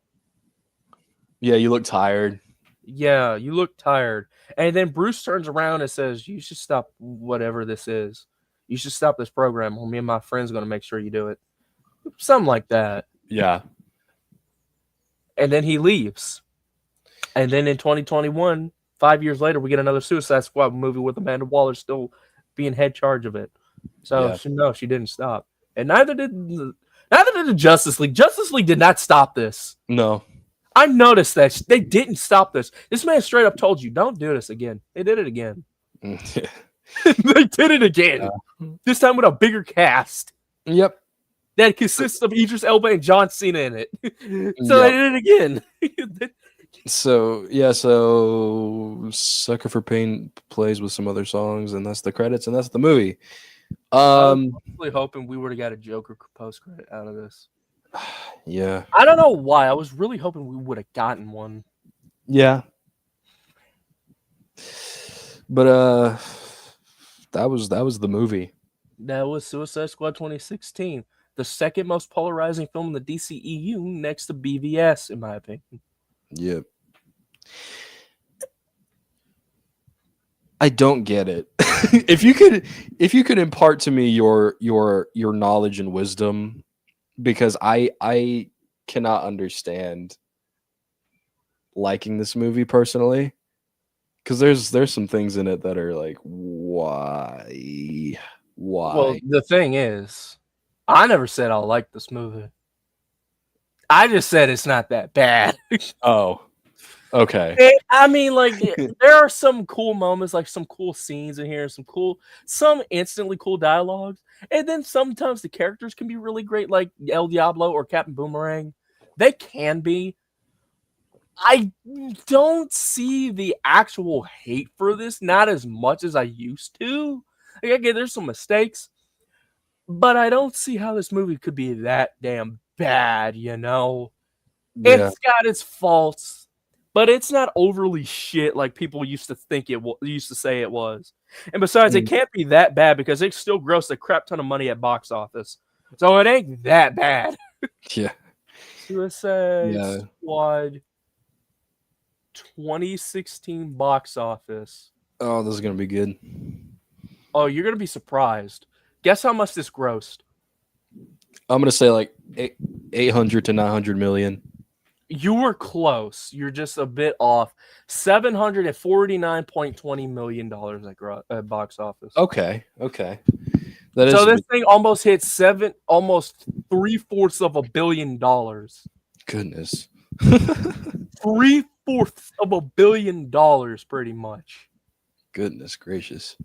Yeah, you look tired. Yeah, you look tired. And then Bruce turns around and says, you should stop whatever this is. You should stop this program, or me and my friend's going to make sure you do it. Something like that. Yeah. And then he leaves. And then in 2021, 5 years later, we get another Suicide Squad movie with Amanda Waller still being head charge of it. So she didn't stop. And neither did the Justice League. Justice League did not stop this. No. I noticed that they didn't stop this. This man straight up told you, don't do this again. They did it again. They did it again. Yeah. This time with a bigger cast. Yep. That consists of Idris Elba and John Cena in it. So they did it again. So Sucker for Pain plays with some other songs, and that's the credits, and that's the movie. I was really hoping we would have got a Joker post credit out of this. Yeah. I don't know why. I was really hoping we would have gotten one. Yeah. But that was the movie. That was Suicide Squad 2016, the second most polarizing film in the DCEU, next to BVS, in my opinion. Yep. I don't get it. if you could impart to me your knowledge and wisdom, because I cannot understand liking this movie personally, because there's some things in it that are like, why Well, the thing is, I never said I like this movie. I just said it's not that bad. Oh, okay. I mean, like, there are some cool moments, like some cool scenes in here, some instantly cool dialogues, and then sometimes the characters can be really great, like El Diablo or Captain Boomerang. They can be. I don't see the actual hate for this, not as much as I used to. Like, okay, there's some mistakes, but I don't see how this movie could be that damn bad, you know? Yeah. It's got its faults, but it's not overly shit like people used to think used to say it was. And besides, it can't be that bad because it still grossed a crap ton of money at box office. So it ain't that bad. Yeah. Suicide Squad 2016 box office. Oh, this is gonna be good. Oh, you're gonna be surprised. Guess how much this grossed? I'm gonna say like 800 to 900 million. You were close. You're just a bit off. $749.20 million at box office. Okay. So this thing almost hit almost $750 million. Goodness. $750 million, pretty much. Goodness gracious.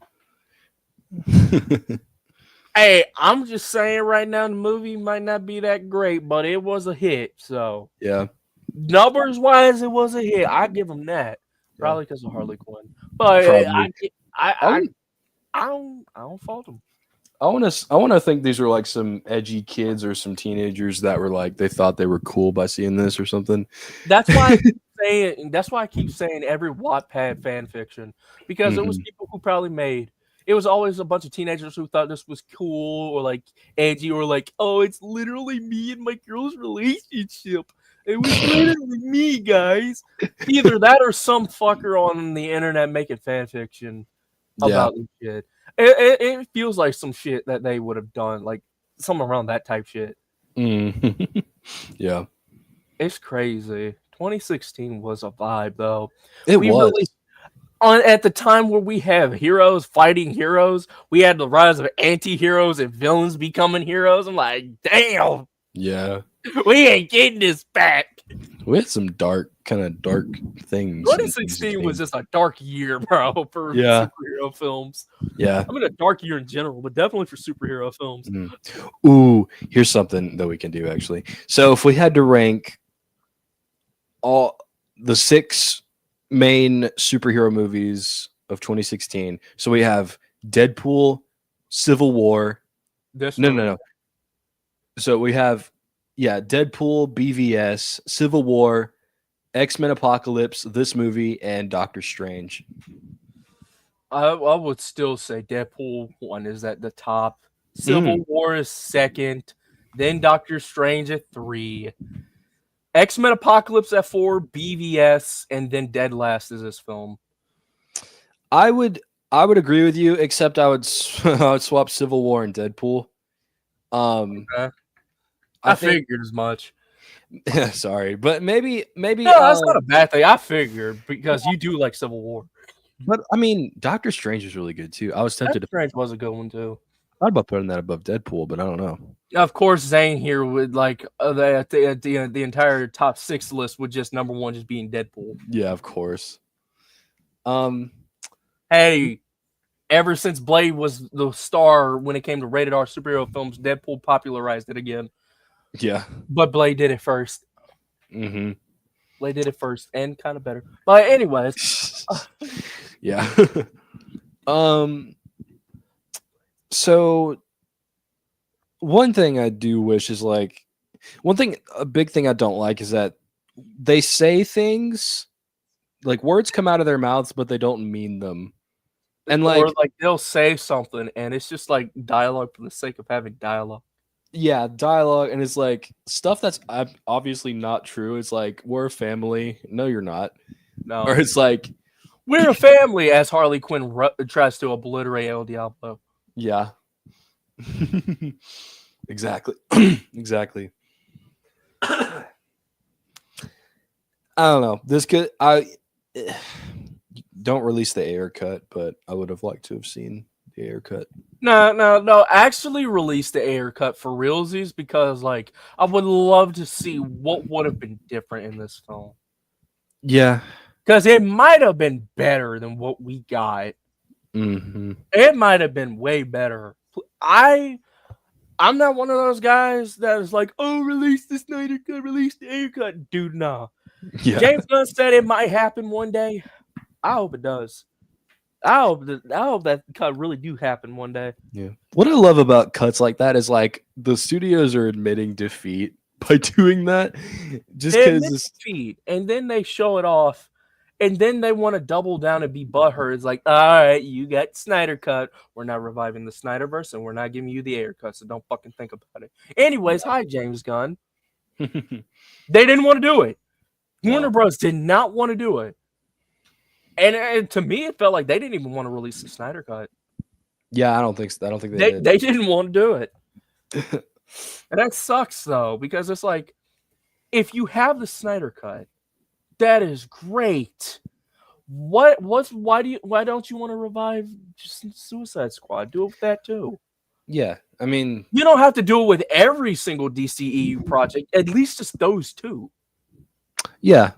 Hey, I'm just saying right now, the movie might not be that great, but it was a hit. So yeah. Numbers wise, it was a hit. I give them that. Probably because of Harley Quinn, but I don't fault them. I want to think these were like some edgy kids or some teenagers that were like they thought they were cool by seeing this or something. That's why I keep saying every Wattpad fan fiction, because it was people who probably made. It was always a bunch of teenagers who thought this was cool or like edgy or like, oh, it's literally me and my girl's relationship. It was literally me, guys. Either that or some fucker on the internet making fan fiction about this shit. It feels like some shit that they would have done, like some around that type shit. Yeah. It's crazy. 2016 was a vibe, though. It was. At the time where we have heroes fighting heroes, we had the rise of anti-heroes and villains becoming heroes. I'm like, damn. Yeah. We ain't getting this back. We had some dark things. 2016 was just a dark year, bro, for superhero films. Yeah. I mean, a dark year in general, but definitely for superhero films. Ooh, here's something that we can do, actually. So if we had to rank all the 6 main superhero movies of 2016, so we have Deadpool, Civil War. No. So we have, Deadpool, BVS, Civil War, X-Men Apocalypse, this movie, and Doctor Strange. I would still say Deadpool 1 is at the top. Civil War is second. Then Doctor Strange at 3. X-Men Apocalypse at 4. BVS, and then dead last is this film. I would agree with you, except I would swap Civil War and Deadpool. Okay. I figured as much. Sorry, but maybe no, that's not a bad thing. I figured because you do like Civil War. But I mean, Doctor Strange is really good too. I was tempted. Doctor Strange was a good one too. I thought about putting that above Deadpool, but I don't know. Of course, Zane here would like the entire top 6 list would just number 1 just being Deadpool. Yeah, of course. Hey, ever since Blade was the star when it came to rated R superhero films, Deadpool popularized it again. Yeah, but Blade did it first. Mm-hmm. Blade did it first and kind of better. But anyways, yeah. So one thing I do wish is like a big thing I don't like is that they say things like words come out of their mouths, but they don't mean them. And or like, like they'll say something and it's just like dialogue for the sake of having dialogue. yeah, dialogue, and it's like stuff that's obviously not true. It's like, we're a family. No, you're not. No, Or it's like, we're a family, as Harley Quinn tries to obliterate El Diablo. yeah. Exactly. Exactly. I don't know. This could don't release the Ayer cut, but I would have liked to have seen the Ayer cut. No. Actually, release the Ayer cut for realsies because, like, I would love to see what would have been different in this film. Yeah, because it might have been better than what we got. Mm-hmm. It might have been way better. I'm not one of those guys that is like, oh, release the Snyder Cut, release the Ayer cut. Dude, nah. Yeah. James Gunn said it might happen one day. I hope it does. I hope that cut really do happen one day. Yeah. What I love about cuts like that is like the studios are admitting defeat by doing that, just because defeat, and then they show it off, and then they want to double down and be butthurt. It's like, all right, you got Snyder Cut. We're not reviving the Snyderverse, and we're not giving you the Ayer cut. So don't fucking think about it. Anyways, hi James Gunn. They didn't want to do it. No. Warner Bros. Did not want to do it. And to me, it felt like they didn't even want to release the Snyder Cut. Yeah, I don't think so. I don't think They did. They didn't want to do it. And that sucks, though, because it's like, if you have the Snyder Cut, that is great. Why don't you want to revive just Suicide Squad? Do it with that too. Yeah, I mean, you don't have to do it with every single DCEU project. At least just those two. Yeah.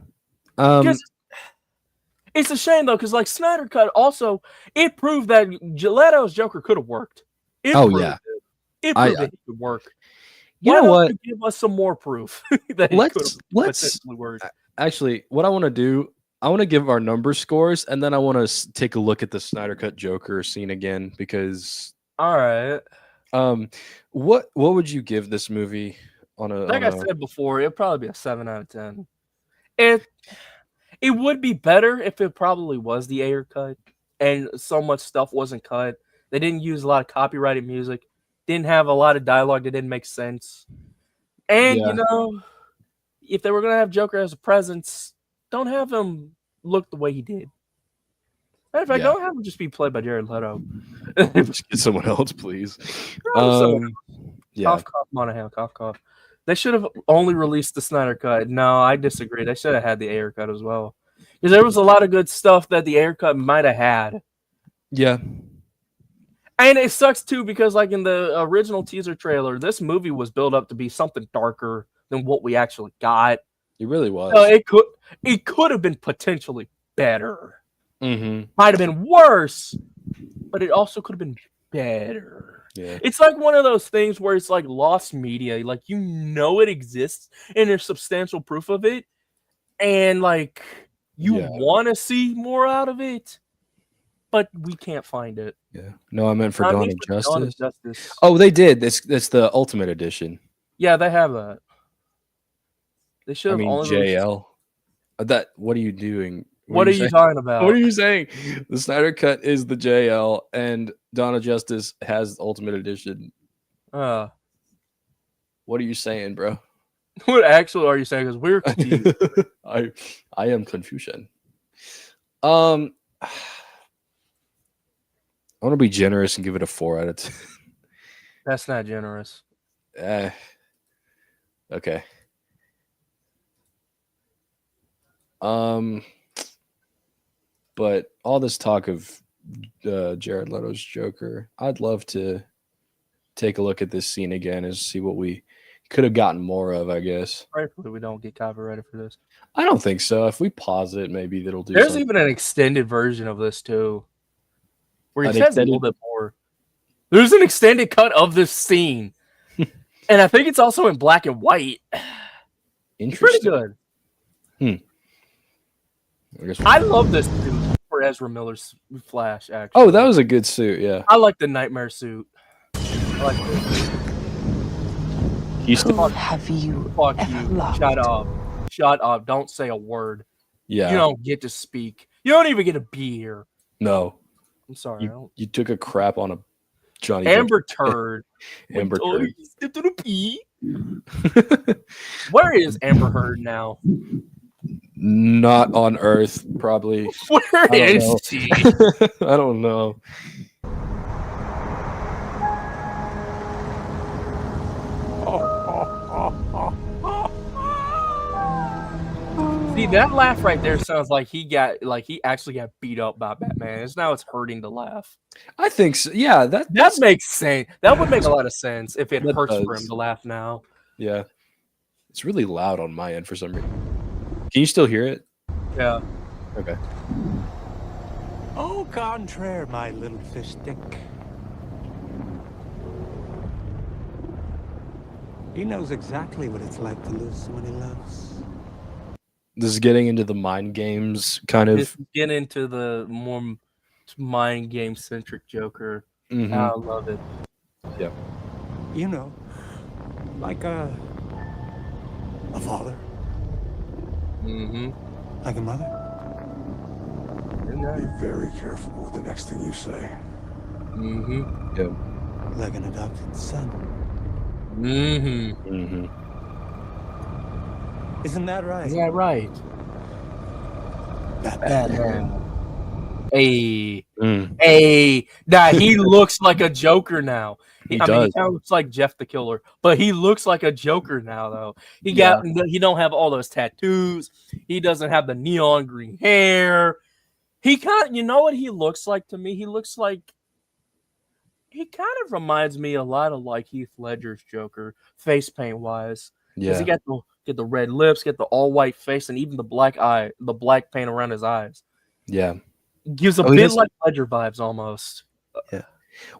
It's a shame though, because like Snyder Cut also it proved that Leto's Joker could have worked. It proved it could work. You know what? Give us some more proof that let's work. Actually, what I want to do, I want to give our number scores, and then I want to take a look at the Snyder Cut Joker scene again because. All right. What would you give this movie on a? Like I said before, it'd probably be a 7 out of 10. It would be better if it probably was the Ayer cut and so much stuff wasn't cut. They didn't use a lot of copyrighted music, didn't have a lot of dialogue that didn't make sense. And, you know, if they were going to have Joker as a presence, don't have him look the way he did. Matter of fact, don't have him just be played by Jared Leto. Just get someone else, please. Cough, cough, Monahan, cough, cough. They should have only released the Snyder Cut. No, I disagree. They should have had the Ayer cut as well. Because there was a lot of good stuff that the Ayer cut might have had. Yeah. And it sucks, too, because like in the original teaser trailer, this movie was built up to be something darker than what we actually got. It really was. It could have been potentially better. Mm-hmm. Might have been worse, but it also could have been better. Yeah. It's like one of those things where it's like lost media. Like, you know it exists and there's substantial proof of it. And like you want to see more out of it, but we can't find it. Yeah. No, I meant for Dawn of Justice. Justice. Oh, they did. That's the Ultimate Edition. Yeah, they have that. They should have JL. What are you doing? What are you talking about? What are you saying? The Snyder Cut is the JL, and Dawn of Justice has the Ultimate Edition. What are you saying, bro? What actually are you saying? Because we're confused. I am confusion. I want to be generous and give it a 4 out of 10. That's not generous. Okay. But all this talk of Jared Leto's Joker, I'd love to take a look at this scene again and see what we could have gotten more of, I guess. Hopefully we don't get copyrighted for this. I don't think so. If we pause it, maybe that'll do There's something. even an extended version of this, too. Where he says a little bit more. There's an extended cut of this scene. And I think it's also in black and white. Interesting. Pretty good. I love this suit for Ezra Miller's Flash, actually. Oh, that was a good suit, yeah. I like the Nightmare suit. I like this. Who have you ever loved? Shut up. Don't say a word. Yeah. You don't get to speak. You don't even get to be here. No. I'm sorry. I don't... You took a crap on a Johnny Amber turd. Amber turd. He stepped in a pee. Where is Amber Heard now? Not on Earth, probably. Where is she? I don't know. See, that laugh right there sounds like he actually got beat up by Batman. It's hurting to laugh. I think so. Yeah, that makes sense. That would make a lot of sense if it hurts for him to laugh now. Yeah. It's really loud on my end for some reason. Can you still hear it? Yeah. Okay. Au contraire, my little fish stick. He knows exactly what it's like to lose someone he loves. This is getting into the mind games kind of. Get into the more mind game centric Joker. Mm-hmm. I love it. Yeah. You know, like a father. Mm-hmm. Like a mother. Be very careful with the next thing you say. Mm-hmm. Yeah. Like an adopted son. Mm-hmm. Mm-hmm. Isn't that right? Is that right? Batman. Hey. Hey. Nah, he looks like a Joker now. He I mean, does. he kind of looks like Jeff the Killer, but he looks like a Joker now, though. He don't have all those tattoos. He doesn't have the neon green hair. He you know what he looks like to me? He kind of reminds me a lot of like Heath Ledger's Joker, face paint wise. Because he got the red lips, get the all white face, and even the black paint around his eyes. Yeah. Gives a bit like Ledger vibes almost. Yeah.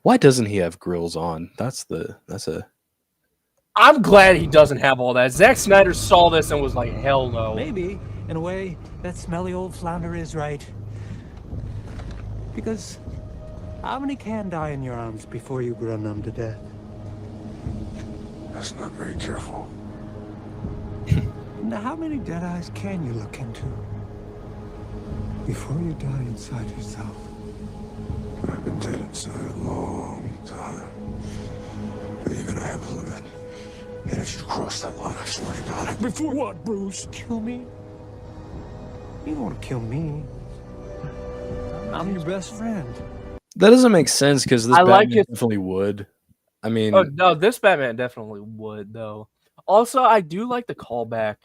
Why doesn't he have grills on? I'm glad he doesn't have all that. Zack Snyder saw this and was like, hell no. Maybe, in a way, that smelly old flounder is right. Because how many can die in your arms before you grow numb to death? That's not very careful. Now, how many dead eyes can you look into before you die inside yourself? I've been dead inside a long time. But you're gonna have a limit. And if you cross that line, I swear to God. Before what, Bruce? Kill me? You don't want to kill me. I'm your best friend. That doesn't make sense because this Batman definitely would. I mean, no, this Batman definitely would though. Also, I do like the callback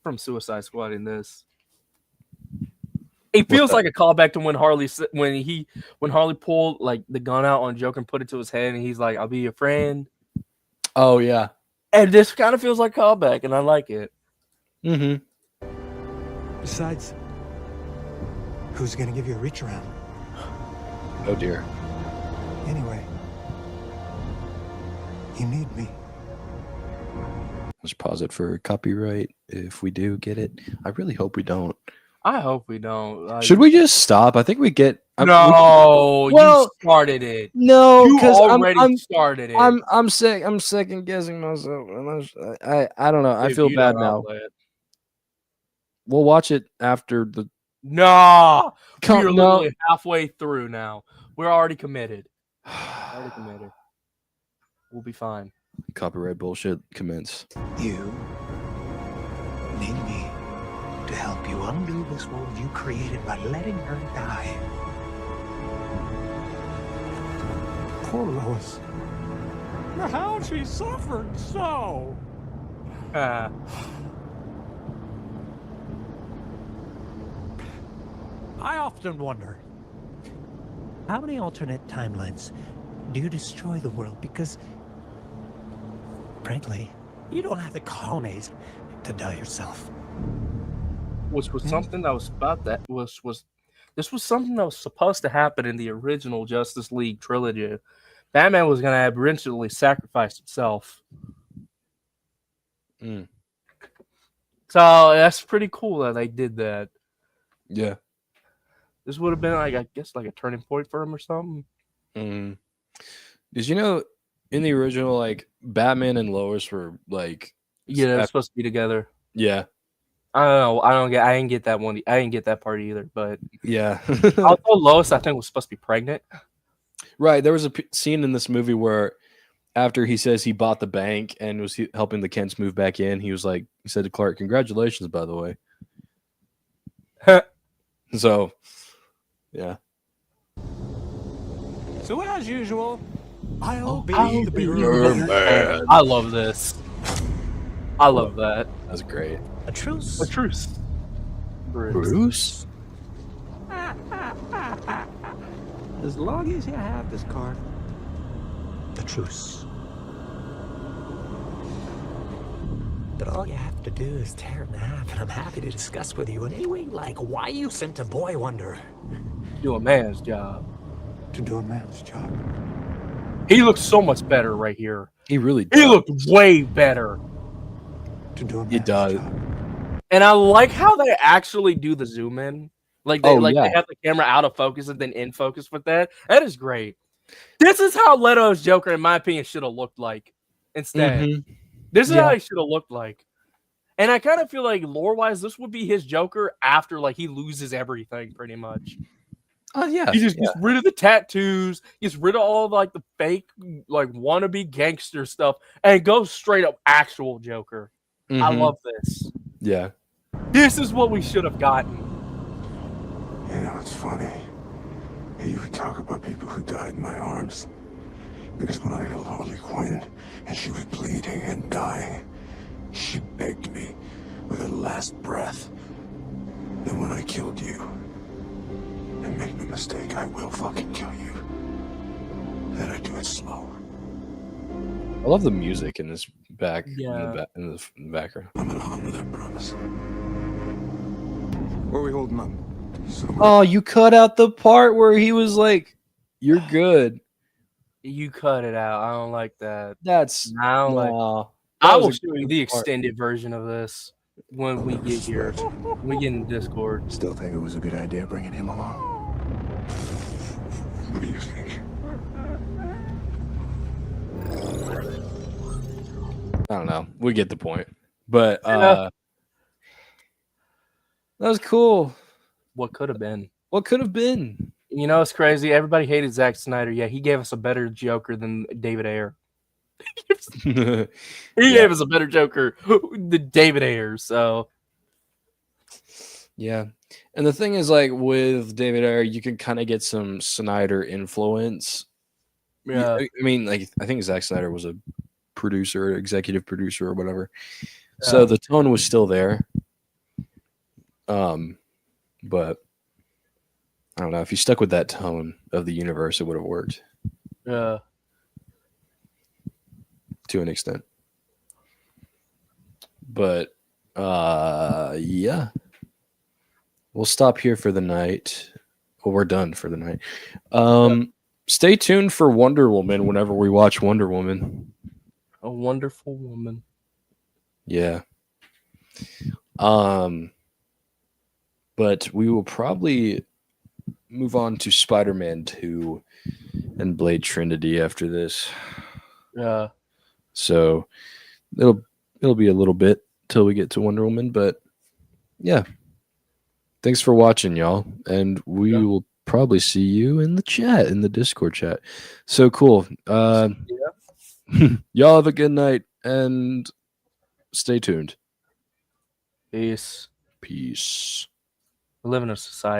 from Suicide Squad in this. It feels like a callback to when Harley pulled like the gun out on Joker and put it to his head, and he's like, "I'll be your friend." Oh yeah, and this kind of feels like a callback, and I like it. Mm-hmm. Besides, who's gonna give you a reach around? Oh dear. Anyway, you need me. Let's pause it for copyright if we do get it. I really hope we don't. I hope we don't. Should we just stop? I think we get. You started it. No, because already started it. I'm second guessing myself. I don't know. I feel bad now. We'll watch it after the. No, we're literally halfway through now. We're already committed. We'll be fine. Copyright bullshit commence. You need me to help you undo this world you created by letting her die. Poor Lois. How she suffered so. I often wonder, how many alternate timelines do you destroy the world? Because, frankly, you don't have the cojones to die yourself. Which was something that was this was something that was supposed to happen in the original Justice League trilogy. Batman was going to eventually sacrifice himself. So that's pretty cool that they did that. Yeah. This would have been, I guess, like a turning point for him or something. Did you know in the original, like Batman and Lois were like, they're supposed to be together. Yeah. I don't know. I didn't get that one. I didn't get that part either. But Yeah. also, Lois, I think, was supposed to be pregnant. Right. There was a scene in this movie where after he says he bought the bank and was helping the Kents move back in, he said to Clark, "Congratulations, by the way." So, yeah. So as usual, I'll be the bigger man. I love this. I love that. That's great. A truce. A truce. Bruce? As long as you have this card. The truce. But all you have to do is tear it in half, and I'm happy to discuss with you in any way like why you sent a boy wonder. Do a man's job. To do a man's job. He looks so much better right here. He really does. He looked way better. To do a man's He does. job. And I like how they actually do the zoom in. Like they Yeah. they have the camera out of focus and then in focus with that. That is great. This is how Leto's Joker, in my opinion, should have looked like. Instead, this is how he should have looked like. And I kind of feel like lore-wise, this would be his Joker after like he loses everything, pretty much. Oh yeah. He just gets rid of the tattoos, gets rid of all of, like the fake, like wannabe gangster stuff, and goes straight up actual Joker. I love this. Yeah. This is what we should have gotten. You know, it's funny. You would talk about people who died in my arms. Because when I held Harley Quinn and she was bleeding and dying, she begged me with her last breath that when I killed you, and make no mistake, I will fucking kill you, that I do it slow. I love the music in this back in Yeah. the background. I'm gonna honor that promise. Where are we holding up? Oh, you cut out the part where he was like, "You're good." You cut it out. I don't like that. That's I don't like. no. I That was will a show you good the part. extended version of this when we get here. When we get in Discord. Still think it was a good idea bringing him along? What do you think? I don't know. We get the point. But Yeah. that was cool. What could have been? What could have been? You know, it's crazy. Everybody hated Zack Snyder. Yeah, he gave us a better Joker than David Ayer. He gave us a better Joker than David Ayer. So Yeah. And the thing is, like, with David Ayer, you can kind of get some Snyder influence. yeah, I mean, like, I think Zack Snyder was a producer, executive producer, or whatever. So the tone was still there. But I don't know. If you stuck with that tone of the universe, it would have worked yeah. to an extent. But yeah. We'll stop here for the night. Well, we're done for the night. Stay tuned for Wonder Woman whenever we watch Wonder Woman. A wonderful woman. Yeah. But we will probably move on to Spider-Man 2 and Blade Trinity after this. Yeah. So it'll be a little bit till we get to Wonder Woman, but yeah. Thanks for watching, y'all. And we will probably see you in the chat, in the Discord chat. So cool. Y'all have a good night and stay tuned. Peace. Peace. We live in a society.